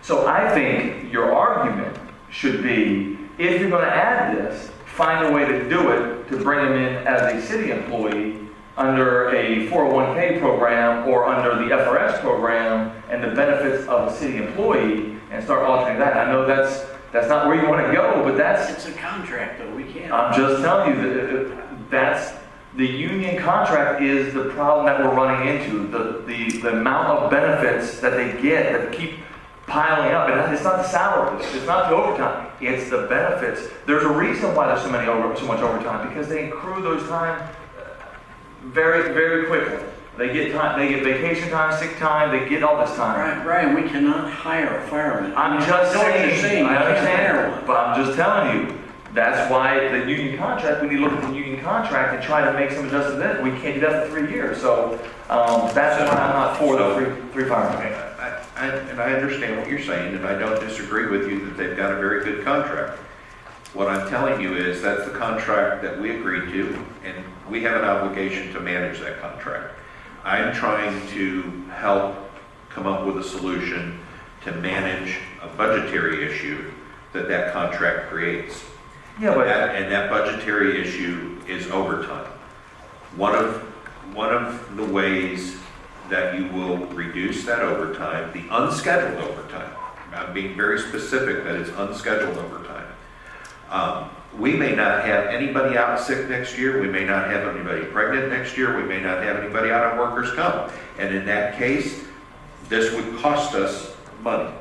So I think your argument should be, if you're going to add this, find a way to do it to bring them in as a city employee under a 401k program or under the FRS program and the benefits of a city employee, and start altering that. I know that's not where you want to go, but It's a contract, though, we can't. I'm just telling you that's the union contract is the problem that we're running into. The amount of benefits that they get that keep piling up, and it's not the salaries, it's not the overtime, it's the benefits. There's a reason why there's so much overtime, because they accrue those time very, very quickly. They get time, they get vacation time, sick time, they get all this time. Brian, we cannot hire a fireman. I'm just saying, I hire understand, one. but I'm just telling you, that's why the union contract, we need to look at the union contract and try to make some adjustments in it. We can't do that for 3 years, so that's why I'm not for the three firemen. And I understand what you're saying, and I don't disagree with you that they've got a very good contract. What I'm telling you is that's the contract that we agreed to, and we have an obligation to manage that contract. I'm trying to help come up with a solution to manage a budgetary issue that contract creates. Yeah, but And that budgetary issue is overtime. One of the ways that you will reduce that overtime, the unscheduled overtime, I'm being very specific that it's unscheduled overtime. We may not have anybody out sick next year, we may not have anybody pregnant next year, we may not have anybody out on workers' comp. And in that case, this would cost us money.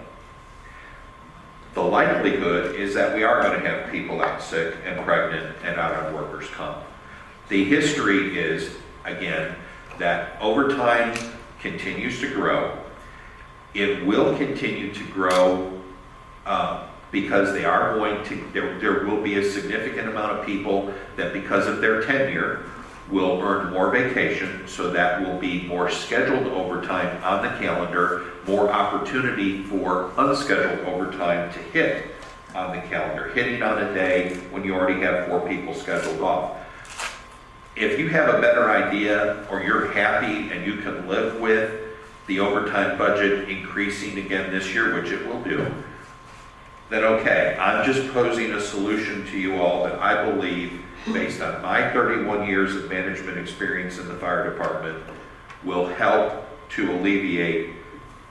The likelihood is that we are going to have people out sick and pregnant and out on workers' comp. The history is, again, that overtime continues to grow. It will continue to grow because they are going to, there will be a significant amount of people that because of their tenure will earn more vacation, so that will be more scheduled overtime on the calendar, more opportunity for unscheduled overtime to hit on the calendar, hitting on a day when you already have 4 people scheduled off. If you have a better idea, or you're happy and you can live with the overtime budget increasing again this year, which it will do, then okay. I'm just posing a solution to you all that I believe, based on my 31 years of management experience in the fire department, will help to alleviate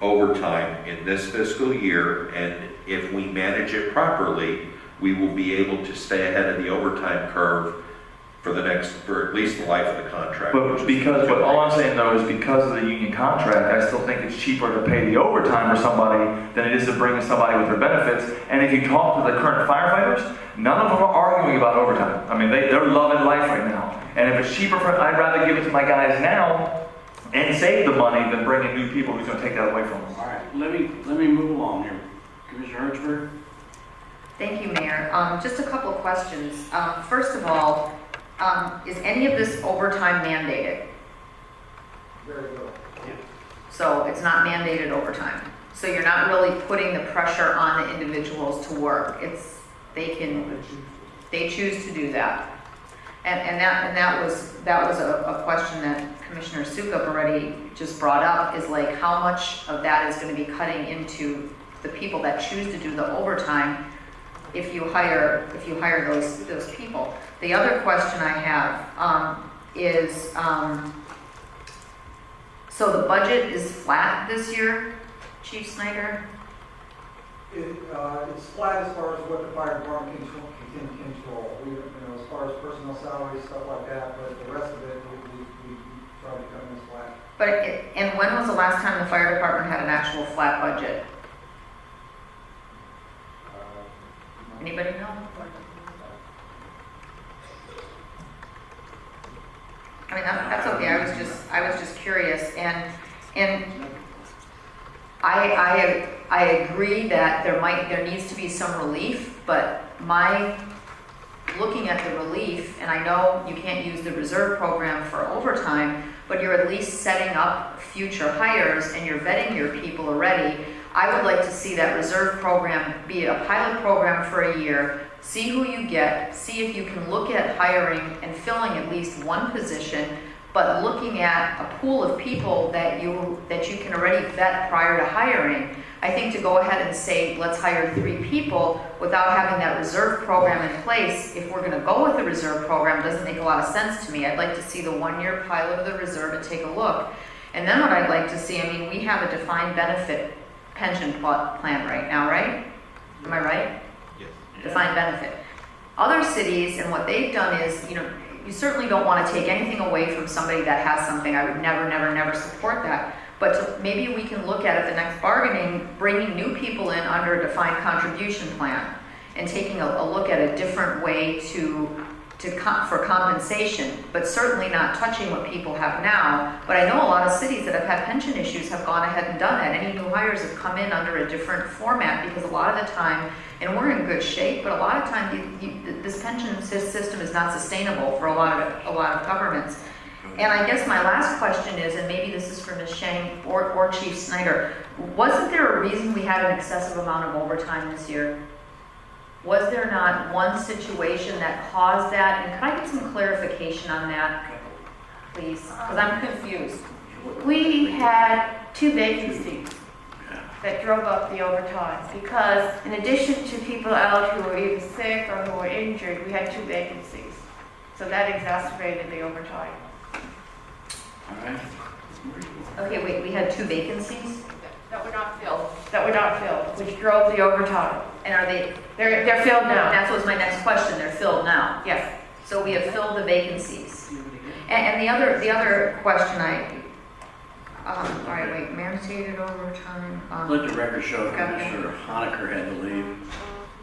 overtime in this fiscal year. And if we manage it properly, we will be able to stay ahead of the overtime curve for at least the life of the contract. But all I'm saying though is because of the union contract, I still think it's cheaper to pay the overtime for somebody than it is to bring somebody with their benefits. And if you talk to the current firefighters, none of them are arguing about overtime. I mean, they're loving life right now. And if it's cheaper, I'd rather give it to my guys now and save the money than bring in new people who's going to take that away from them. All right, let me move along here. Commissioner Hertzberg? Thank you, Mayor. Just a couple of questions. First of all, is any of this overtime mandated? Very good. So it's not mandated overtime. So you're not really putting the pressure on the individuals to work. They choose to do that. And that was a question that Commissioner Sukup already just brought up, is like how much of that is going to be cutting into the people that choose to do the overtime if you hire those people. The other question I have is, so the budget is flat this year, Chief Snyder? It's flat as far as what the fire department can control. As far as personnel salaries, stuff like that, but the rest of it, we try to come in as flat. But, and when was the last time the fire department had an actual flat budget? Anybody know? I mean, that's okay, I was just curious, and I agree that there needs to be some relief, but looking at the relief, and I know you can't use the reserve program for overtime, but you're at least setting up future hires and you're vetting your people already. I would like to see that reserve program be a pilot program for a year, see who you get, see if you can look at hiring and filling at least one position, but looking at a pool of people that you can already vet prior to hiring. I think to go ahead and say, let's hire 3 people without having that reserve program in place, if we're going to go with the reserve program, doesn't make a lot of sense to me. I'd like to see the 1-year pilot of the reserve and take a look. And then what I'd like to see, I mean, we have a defined benefit pension plan right now, right? Am I right? Yes. Defined benefit. Other cities, and what they've done is, you certainly don't want to take anything away from somebody that has something. I would never support that. But maybe we can look at the next bargaining, bringing new people in under a defined contribution plan and taking a look at a different way for compensation, but certainly not touching what people have now. But I know a lot of cities that have had pension issues have gone ahead and done that. Any new hires have come in under a different format because a lot of the time, and we're in good shape, but a lot of times this pension system is not sustainable for a lot of governments. And I guess my last question is, and maybe this is for Ms. Shang or Chief Snyder, wasn't there a reason we had an excessive amount of overtime this year? Was there not one situation that caused that? And can I get some clarification on that, please? Because I'm confused. We had 2 vacancies that drove up the overtime because in addition to people out who were either sick or who were injured, we had 2 vacancies. So that exacerbated the overtime. All right. Okay, wait, we had 2 vacancies? That were not filled, which drove the overtime. And are they? They're filled now. That was my next question, they're filled now. Yes. So we have filled the vacancies. And the other question all right, wait, mandated overtime. Let the record show Commissioner Honaker had to leave.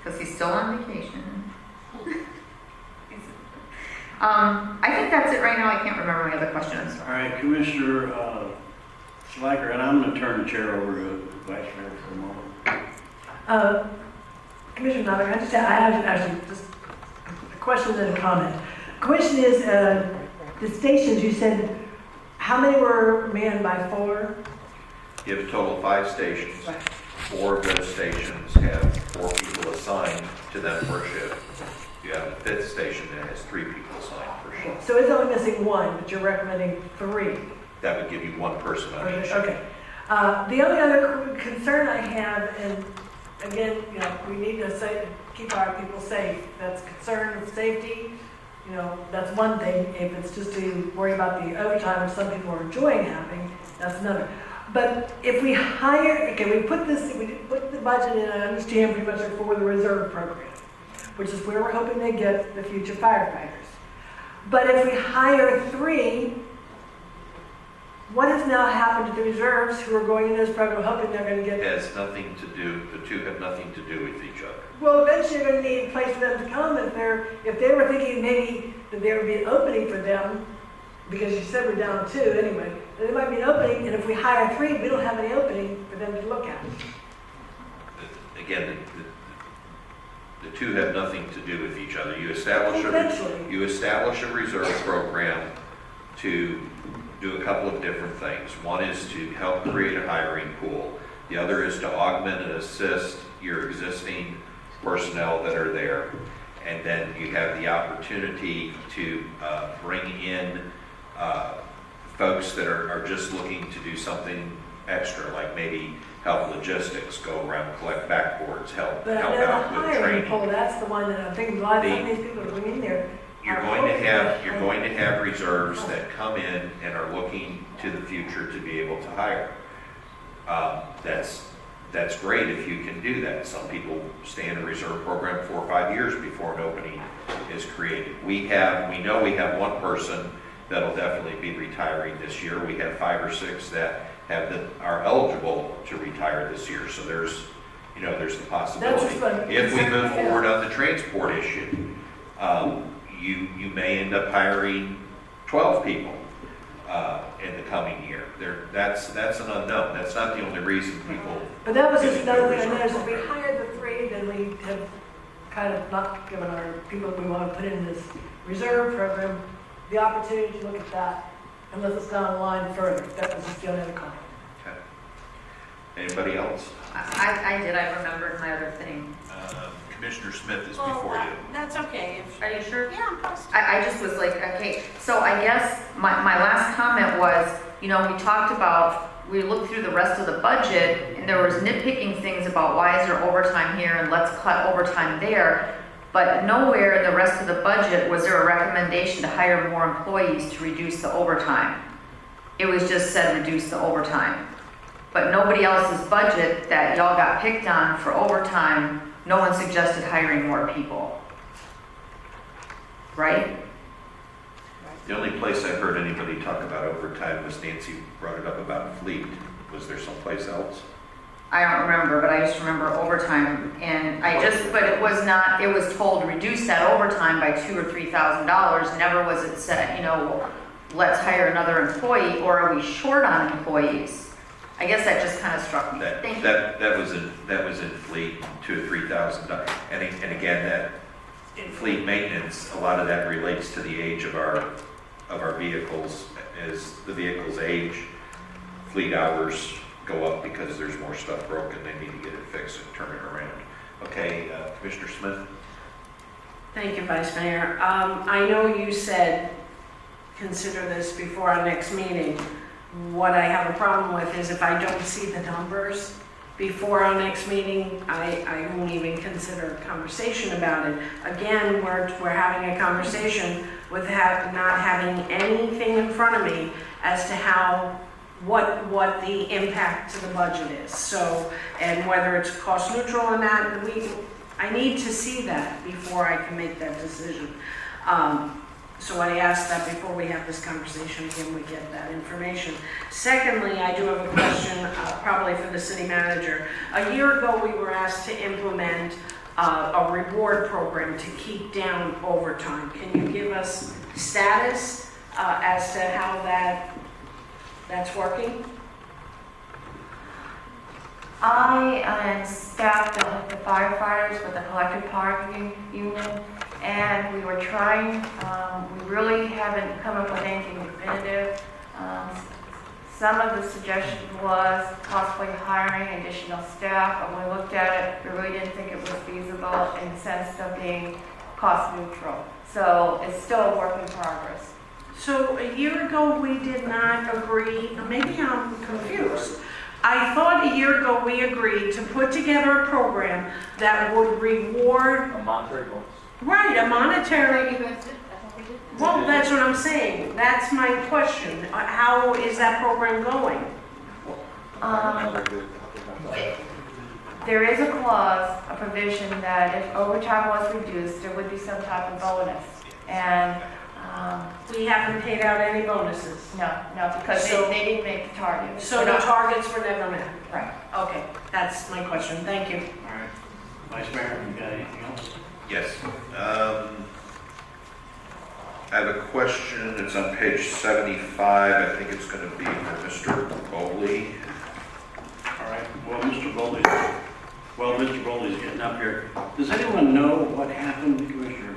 Because he's still on vacation. I think that's it right now. I can't remember my other questions. All right, Commissioner Slacker, and I'm going to turn the chair over to Vice Mayor for a moment. Commissioner Novick, I have actually just a question and a comment. The question is, the stations, you said, how many were manned by 4? You have a total of 5 stations. 4 of those stations have 4 people assigned to them per shift. You have a 5th station that has 3 people assigned per shift. So it's only missing 1, but you're recommending 3. That would give you 1 person on each shift. Okay. The only other concern I have, and again, we need to keep our people safe. That's concern of safety. That's one thing. If it's just to worry about the overtime, which some people are enjoying having, that's another. But if we we put the budget in, I understand pretty much for the reserve program, which is where we're hoping they get the future firefighters. But if we hire 3, what has now happened to the reserves who are going in this program hoping they're going to get? It has nothing to do, the 2 have nothing to do with each other. Well, eventually you're going to need a place for them to come if they were thinking maybe that there would be an opening for them, because you said we're down 2 anyway, there might be an opening, and if we hire 3, we don't have any opening for them to look at. Again, the 2 have nothing to do with each other. You establish a reserve program to do a couple of different things. One is to help create a hiring pool. The other is to augment and assist your existing personnel that are there. And then you have the opportunity to bring in folks that are just looking to do something extra, like maybe help logistics, go around, collect backboards, help out with hiring training. pool, that's the one that I'm thinking a lot of these people are going in there. You're going to have reserves that come in and are looking to the future to be able to hire. That's great if you can do that. Some people stay in a reserve program 4 or 5 years before an opening is created. We know we have 1 person that'll definitely be retiring this year. We have 5 or 6 that are eligible to retire this year. So there's the possibility. That's fun. If we move forward on the transport issue, you may end up hiring 12 people in the coming year. That's an unknown. That's not the only reason people. But that was get just into another a thing, reserve is if we program. hired the 3, then we have kind of not given our people we want to put in this reserve program the opportunity to look at that unless it's down the line further. That was just the only other comment. Okay. Anybody else? I remembered my other thing. Commissioner Smith is Well, before you. That's okay. Are you sure? Yeah, I'm positive. I just was like, okay, so I guess my last comment was, we talked about, we looked through the rest of the budget, and there was nitpicking things about why is there overtime here, and let's cut overtime there, but nowhere in the rest of the budget was there a recommendation to hire more employees to reduce the overtime. It was just said reduce the overtime. But nobody else's budget that y'all got picked on for overtime, no one suggested hiring more people. Right? The only place I heard anybody talk about overtime was Nancy brought it up about fleet. Was there someplace else? I don't remember, but I just remember overtime, and but it was not, it was told reduce that overtime by $2,000 or $3,000. Never was it said, let's hire another employee, or are we short on employees? I guess that just kind of struck me. Thank you. That was in fleet, $2,000 or $3,000. And again, that in fleet maintenance, a lot of that relates to the age of our vehicles. As the vehicles age, fleet hours go up because there's more stuff broken. They need to get it fixed and turn it around. Okay, Commissioner Smith? Thank you, Vice Mayor. I know you said consider this before our next meeting. What I have a problem with is if I don't see the numbers before our next meeting, I won't even consider a conversation about it. Again, we're having a conversation with not having anything in front of me as to what the impact to the budget is. So, and whether it's cost neutral or not, I need to see that before I can make that decision. So I ask that before we have this conversation again, we get that information. Secondly, I do have a question, probably for the city manager. A year ago, we were asked to implement a reward program to keep down overtime. Can you give us status as to how that's working? I am staffed with the firefighters with the collective bargaining union, and we were trying, we really haven't come up with anything definitive. Some of the suggestion was possibly hiring additional staff, but when we looked at it, we really didn't think it was feasible in the sense of being cost neutral. So it's still a work in progress. So a year ago, we did not agree, maybe I'm confused. I thought a year ago we agreed to put together a program that would reward. A monetary bonus. Right, a monetary. Well, that's what I'm saying. That's my question. How is that program going? There is a clause, a provision that if overtime was reduced, there would be some type of bonus. And we haven't paid out any bonuses. No, because they didn't make the targets. So the targets were never met. Right. Okay, that's my question. Thank you. All right. Vice Mayor, you got anything else? Yes. I have a question. It's on page 75. I think it's going to be for Mr. Bowley. All right. Well, Mr. Bowley's getting up here. Does anyone know what happened to Commissioner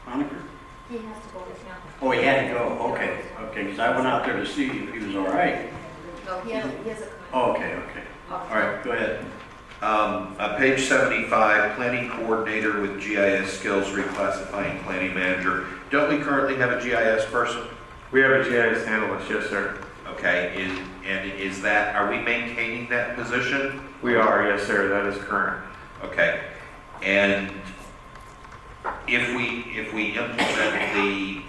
Honaker? He has to go now. Oh, he had to go. Okay. Okay, because I went out there to see if he was all right. No, he has a Oh, okay. All right, go ahead. On page 75, planning coordinator with GIS skills, reclassifying planning manager. Don't we currently have a GIS person? We have a GIS analyst, yes, sir. Okay, is that, are we maintaining that position? We are, yes, sir. That is current. Okay, and if we implement the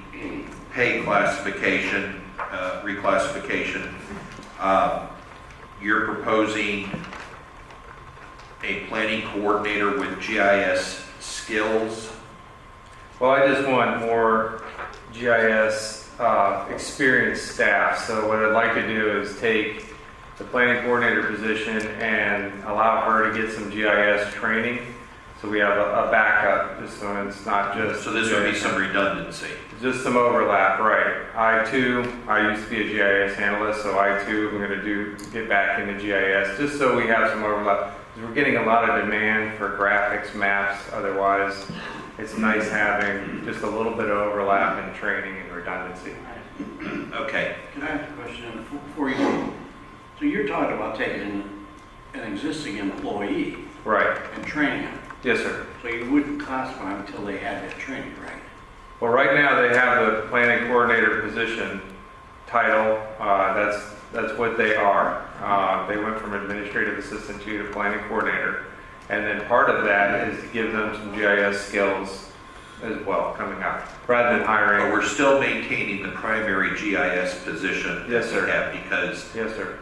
pay classification, reclassification, you're proposing a planning coordinator with GIS skills? Well, I just want more GIS experienced staff. So what I'd like to do is take the planning coordinator position and allow her to get some GIS training. So we have a backup, just so it's not just. So this would be some redundancy. Just some overlap, right. I used to be a GIS analyst, so I too am going to get back into GIS, just so we have some overlap. 'Cause we're getting a lot of demand for graphics, maps, otherwise it's nice having just a little bit of overlap in training and redundancy. Okay. Can I ask a question before you go? So you're talking about taking an existing employee Right. and training them. Yes, sir. So you wouldn't classify them until they had that training, right? Well, right now they have the planning coordinator position title. That's what they are. They went from administrative assistant to planning coordinator. And then part of that is to give them some GIS skills as well coming up, rather than hiring. But we're still maintaining the primary GIS position. Yes, sir. We have because, Yes, sir.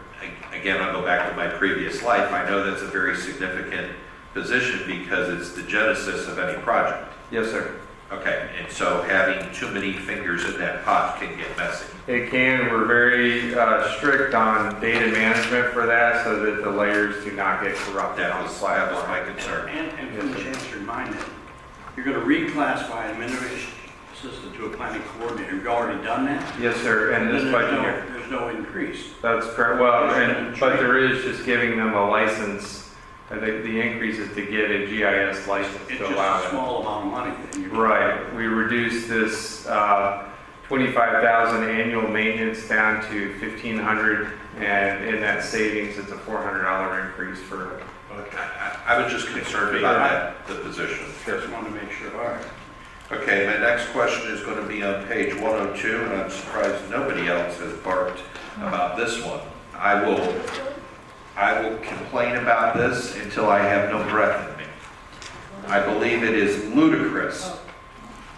again, I'll go back to my previous life. I know that's a very significant position because it's the genesis of any project. Yes, sir. Okay, and so having too many fingers in that pot can get messy. It can. We're very strict on data management for that so that the layers do not get corrupted. That was my concern. And give me a chance to remind them, you're going to reclassify an administrative assistant to a planning coordinator. Have you already done that? Yes, sir. And this budget year. There's no increase. That's correct. Well, but there is just giving them a license. I think the increase is to get a GIS license It's to just allow a them. small amount of money that you're. Right. We reduced this 25,000 annual maintenance down to 1,500, and in that savings, it's a $400 increase for. I was just concerned about the position. Just wanted to make sure. All right. Okay, my next question is going to be on page 102, and I'm surprised nobody else has barked about this one. I will complain about this until I have no breath in me. I believe it is ludicrous,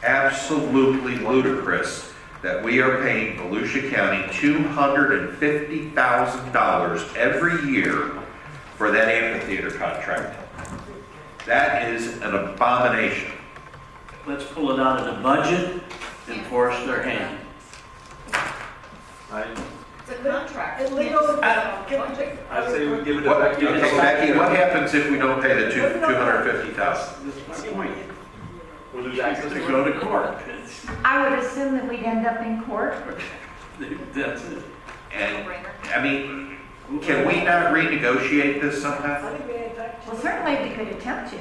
absolutely ludicrous, that we are paying Volusia County $250,000 every year for that amphitheater contract. That is an abomination. Let's pull it out of the budget and force their hand. It's a contract. It's legal. I say we give it What, back. okay, Becky, what happens if we don't pay the $250,000? That's my point. We'll lose access To go to court. I would assume that we'd end up in court. That's it. And, I mean, can we not renegotiate this sometime? Well, certainly we could attempt to.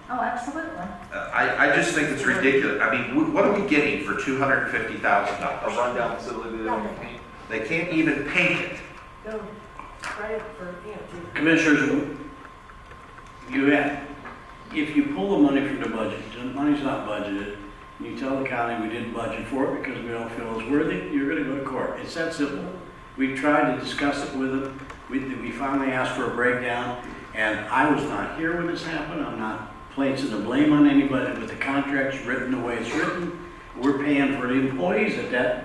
Oh, absolutely. I just think it's ridiculous. I mean, what are we getting for A $250,000? rundown facility that don't paint. They can't even paint it. Go try it for, you know, Commissioners, if you pull the money from the budget, the money's not budgeted, and you tell the county we didn't budget for it because we don't feel it's worthy, you're gonna go to court. It's that simple. We tried to discuss it with them. We finally asked for a breakdown, and I was not here when this happened. I'm not placing the blame on anybody, but the contract's written the way it's written. We're paying for the employees at that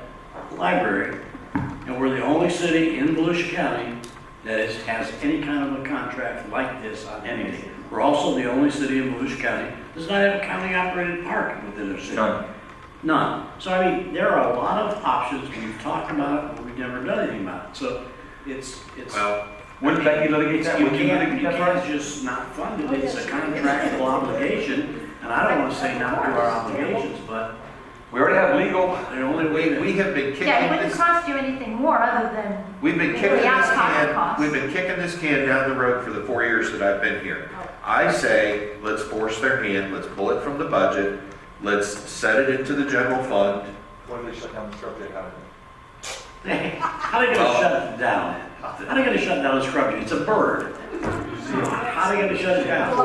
library, and we're the only city in Volusia County that has any kind of a contract like this on anything. We're also the only city in Volusia County that does not have a county-operated park within their city. None. None. So, I mean, there are a lot of options. We've talked about it, but we've never done anything about it. So, it's. Well, Wouldn't Becky litigate that? You Wouldn't you can't litigate that first? just not fund it. It's a contractual obligation, and I don't want to say not do our obligations, but We already have legal. the only way to. we have been Yeah, it kicking wouldn't this, cost you anything more other than, we've been the kicking this out-of-pocket can, costs. we've been kicking this can down the road for the 4 years that I've been here. I say, let's force their hand, let's pull it from the budget, let's set it into the general fund. When they shut down the scrub, How are they gonna shut it down? How are they gonna shut down a scrub? It's a bird. How are they gonna shut it down?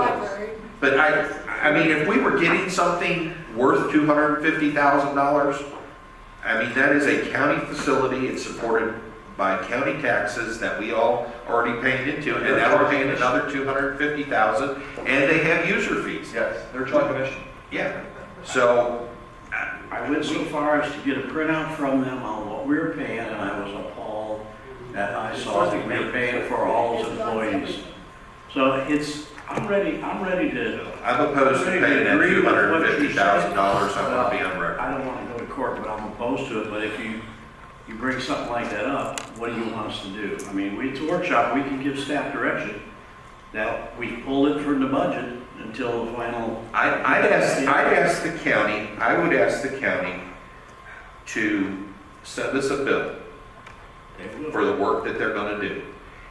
But I mean, if we were getting something worth $250,000, I mean, that is a county facility, it's supported by county taxes that we all already paid into, and now we're paying another $250,000, and they have user fees. Yes, they're charging commission. Yeah, so, I went so far as to get a printout from them on what we were paying, and I was appalled that I saw that we were paying for all those employees. So I'm ready to. I'm opposed to paying that $250,000, I want to be on record. I don't want to go to court, but I'm opposed to it, but if you bring something like that up, what do you want us to do? I mean, it's a workshop, we can give staff direction that we pull it from the budget until the final. I would ask the county to send us a bill for the work that they're gonna do.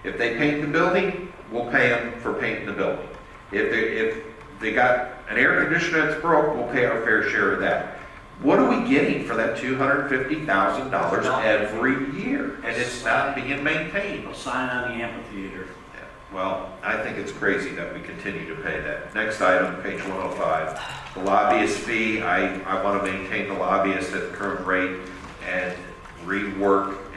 If they paint the building, we'll pay them for painting the building. If they got an air conditioner that's broke, we'll pay our fair share of that. What are we getting for that $250,000 every year? And it's not being maintained. A sign on the amphitheater. Well, I think it's crazy that we continue to pay that. Next item, page 105. The lobbyist fee, I want to maintain the lobbyist at the current rate and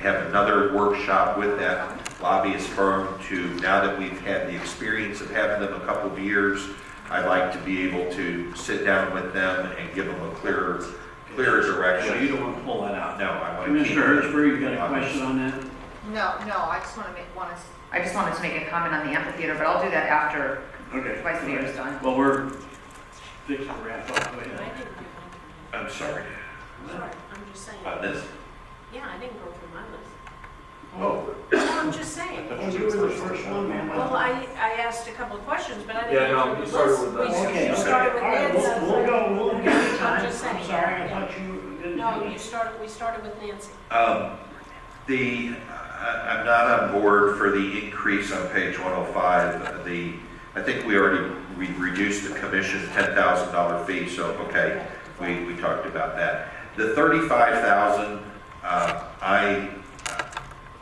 have another workshop with that lobbyist firm to, now that we've had the experience of having them a couple of years, I'd like to be able to sit down with them and give them a clearer direction. So you don't want to pull that out? No, I want to keep. Commissioner Hertzberg, you got a question on that? No, I just wanted to make a comment on the amphitheater, but I'll do that after Vice Mayor's done. Well, we're fixing to wrap up. Go I ahead. didn't do I'm sorry. Sorry, I'm just saying. On this? Yeah, I didn't go through my list. Oh. No, I'm just saying. You were the first one, ma'am. Well, I asked a couple of questions, but I didn't. Yeah, no, go through you the started list. with that. We- Okay. You started with All right, Nancy. we'll give you time. I'm just saying. I'm sorry, I thought you didn't. No, we started with Nancy. I'm not on board for the increase on page 105. I think we reduced the commission $10,000 fee, so okay, we talked about that. The 35,000,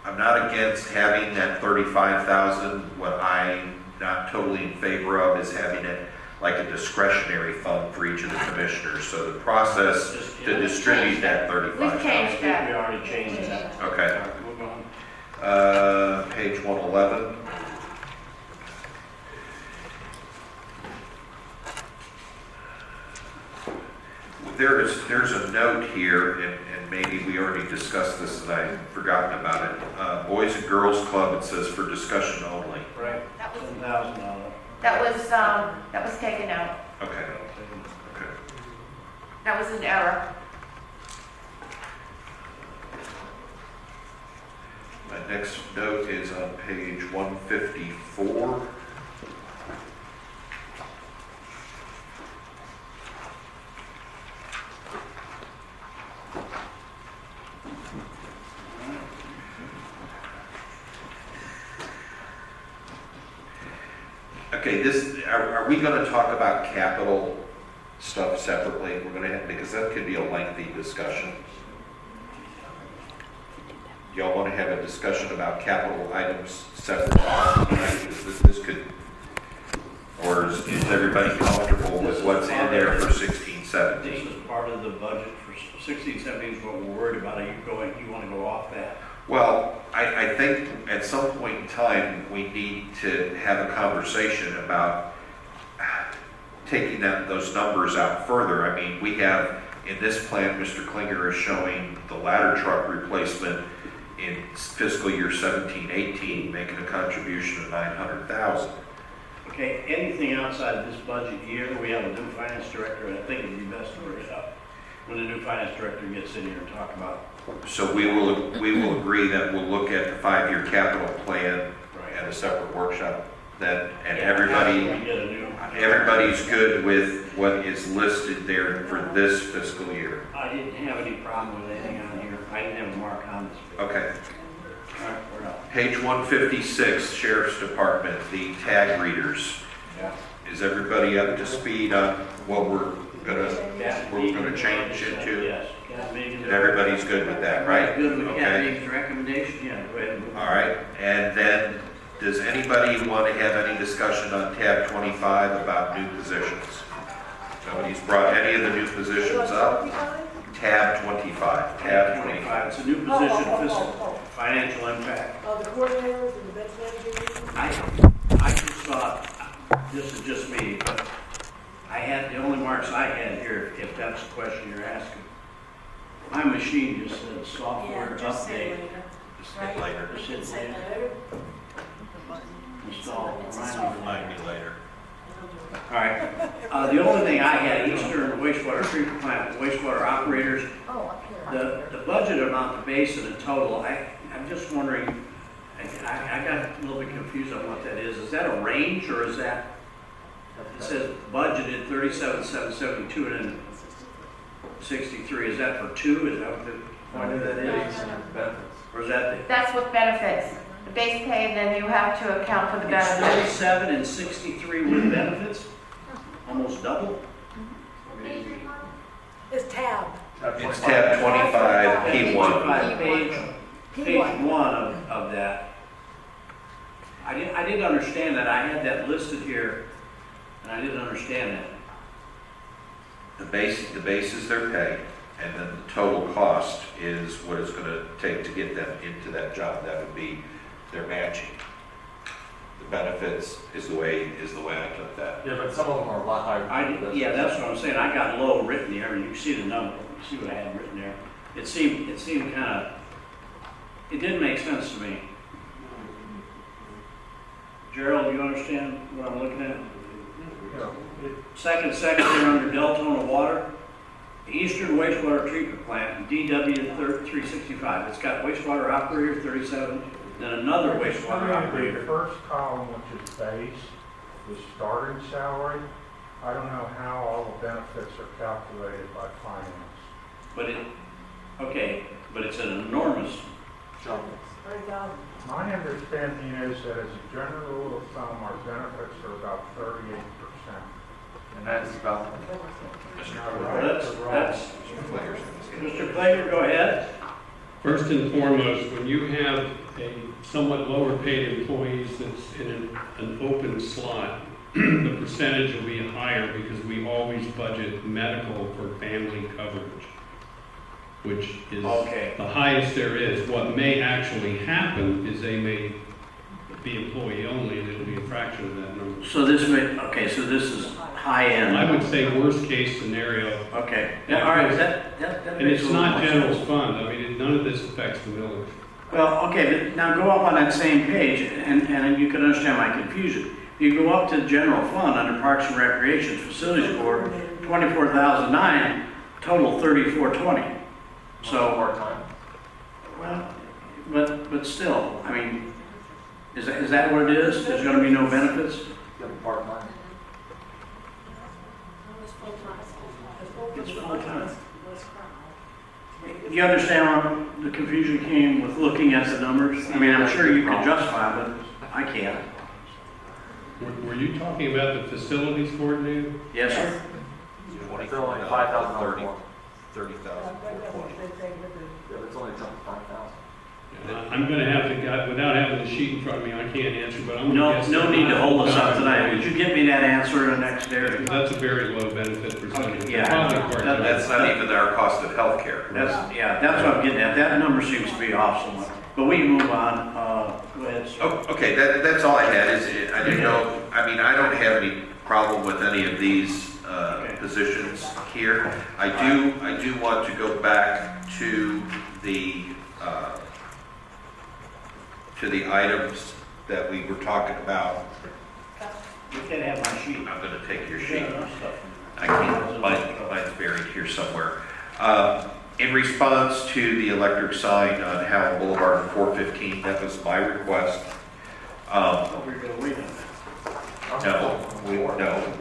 I'm not against having that 35,000. What I'm not totally in favor of is having it like a discretionary fund for each of the commissioners. So the process to distribute that 35,000. We've changed that. We already changed that. Okay. Move on. Page 111. There's a note here, and maybe we already discussed this and I've forgotten about it. Boys and Girls Club, it says for discussion only. Right. That was, $10,000. that was taken out. Okay. Okay. That was an error. My next note is on page 154. Okay, are we going to talk about capital stuff separately? We're going to have, because that could be a lengthy discussion. Y'all want to have a discussion about capital items separately? This could, or is everybody comfortable with what's in there for 16, 17? This is part of the budget for 16, 17 is what we're worried about. You want to go off that? Well, I think at some point in time, we need to have a conversation about taking those numbers out further. I mean, we have, in this plan, Mr. Klinger is showing the ladder truck replacement in fiscal year 17, 18, making a contribution of $900,000. Okay, anything outside of this budget year, we have a new finance director, and I think it'd be best to bring it up when the new finance director gets in here and talk about. So we will agree that we'll look at the 5-year capital plan at a separate workshop. And everybody's good with what is listed there for this fiscal year. I didn't have any problem with anything on here. I didn't have a mark on this. Okay. All right, we're out. Page 156, Sheriff's Department, the tag readers. Yeah. Is everybody up to speed on what we're gonna change into? Yes. Everybody's good with that, right? Good with Okay. Kathy's recommendation, yeah, go ahead and move on. All right, and then, does anybody want to have any discussion on tab 25 about new positions? Nobody's brought any of the new positions up? Tab 25, tab 25. It's a new position, fiscal, financial impact. The coordinators and the best managers. I just thought, this is just me, but I had, the only marks I had here, if that's the question you're asking. My machine just said software Yeah, just say update. later. Just Right? hit later. We should say Install, It's a remind me. software. Remind me later. All right. The only thing I had, Eastern wastewater treatment plant, wastewater operators, Oh, up here. the budget amount, the base and the total, I'm just wondering, I got a little bit confused on what that is. Is that a range or is that, it says budgeted 37,772 and then 63. Is that for two? Is that what the point of that is? Or is that That's with benefits. The base pay, and then you have to account for the the, it's benefits. 37 and 63 with benefits? Almost double? It's tab. It's tab 25, P1. Page one of that. I didn't understand that. I had that listed here, and I didn't understand that. The base is their pay, and then the total cost is what it's gonna take to get them into that job. That would be their matching. The benefits is the way I took that. Yeah, but some of them are a lot higher. Yeah, that's what I'm saying. I got low written there, and you can see the number. You see what I had written there. It seemed kind of, it didn't make sense to me. Gerald, you understand what I'm looking at? Second section under Deltona Water, the Eastern Wastewater Treatment Plant, DW 365. It's got wastewater operator 37, then another wastewater operator. The first column, which is base, the starting salary, I don't know how all the benefits are calculated by finance. But it's an enormous Jump. My understanding is that as a general rule of thumb, our benefits are about 38%. And that's about, That's Mr. Plager, go ahead. First and foremost, when you have a somewhat lower paid employees that's in an open slot, the percentage will be higher because we always budget medical for family coverage, which is the highest there is. What may actually happen is they may be employee only, and it'll be a fraction of that number. So this is high end. I would say worst case scenario. Okay. Yeah, all right. That And it's not general fund. I mean, none of this affects the millage. Well, okay, but now go up on that same page, and you can understand my confusion. You go up to general fund under Parks and Recreation Facilities Board, 24,009, total 3420. So part-time. Well, but still, I mean, is that what it is? There's going to be no benefits? Part-time. It's full-time. Do you understand where the confusion came with looking at the numbers? I mean, I'm sure you can justify it, but I can't. Were you talking about the facilities coordinator? Yes, sir. It's only $5,000 more. 30,000, 420. Yeah, but it's only jumped 5,000. I'm gonna have to, without having the sheet in front of me, I can't answer, but I'm gonna No, guess. no need to hold us up tonight. Would you get me that answer in the next day or two? That's a very low benefit percentage. Okay, yeah. Probably part-time. That's not even our cost of healthcare. That's what I'm getting at. That number seems to be off somewhat. But we can move on. Go ahead, sir. Oh, okay, that's all I had, I didn't know, I mean, I don't have any problem with any of these positions here. I do want to go back to the items that we were talking about. You can have my sheet. I'm gonna take your sheet. Yeah, that's stuff. I can't, mine's buried here somewhere. In response to the electric sign on Howell Boulevard and 415, that was my request. We're gonna wait on that.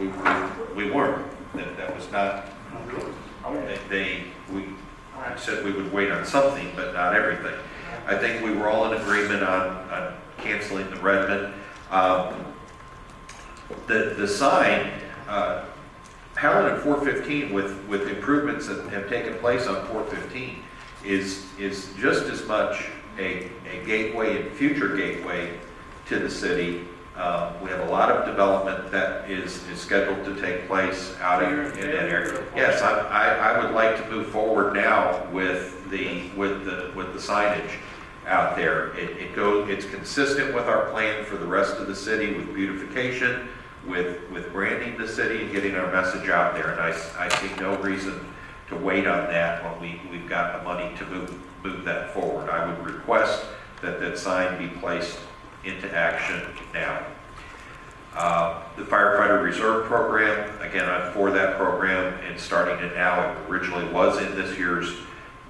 We weren't. That was not, we said we would wait on something, but not everything. I think we were all in agreement on canceling the Redmond. The sign, Howard and 415 with improvements that have taken place on 415 is just as much a gateway and future gateway to the city. We have a lot of development that is scheduled to take place out in that area. Yes, I would like to move forward now with the signage out there. It's consistent with our plan for the rest of the city with beautification, with branding the city and getting our message out there. And I see no reason to wait on that when we've got the money to move that forward. I would request that sign be placed into action now. The firefighter reserve program, again, I'm for that program and starting it now. It originally was in this year's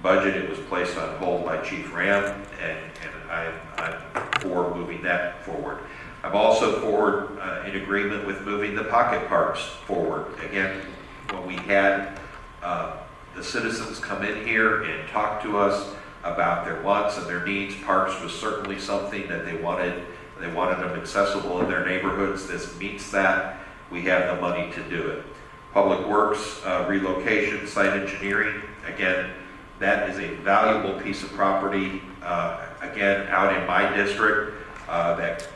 budget. It was placed on hold by Chief Ram, and I'm for moving that forward. I'm also in agreement with moving the pocket parks forward. Again, when we had the citizens come in here and talk to us about their wants and their needs, parks was certainly something that they wanted. They wanted them accessible in their neighborhoods. This meets that. We have the money to do it. Public Works, relocation, site engineering, again, that is a valuable piece of property, again, out in my district, that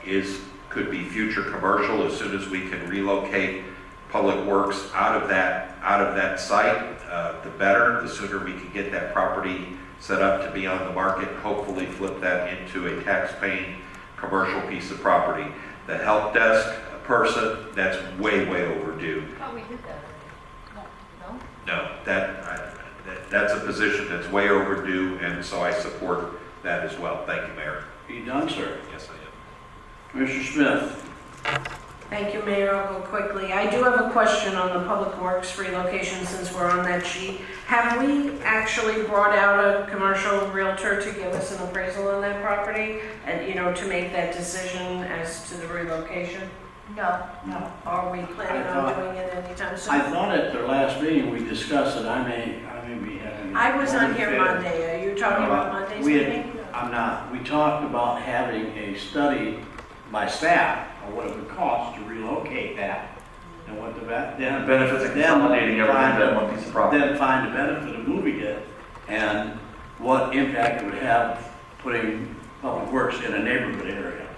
could be future commercial as soon as we can relocate Public Works out of that site, the better. The sooner we can get that property set up to be on the market, hopefully flip that into a tax-paying commercial piece of property. The help desk person, that's way, way overdue. Oh, we did that. No? No, that's a position that's way overdue, and so I support that as well. Thank you, Mayor. Are you done, sir? Yes, I am. Commissioner Smith? Thank you, Mayor. I'll go quickly. I do have a question on the Public Works relocation since we're on that sheet. Have we actually brought out a commercial realtor to give us an appraisal on that property and, to make that decision as to the relocation? No. Are we planning on doing it anytime soon? I thought at their last meeting we discussed it. I may be having. I was on here Monday. Are you talking about Monday's meeting? I'm not. We talked about having a study by staff on what it would cost to relocate that and what the benefits of consolidating everything into one piece of property. Then find the benefit of moving it and what impact it would have putting Public Works in a neighborhood area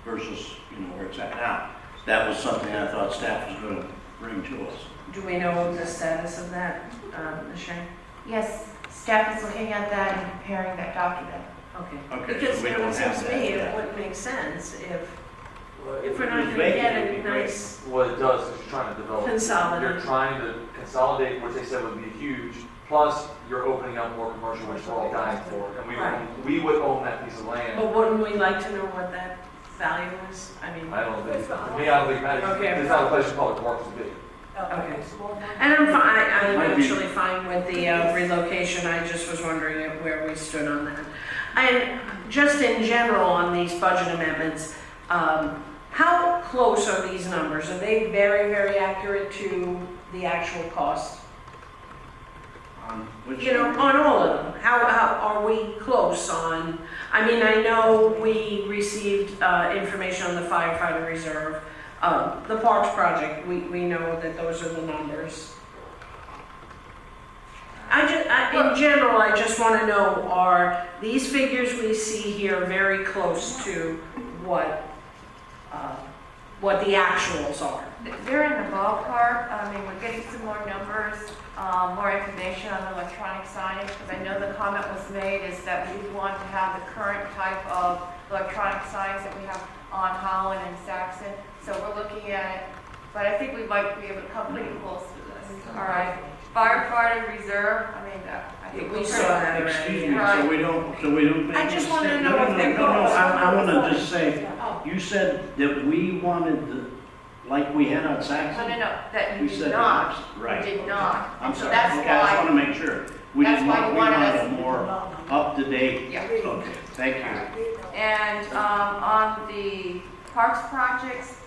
versus, where it's at now. That was something I thought staff was going to bring to us. Do we know the status of that, Ms. Shea? Yes, staff is looking at that and preparing that document. Okay, Because so we it don't seems have to me that. it wouldn't make sense if we're not going to get a nice What it does is you're trying to develop. Consolidate. You're trying to consolidate, which they said would be huge, plus you're opening up more commercial, which we're all dying for. And we would own that piece of land. But wouldn't we like to know what that value is? I mean, I don't think, to me, I don't think it matters. Okay. It's not a place for Public Works to be. okay. And I'm actually fine with the relocation. I just was wondering where we stood on that. And just in general on these budget amendments, how close are these numbers? Are they very, very accurate to the actual cost? On which On all of them, how are we close on? I mean, I know we received information on the firefighter reserve, the parks project. We know that those are the numbers. In general, I just want to know: are these figures we see here very close to what the actuals are? They're in the ballpark. I mean, we're getting some more numbers, more information on the electronic signage, because I know the comment was made is that we want to have the current type of electronic signs that we have on Holland and Saxon. So we're looking at it, but I think we might be able to come pretty close to this. All right. Firefighter reserve, I think We saw that already. Excuse me, so we don't make I just wanted to mistakes. know if they're No, close. I want to just say, you said that we wanted like we had on Saxon? No, that We you said did not. right. You did not. I'm So sorry, that's okay, I just why, want to make sure. We that's why you wanted us- a more up-to-date, Yeah. okay, thank you. and on the parks projects,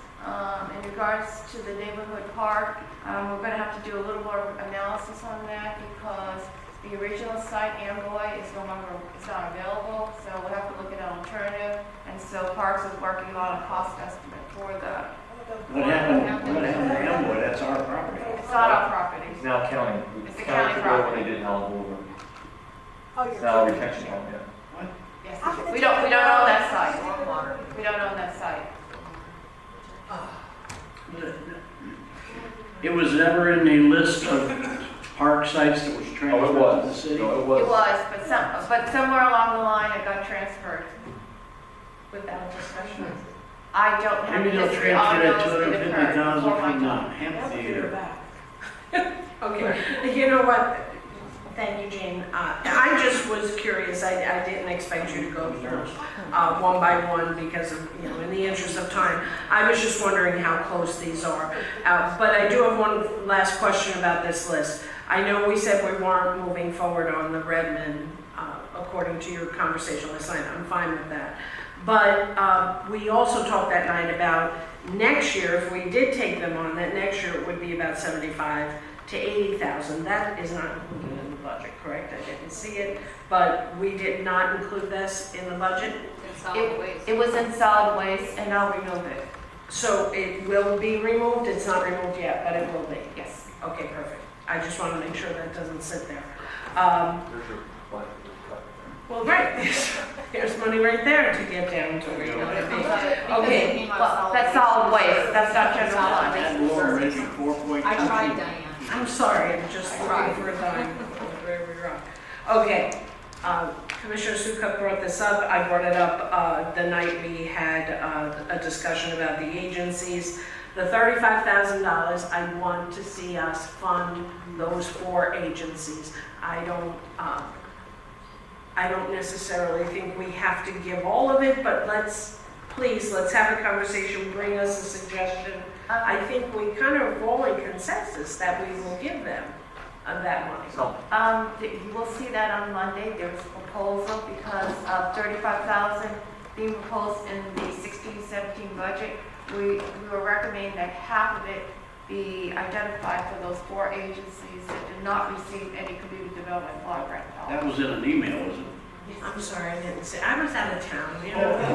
in regards to the neighborhood park, we're gonna have to do a little more analysis on that because the original site, Amboy, is no longer, it's not available, so we'll have to look at an alternative. And so Parks is working on a cost estimate for the. What happened to Amboy? That's our property. It's not our property. It's now county. It's the county to go property. when they did Howell Boulevard. It's now a retention home, yeah. Yes, we don't own that site. We don't own that site. It was never in the list of park sites that was transferred to the city? No, it It was. was, but somewhere along the line it got transferred without discussion. I don't have. Maybe the they'll history. All I transfer know that is it occurred $250,000 before my from the time. amphitheater. Okay, you know what? Thank you, Jane. I just was curious, I didn't expect you to go through one by one because of, in the interest of time. I was just wondering how close these are. But I do have one last question about this list. I know we said we weren't moving forward on the Redmond, according to your conversation last night. I'm fine with that. But we also talked that night about next year, if we did take them on, that next year it would be about 75 to 80,000. That is not included in the budget, correct? I didn't see it, but we did not include this in the budget. It was in solid waste, and I'll remove it. So it will be removed? It's not removed yet, but it will be? Yes. Okay, perfect. I just want to make sure that doesn't sit there. Well, right, there's money right there to get down to. Okay, Well, that's solid waste, that's not general fund. Ad valorem rating 4.2. I tried, Diane. I'm sorry, I'm just looking for a dime. Where we wrong. Okay, Commissioner Sukup brought this up. I brought it up the night we had a discussion about the agencies. The $35,000, I want to see us fund those 4 agencies. I don't necessarily think we have to give all of it, but let's have a conversation, bring us a suggestion. I think we kind of all in consensus that we will give them that money. So, You will see that on Monday. There's a proposal because of 35,000 being proposed in the 16-17 budget. We were recommending that half of it be identified for those 4 agencies that did not receive any community development block grant dollars. That was in an email, wasn't it? I'm sorry, I didn't say, I was out of town,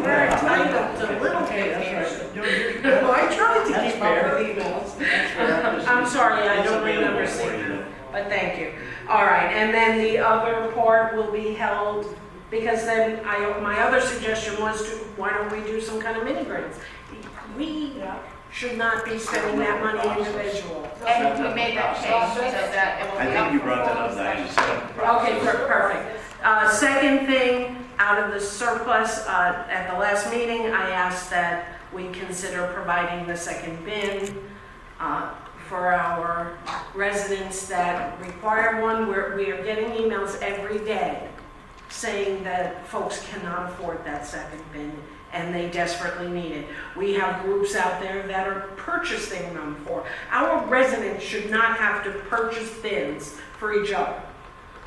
Very tight to little kids. I tried to keep up with emails. I'm sorry, I don't remember seeing them, but thank you. All right, and then the other part will be held, because then my other suggestion was to, why don't we do some kind of mini grants? We should not be spending that money individual. And we made that change so that it will be I think you brought that up, Diane. Okay, perfect. Second thing, out of the surplus, at the last meeting, I asked that we consider providing the second bin for our residents that require one. We are getting emails every day saying that folks cannot afford that second bin and they desperately need it. We have groups out there that are purchasing them for. Our residents should not have to purchase bins for each other.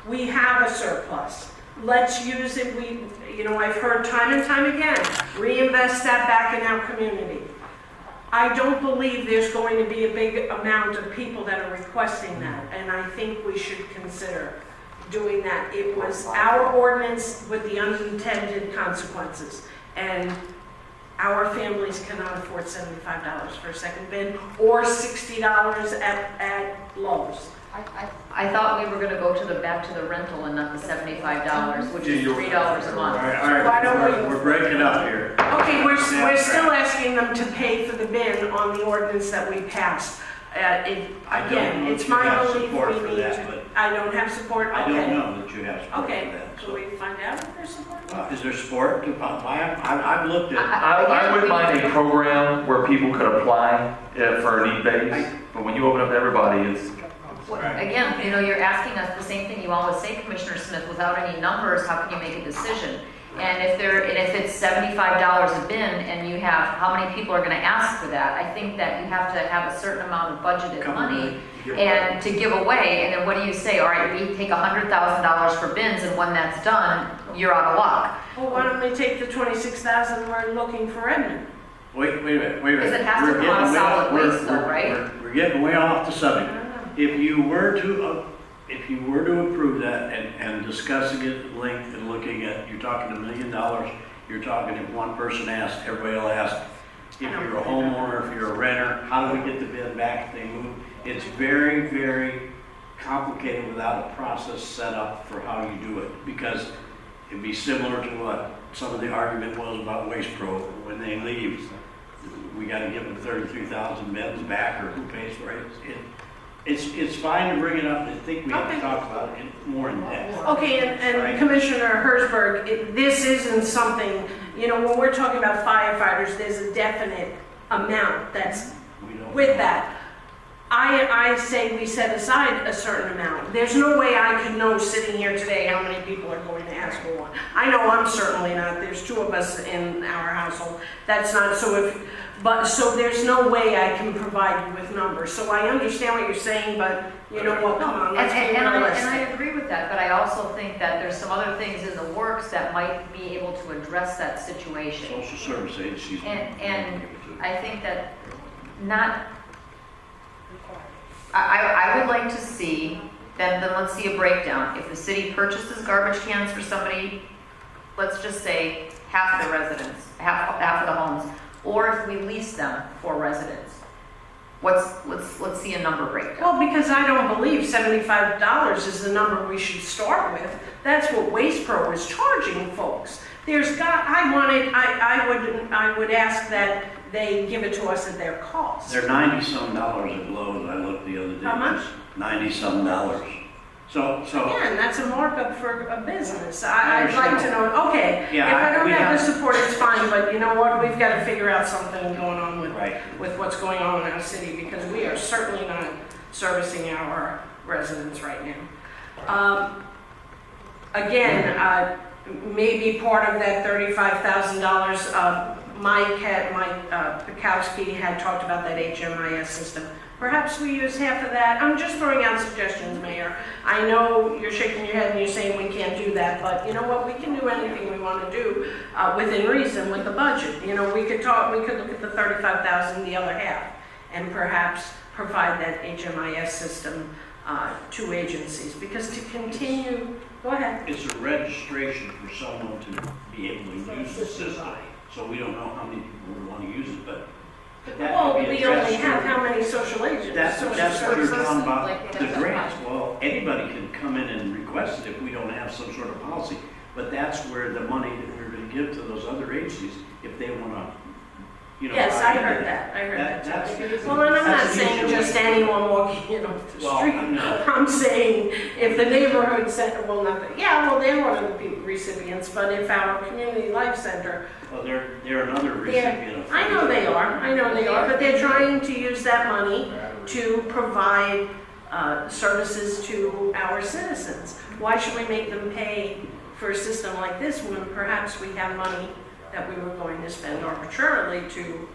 We have a surplus. Let's use it. I've heard time and time again, reinvest that back in our community. I don't believe there's going to be a big amount of people that are requesting that, and I think we should consider doing that. It was our ordinance with the unintended consequences, and our families cannot afford $75 for a second bin or $60 at Lowe's. I thought we were gonna go back to the rental and not the $75, which is $3 a month. All right, Why don't we're breaking up here. Okay, we're still asking them to pay for the bin on the ordinance that we passed. Again, it's my belief we need to. I don't have support, okay. I don't know that you have support for Okay, that. so we find out if there's support? Is there support to buy? I've looked at. I wouldn't mind a program where people could apply for a need base, but when you open up to everybody, it's. Again, you're asking us the same thing you always say, Commissioner Smith, without any numbers, how can you make a decision? And if it's $75 a bin and you have, how many people are gonna ask for that? I think that you have to have a certain amount of budgeted money and to give away, and then what do you say? All right, we take $100,000 for bins, and when that's done, you're out of luck. Well, why don't we take the 26,000 we're looking for Edmond? Wait a minute. Because it has to come out of solid waste though, right? We're getting way off the subject. If you were to approve that and discussing it at length and looking at, you're talking $1 million, you're talking if one person asked, everybody will ask. If you're a homeowner, if you're a renter, how do we get the bin back if they move? It's very, very complicated without a process set up for how you do it. Because it'd be similar to what some of the argument was about Waste Pro. When they leave, we gotta give them 33,000 bins back, or who pays for it? It's fine to bring it up. I think we have to talk about it more in depth. Okay, and Commissioner Herzberg, this isn't something, when we're talking about firefighters, there's a definite amount that's with that. I say we set aside a certain amount. There's no way I could know sitting here today how many people are going to ask for one. I know I'm certainly not. There's 2 of us in our household. That's not, so there's no way I can provide you with numbers. So I understand what you're saying, but you know what, come on, let's be And I realistic. agree with that, but I also think that there's some other things in the works that might be able to address that situation. Social service agencies. And I think that I would like to see, then let's see a breakdown. If the city purchases garbage cans for somebody, let's just say half of the residents, half of the homes, or if we lease them for residents. Let's see a number breakdown. Well, because I don't believe $75 is the number we should start with. That's what Waste Pro is charging folks. I would ask that they give it to us at their cost. They're $90-some at Lowe's, I looked the other day. How much? $90-some. So. Again, that's a markup for a business. I'd like to know, okay, Yeah, if I don't we have the have- support, it's fine, but you know what? We've got to figure out something going on Right. with what's going on in our city, because we are certainly not servicing our residents right now. Again, maybe part of that $35,000, Mike Pikowski had talked about that HMIS system. Perhaps we use half of that. I'm just throwing out suggestions, Mayor. I know you're shaking your head and you're saying we can't do that, but you know what? We can do anything we want to do within reason with the budget. You know, we could look at the $35,000, the other half, and perhaps provide that HMIS system to agencies. Because to continue, go ahead. It's a registration for someone to be able to use the system. So we don't know how many people would want to use it, but that Well, could be we addressed only have through- how many social agents? That's social what you're services? talking about, like the that's grants. Well, anybody can come in and request it if we don't have some sort of policy. But that's where the money that we're going to give to those other agencies, if they want to, you know. Yes, buy I into heard that, I heard that. That's- Well, and I'm not that's an saying easier just way. anyone walking in off the Well, street. no. I'm saying if the neighborhood center, well, not the, yeah, well, they're one of the recipients, but if our community life center, Well, they're another recipient of. I know they are, but they're trying to use that money to provide services to our citizens. Why should we make them pay for a system like this when perhaps we have money that we were going to spend arbitrarily to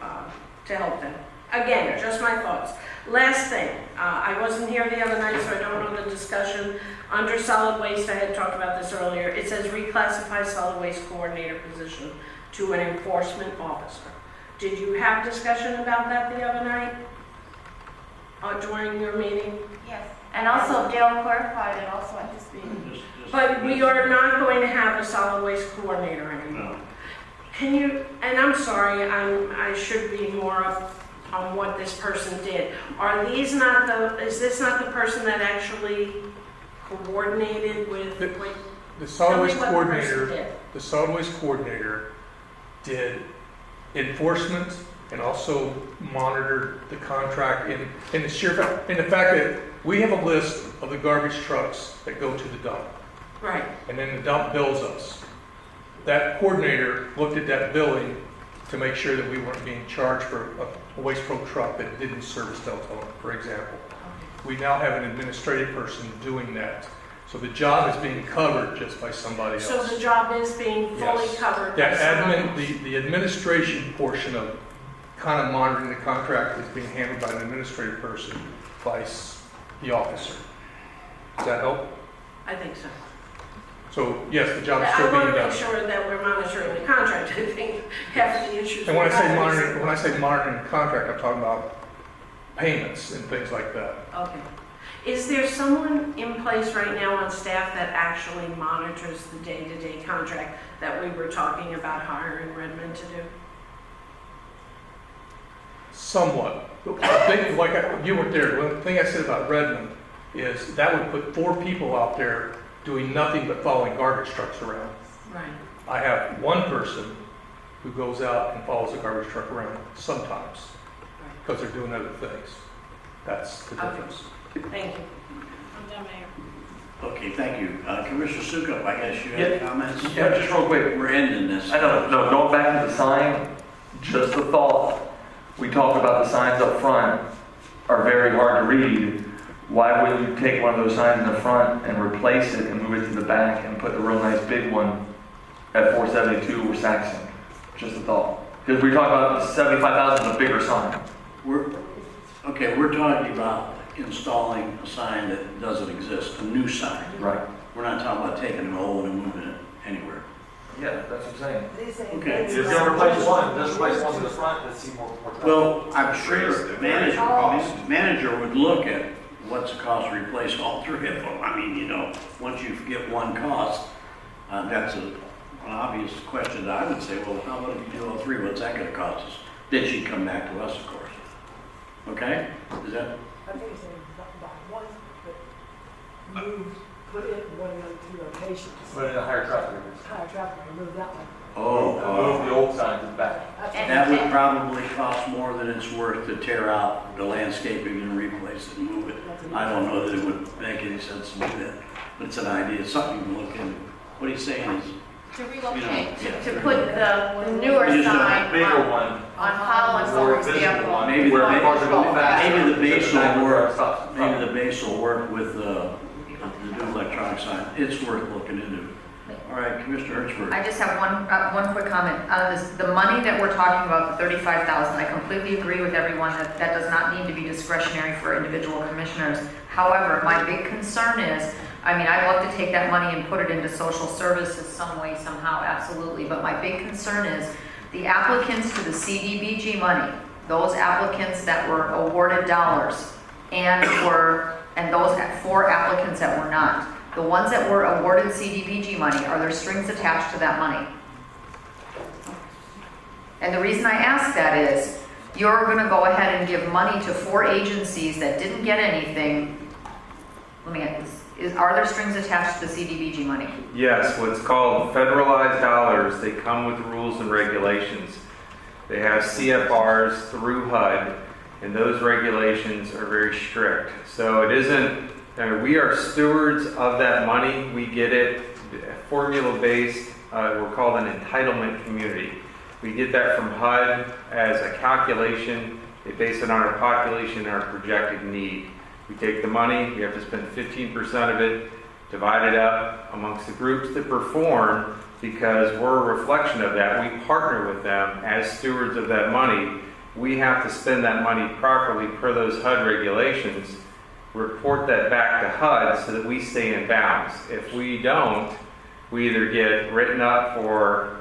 help them? Again, just my thoughts. Last thing, I wasn't here the other night, so I don't know the discussion. Under solid waste, I had talked about this earlier, it says reclassify solid waste coordinator position to an enforcement officer. Did you have discussion about that the other night? During your meeting? Yes, and also Dale clarified it also at his meeting. But we are not going to have a solid waste coordinator anymore. No. Can you, and I'm sorry, I should be more up on what this person did. Is this not the person that actually coordinated with? The solid waste Tell me what the person coordinator, did. the solid waste coordinator did enforcement and also monitored the contract in the fact that we have a list of the garbage trucks that go to the dump. Right. And then the dump bills us. That coordinator looked at that billing to make sure that we weren't being charged for a Waste Pro truck that didn't service Deltona, for example. We now have an administrative person doing that. So the job is being covered just by somebody else. So the job is being fully Yes. covered by That someone admin, else. the administration portion of kind of monitoring the contract is being handled by an administrative person, by the officer. Does that help? I think so. So yes, the job is I still want being to done. make sure that we're monitoring the contract. I think half of the issues. And when I say we're monitoring, the contract, I'm talking about payments and things like that. Okay. Is there someone in place right now on staff that actually monitors the day-to-day contract that we were talking about hiring Redmond to do? Somewhat. I think, you weren't there, one thing I said about Redmond is that would put 4 people out there doing nothing but following garbage trucks around. Right. I have one person who goes out and follows a garbage truck around sometimes because they're doing other things. That's the Okay. difference. Thank you. I'm done, Mayor. Okay, thank you. Commissioner Sukup, I guess you Yeah. had comments? Yeah, just real quick. We're ending this. I know, no, going back to the sign, just a thought. We talked about the signs up front. are very hard to read, why wouldn't you take one of those signs in the front and replace it and move it to the back and put a real nice big one at 472 or Saxon? Just a thought. Because we're talking about 75,000 is a bigger sign. We're talking about installing a sign that doesn't exist, a new sign. Right. We're not talking about taking an old and moving it anywhere. Yeah, that's what I'm saying. Okay. If you're gonna replace one, just replace one to the front, let's see more. Well, I'm sure the manager would look at what's the cost to replace all three of them. I mean, you know, once you get one cost, that's an obvious question that I would say, well, how about if you do all three, what's that gonna cost us? Then she'd come back to us, of course. Okay? Is that? I think it's about one, but move, put it in one of the two locations. Put it in a higher traffic area. Higher traffic, remove that one. Move the old sign to the back. That would probably cost more than it's worth to tear out the landscaping and replace it and move it. I don't know that it would make any sense to do that, but it's an idea, it's something you can look into. What he's saying is, To relocate, yeah. to put the newer You just sign Bigger one. on Holland, More for visible example. one. Maybe Where the cars are going fast. maybe the base will work, Stop. maybe the base will work with the new electronic sign. It's worth looking into. All right, Commissioner Hertzberg. I just have one quick comment on this. The money that we're talking about, the 35,000, I completely agree with everyone that that does not need to be discretionary for individual commissioners. However, my big concern is, I mean, I'd love to take that money and put it into social services some way, somehow, absolutely. But my big concern is the applicants to the CDBG money, those applicants that were awarded dollars and those 4 applicants that were not. The ones that were awarded CDBG money, are there strings attached to that money? And the reason I ask that is, you're gonna go ahead and give money to 4 agencies that didn't get anything. Let me get this. Are there strings attached to the CDBG money? Yes, what's called federalized dollars, they come with rules and regulations. They have CFRs through HUD, and those regulations are very strict. So it isn't, we are stewards of that money. We get it formula-based, we're called an entitlement community. We get that from HUD as a calculation. They base it on our population and our projected need. We take the money, we have to spend 15% of it, divide it up amongst the groups that perform, because we're a reflection of that. We partner with them as stewards of that money. We have to spend that money properly per those HUD regulations, report that back to HUD so that we stay in bounds. If we don't, we either get written up for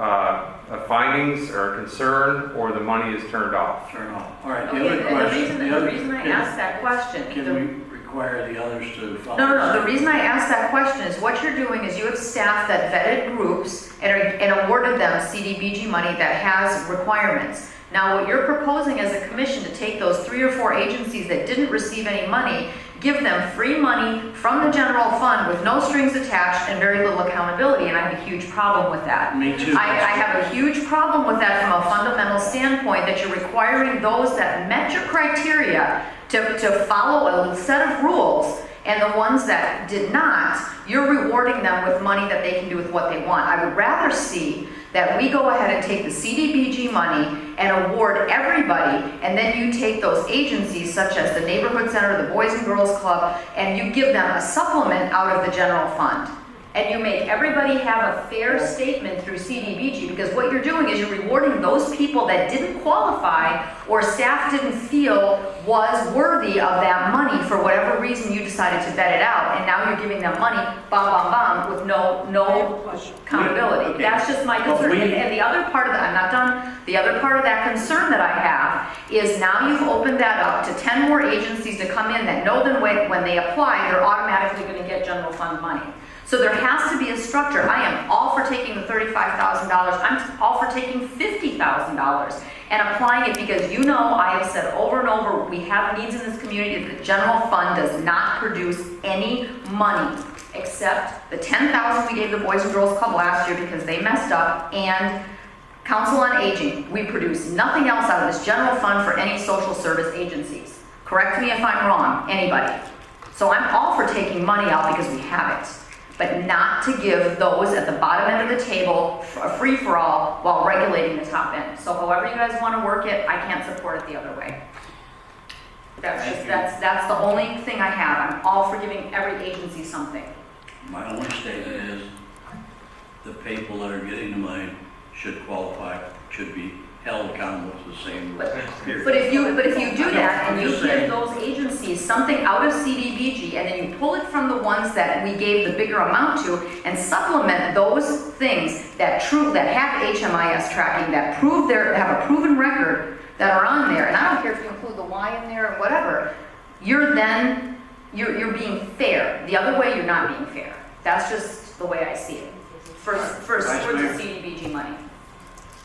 findings or a concern, or the money is turned off. Turn off. All right, Okay, the reason I asked that question. Can we require the others to follow? No. The reason I asked that question is what you're doing is you have staff that vetted groups and awarded them CDBG money that has requirements. Now, what you're proposing as a commission to take those 3 or 4 agencies that didn't receive any money, give them free money from the general fund with no strings attached and very little accountability, and I have a huge problem with that. Me too. I have a huge problem with that from a fundamental standpoint, that you're requiring those that met your criteria to follow a set of rules, and the ones that did not, you're rewarding them with money that they can do with what they want. I would rather see that we go ahead and take the CDBG money and award everybody, and then you take those agencies such as the Neighborhood Center, the Boys and Girls Club, and you give them a supplement out of the general fund. And you make everybody have a fair statement through CDBG, because what you're doing is you're rewarding those people that didn't qualify or staff didn't feel was worthy of that money for whatever reason you decided to vet it out, and now you're giving them money, with no accountability. Okay. That's just my concern. And the other part of that, I'm not done, the other part of that concern that I have is now you've opened that up to 10 more agencies to come in that know that when they apply, they're automatically going to get general fund money. So there has to be a structure. I am all for taking the $35,000. I'm all for taking $50,000 and applying it, because you know I have said over and over, we have needs in this community. The general fund does not produce any money except the $10,000 we gave the Boys and Girls Club last year because they messed up, and Council on Aging. We produce nothing else out of this general fund for any social service agencies. Correct me if I'm wrong, anybody. So I'm all for taking money out because we have it, but not to give those at the bottom end of the table a free-for-all while regulating the top end. So however you guys want to work it, I can't support it the other way. That's the only thing I have. I'm all for giving every agency something. My only statement is, the people that are getting the money should qualify, should be held accountable to the same rules. But if you do that and I'm you just give saying. those agencies something out of CDBG and then you pull it from the ones that we gave the bigger amount to and supplement those things that have HMIS tracking, that have a proven record that are on there, and I don't care if you include the Y in there or whatever, you're being fair. The other way, you're not being fair. That's just the way I see it. For the CDBG money.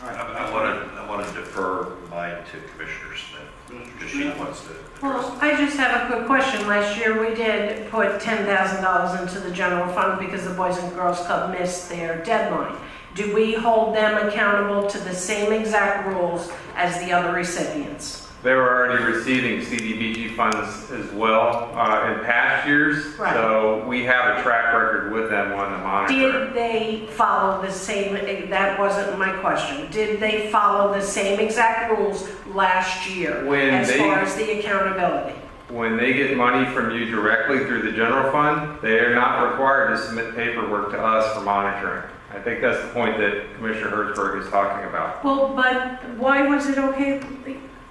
I want to defer mine to Commissioner Smith, because she wants to address Well, I just have a quick question. Last year, we did put $10,000 into the general fund because the Boys and Girls Club missed their deadline. Do we hold them accountable to the same exact rules as the other recipients? They were already receiving CDBG funds as well in past years. Right. So we have a track record with them on the monitor. Did they follow the same, that wasn't my question, did they follow the same exact rules last year as far as the accountability? When they get money from you directly through the general fund, they are not required to submit paperwork to us for monitoring. I think that's the point that Commissioner Hertzberg is talking about. Well, but why was it okay?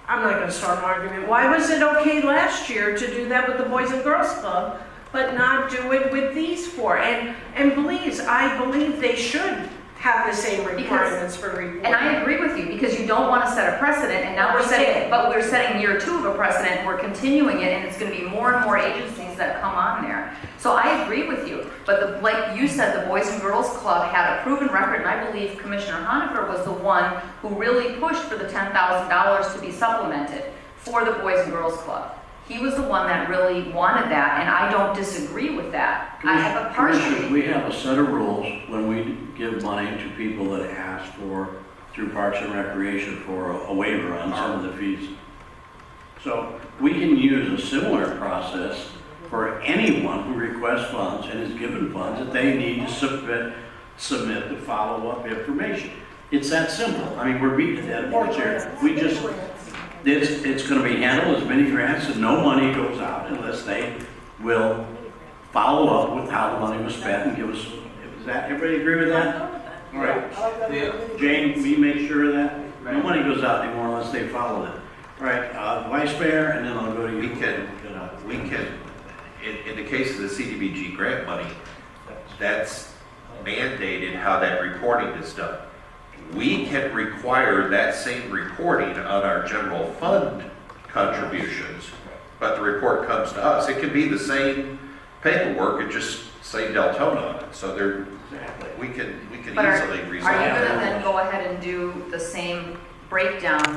I'm not going to start an argument. Why was it okay last year to do that with the Boys and Girls Club, but not do it with these four? And please, I believe they should have the same requirements for reporting. And I agree with you, because you don't want to set a precedent, and now we're setting year 2 of a precedent, we're continuing it, and it's going to be more and more agencies that come on there. So I agree with you, but like you said, the Boys and Girls Club had a proven record, and I believe Commissioner Honecker was the one who really pushed for the $10,000 to be supplemented for the Boys and Girls Club. He was the one that really wanted that, and I don't disagree with that. I have a partially. We have a set of rules when we give money to people that ask for, through Parks and Recreation, for a waiver on some of the fees. So we can use a similar process for anyone who requests funds and is given funds that they need to submit the follow-up information. It's that simple. I mean, we're beating that horse here. It's going to be handled as many grants, and no money goes out unless they will follow up with how the money was spent and give us. Does that, everybody agree with that? All right. Jane, we make sure of that? No money goes out anymore unless they follow it. All right, Vice Mayor, and then I'll go to you. We can, in the case of the CDBG grant money, that's mandated how that reporting is done. We can require that same reporting on our general fund contributions, but the report comes to us. It can be the same paperwork, it just say Deltona on it. So we can easily resolve Are you going to that. then go ahead and do the same breakdown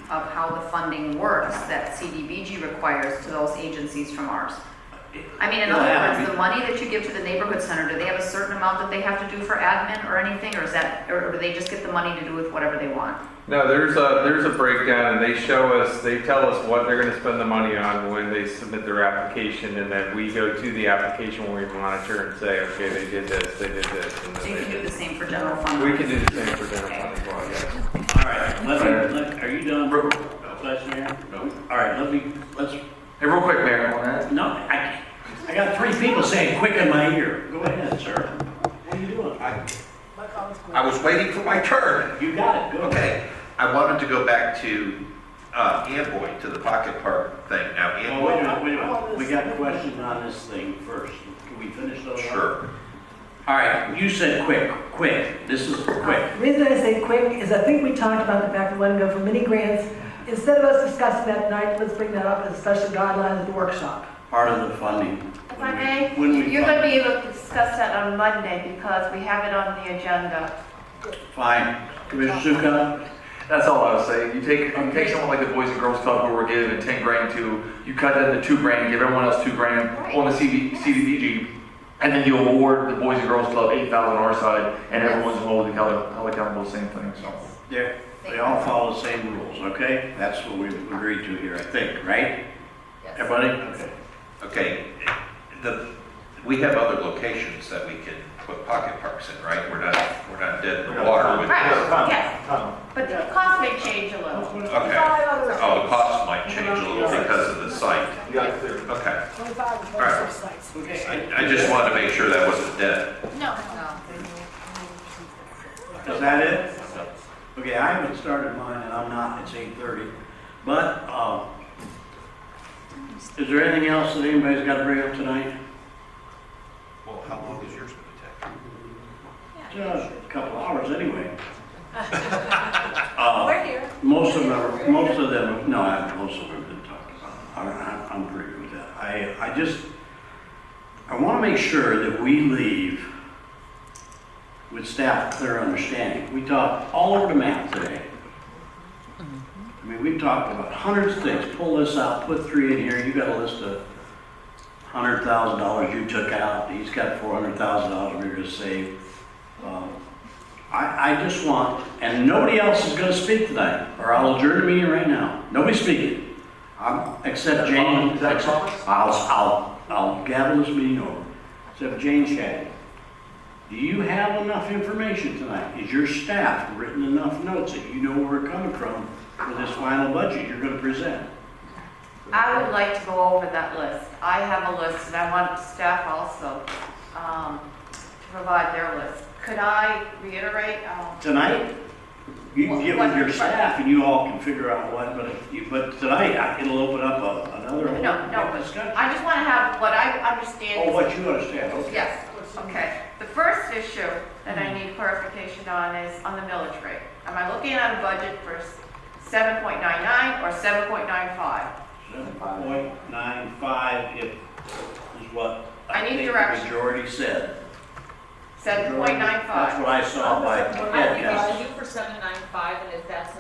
of how the funding works that CDBG requires to those agencies from ours? I mean, in other words, the money that you give to the neighborhood center, do they have a certain amount that they have to do for admin or anything, or do they just get the money to do with whatever they want? No, there's a breakdown, and they tell us what they're going to spend the money on when they submit their application, and then we go to the application when we monitor and say, okay, they did this, and then So you can do the same for general fund? We can do the same for general fund as well, yes. All right, are you done, Vice Mayor? No. All right, let's. Hey, real quick, Mayor, on that. No, I got 3 people saying quick in my ear. Go ahead, sir. What are you doing? I was waiting for my turn. You got it, go. Okay, I wanted to go back to Amboy, to the pocket park thing. Now, Amboy. Wait a minute. We got questions on this thing first. Can we finish those? Sure. All right, you said quick. This is quick. The reason I say quick is I think we talked about the fact we want to go for mini grants. Instead of us discussing that tonight, let's bring that up as special guidelines at the workshop. Part of the funding. If I may, you're going to be able to discuss that on Monday because we have it on the agenda. Fine. Commissioner Sukkot? That's all I was saying. You take someone like the Boys and Girls Club who we're giving 10 grand to, you cut that into 2 grand, give everyone else 2 grand on the CDBG, and then you award the Boys and Girls Club 8,000 on our side, and everyone's held accountable the same thing. So They all follow the same rules, okay? That's what we've agreed to here, I think, right? Yes. Everybody? Okay. Okay, we have other locations that we can put pocket parks in, right? We're not dead in the water with Right, this. yes. But the cost may change a little. Okay. Oh, the cost might might change a little because of the site. Okay. 25 All right. sites. I just wanted to make sure that wasn't dead. No. Is that it? Okay, I haven't started mine and I'm not, it's 8:30. But, is there anything else that anybody's got to bring up tonight? Well, how long is yours going to take? Just a couple hours anyway. We're here. Most of them, no, most of them have been talked about. I'm pretty good with that. I want to make sure that we leave with staff clear understanding. We talked all over the map today. I mean, we talked about hundreds of things. Pull this out, put 3 in here. You got a list of $100,000 you took out. He's got $400,000 we're going to save. I just want, and nobody else is going to speak tonight, or I'll adjourn the meeting right now. Nobody's speaking, except Jane. Is that a promise? I'll gavel this meeting over, except Jane Shaddy. Do you have enough information tonight? Is your staff written enough notes that you know where we're coming from for this final budget you're going to present? I would like to go over that list. I have a list, and I want staff also to provide their list. Could I reiterate? Tonight? You can get with your staff and you all can figure out what, but tonight it'll open up another No, discussion. I just want to have what I understand. Oh, what you understand, okay. Yes, okay. The first issue that I need clarification on is on the millage rate. Am I looking at a budget for 7.99 or 7.95? 7.95 is what I need think the direction. majority said. 7.95. That's what I saw by I head do for 795, and if that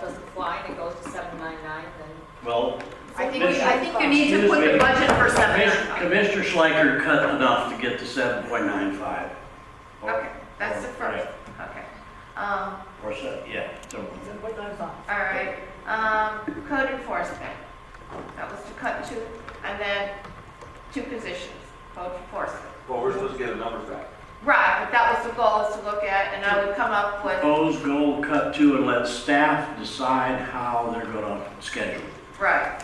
doesn't fly and it goes to 799, then Well, I think you need to put the budget for 7.95. Commissioner Schleicher cut enough to get to 7.95. Okay, that's the first, okay. Or so, yeah. So, All right, code enforcement. That was to cut 2, and then 2 positions, code enforcement. Well, we're supposed to get the numbers back. Right, but that was the goal, is to look at, and I would come up with, proposed goal, cut 2, and let staff decide how they're gonna schedule. right,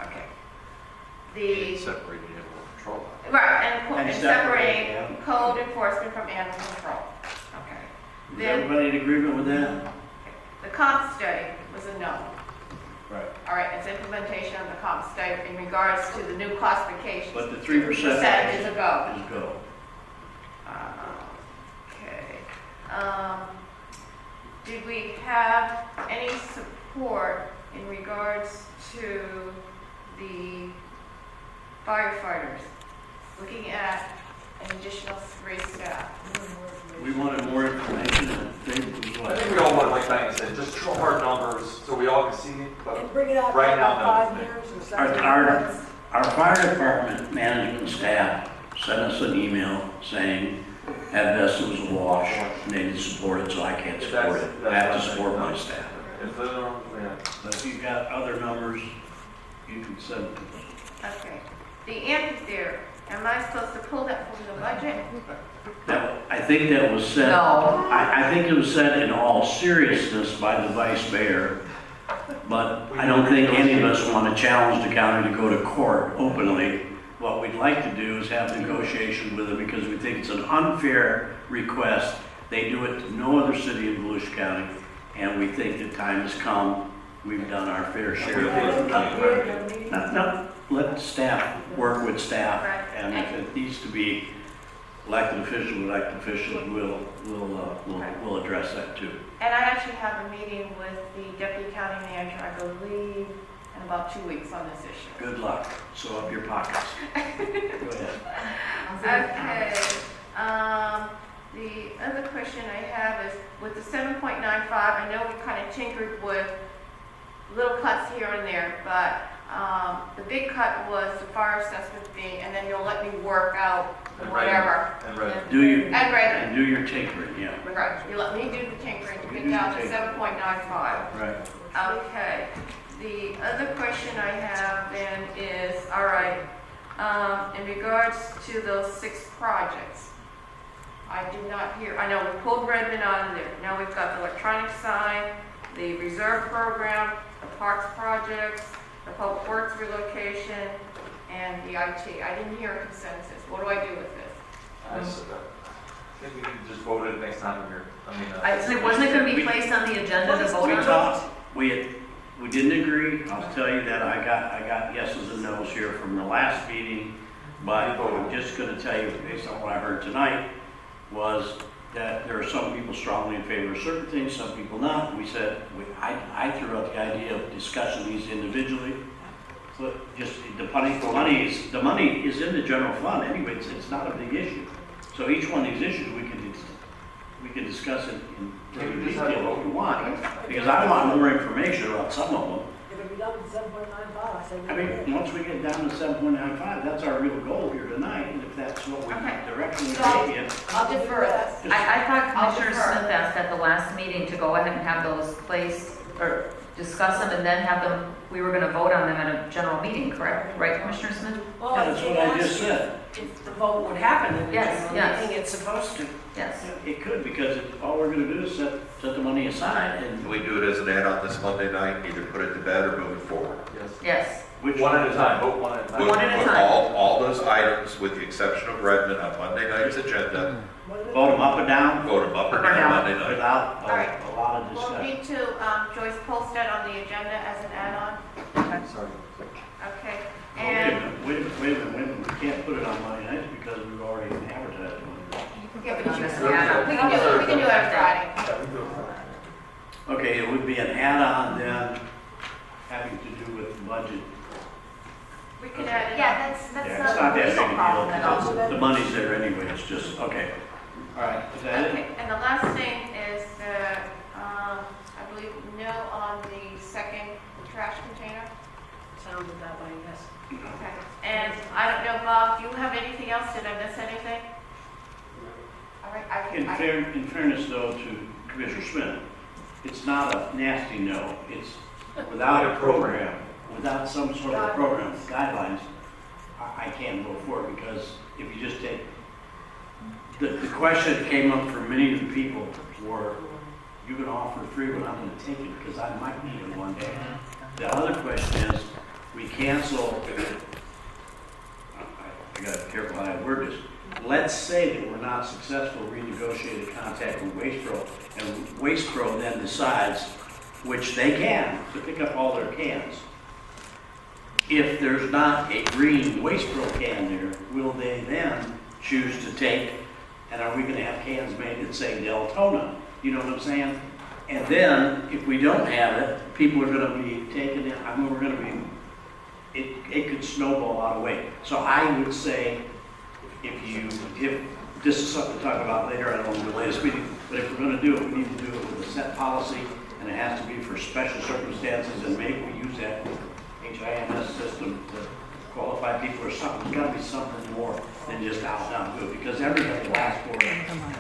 okay. The, Separating animal control. right, and And separating separate, code enforcement from animal control. Okay. Is Then, everybody in agreement with that? the comp study was a no. Right. All right, it's implementation of the comp study in regards to the new classifications. But the 3% Percent is a go. is go. Okay. Did we have any support in regards to the firefighters? Looking at an additional 3 staff. We wanted more information, I I think we all want, like Diane said, just show hard numbers so we all can see it, but Bring it out right now, about no. 5 years or something. Our fire department management staff sent us an email saying, asbestos was a wash, and they didn't support it, so I can't support it. I have to support my staff. But if you've got other numbers, you can send them. Okay. The amphitheater, am I supposed to pull that from the budget? I think that was said. No. I think it was said in all seriousness by the vice mayor, but I don't think any of us want to challenge the county to go to court openly. What we'd like to do is have negotiations with them because we think it's an unfair request. They do it to no other city in Volusia County, and we think the time has come. We've done our fair share. No, let staff work with staff, and if it needs to be elected officials, we'll address that too. And I actually have a meeting with the deputy county manager, I believe, in about 2 weeks on this issue. Good luck. Sew up your pockets. Go ahead. Okay. The other question I have is, with the 7.95, I know we kind of tinkered with little cuts here and there, but the big cut was the fire assessment fee, and then you'll let me work out whatever. And revenue. Do your, And revenue. and do your tinkering, yeah. Right, you let me do the tinkering to You get do down the to tinkering. 7.95. Right. Okay, the other question I have then is, all right, in regards to those 6 projects, I did not hear, I know we pulled Redmond out of there. Now we've got the electronic sign, the reserve program, the parks projects, the public works relocation, and the IT. I didn't hear a consensus. What do I do with this? I think we can just vote it next time we're here. Wasn't it going to be placed on the agenda to vote We on? talked, we didn't agree. I'll tell you that I got yeses and nos here from the last meeting, but I'm just gonna tell you, based on what I heard tonight, was that there are some people strongly in favor of certain things, some people not. We said, I threw out the idea of discussing these individually. But just the money is in the general fund anyway, it's not a big issue. So each one of these issues, we can discuss it in greater detail if we want, because I want more information about some of them. If it be done to 7.95, I say. I mean, once we get down to 7.95, that's our real goal here tonight, and if that's what we direction we take in. I'll defer this. I thought I'll Commissioner defer. Smith asked at the last meeting to go ahead and have those placed, or discuss them, and then have them, we were gonna vote on them at a general meeting, correct? Right, Commissioner Smith? Well, Yeah, that's what I just said. If the vote would happen in the Yes, general yes. meeting, it's supposed to. Yes. It could, because all we're gonna do is set the money aside, and Can we do it as an add-on this Monday night, either put it to bed or move it forward? Yes. which. One at a time, vote one at a time. One at a Put time. all those items, with the exception of Redmond, on Monday night's agenda, Vote them up and down, vote them up or Up or down down. Monday night. without All right. a lot of We'll discussion. need to, Joyce, post that on the agenda as an add-on. Sorry. Okay. Wait a And, minute, wait a minute, we can't put it on Monday nights because we've already advertised it. yeah, but you, Yeah. we can do it on Friday. Okay, it would be an add-on then, having to do with the budget. We can add it. Yeah, that's Yeah, it's not not a that big a legal deal, problem at all. because the money's there anyway, it's just, okay. All right, is that it? Okay, and the last thing is the, I believe, no on the second trash container. Sounded that way, yes. Okay. And I don't know, Bob, do you have anything else? Did I miss anything? All right, In fairness though to Commissioner Smith, it's not a nasty no, it's without a program, without some sort of program, guidelines, I can't vote for it, because if you just take, the question that came up for many of the people were, you're gonna offer free, but I'm gonna take it, because I might need it one day. The other question is, we cancel, I gotta be careful how I word this. Let's say that we're not successful renegotiating contact with Waste Pro, and Waste Pro then decides, which they can, to pick up all their cans. If there's not a green Waste Pro can there, will they then choose to take, and are we gonna have cans made that say Deltona? You know what I'm saying? And then, if we don't have it, people are gonna be taking it, I mean, we're gonna be, it could snowball out of way. So I would say, if this is something to talk about later, I don't want to delay this meeting, but if we're gonna do it, we need to do it with a set policy, and it has to be for special circumstances, and maybe we use that HIMS system to qualify people or something. There's gotta be something more than just out and do it, because everybody will ask for it,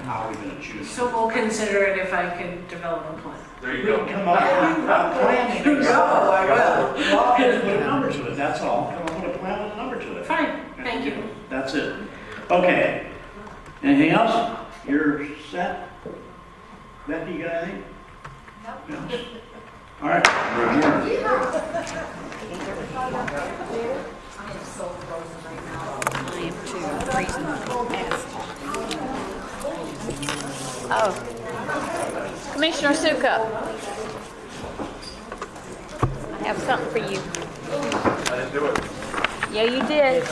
how are we gonna choose? So we'll consider it if I can develop a plan. There you go. Come up with a plan. You go, I will. Well, just put a number to it, that's all. Come up with a plan with a number to it. Fine, thank you. That's it. Okay. Anything else? You're set? Becky, you got anything? No. All right. We're adjourned. I am so frozen right now. I am too, freezing my ass. Oh. Commissioner Sukup. I have something for you. I didn't do it. Yeah, you did.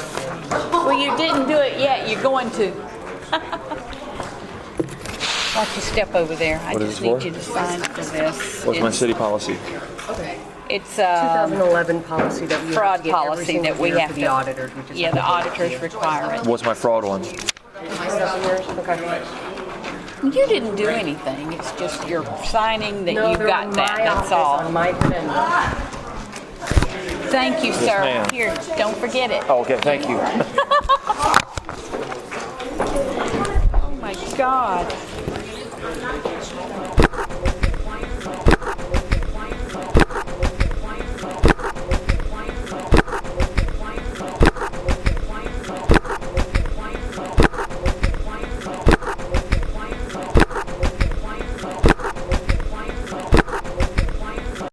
Well, you didn't do it yet. You're going to. Watch you step over there. I What is just this need for? you to sign for this. What's my It's- city policy? It's 2011 policy that we fraud have to get every policy single that we year have for to. the auditors. We just Yeah, have the to do it auditors here. require it. What's my fraud one? 7 years? Okay. You didn't do anything. It's just you're signing that No, you've they're got in that. my That's office all. on my credentials. Thank you, sir. ma'am. Here, don't forget it. Oh, okay, thank you. Oh my God.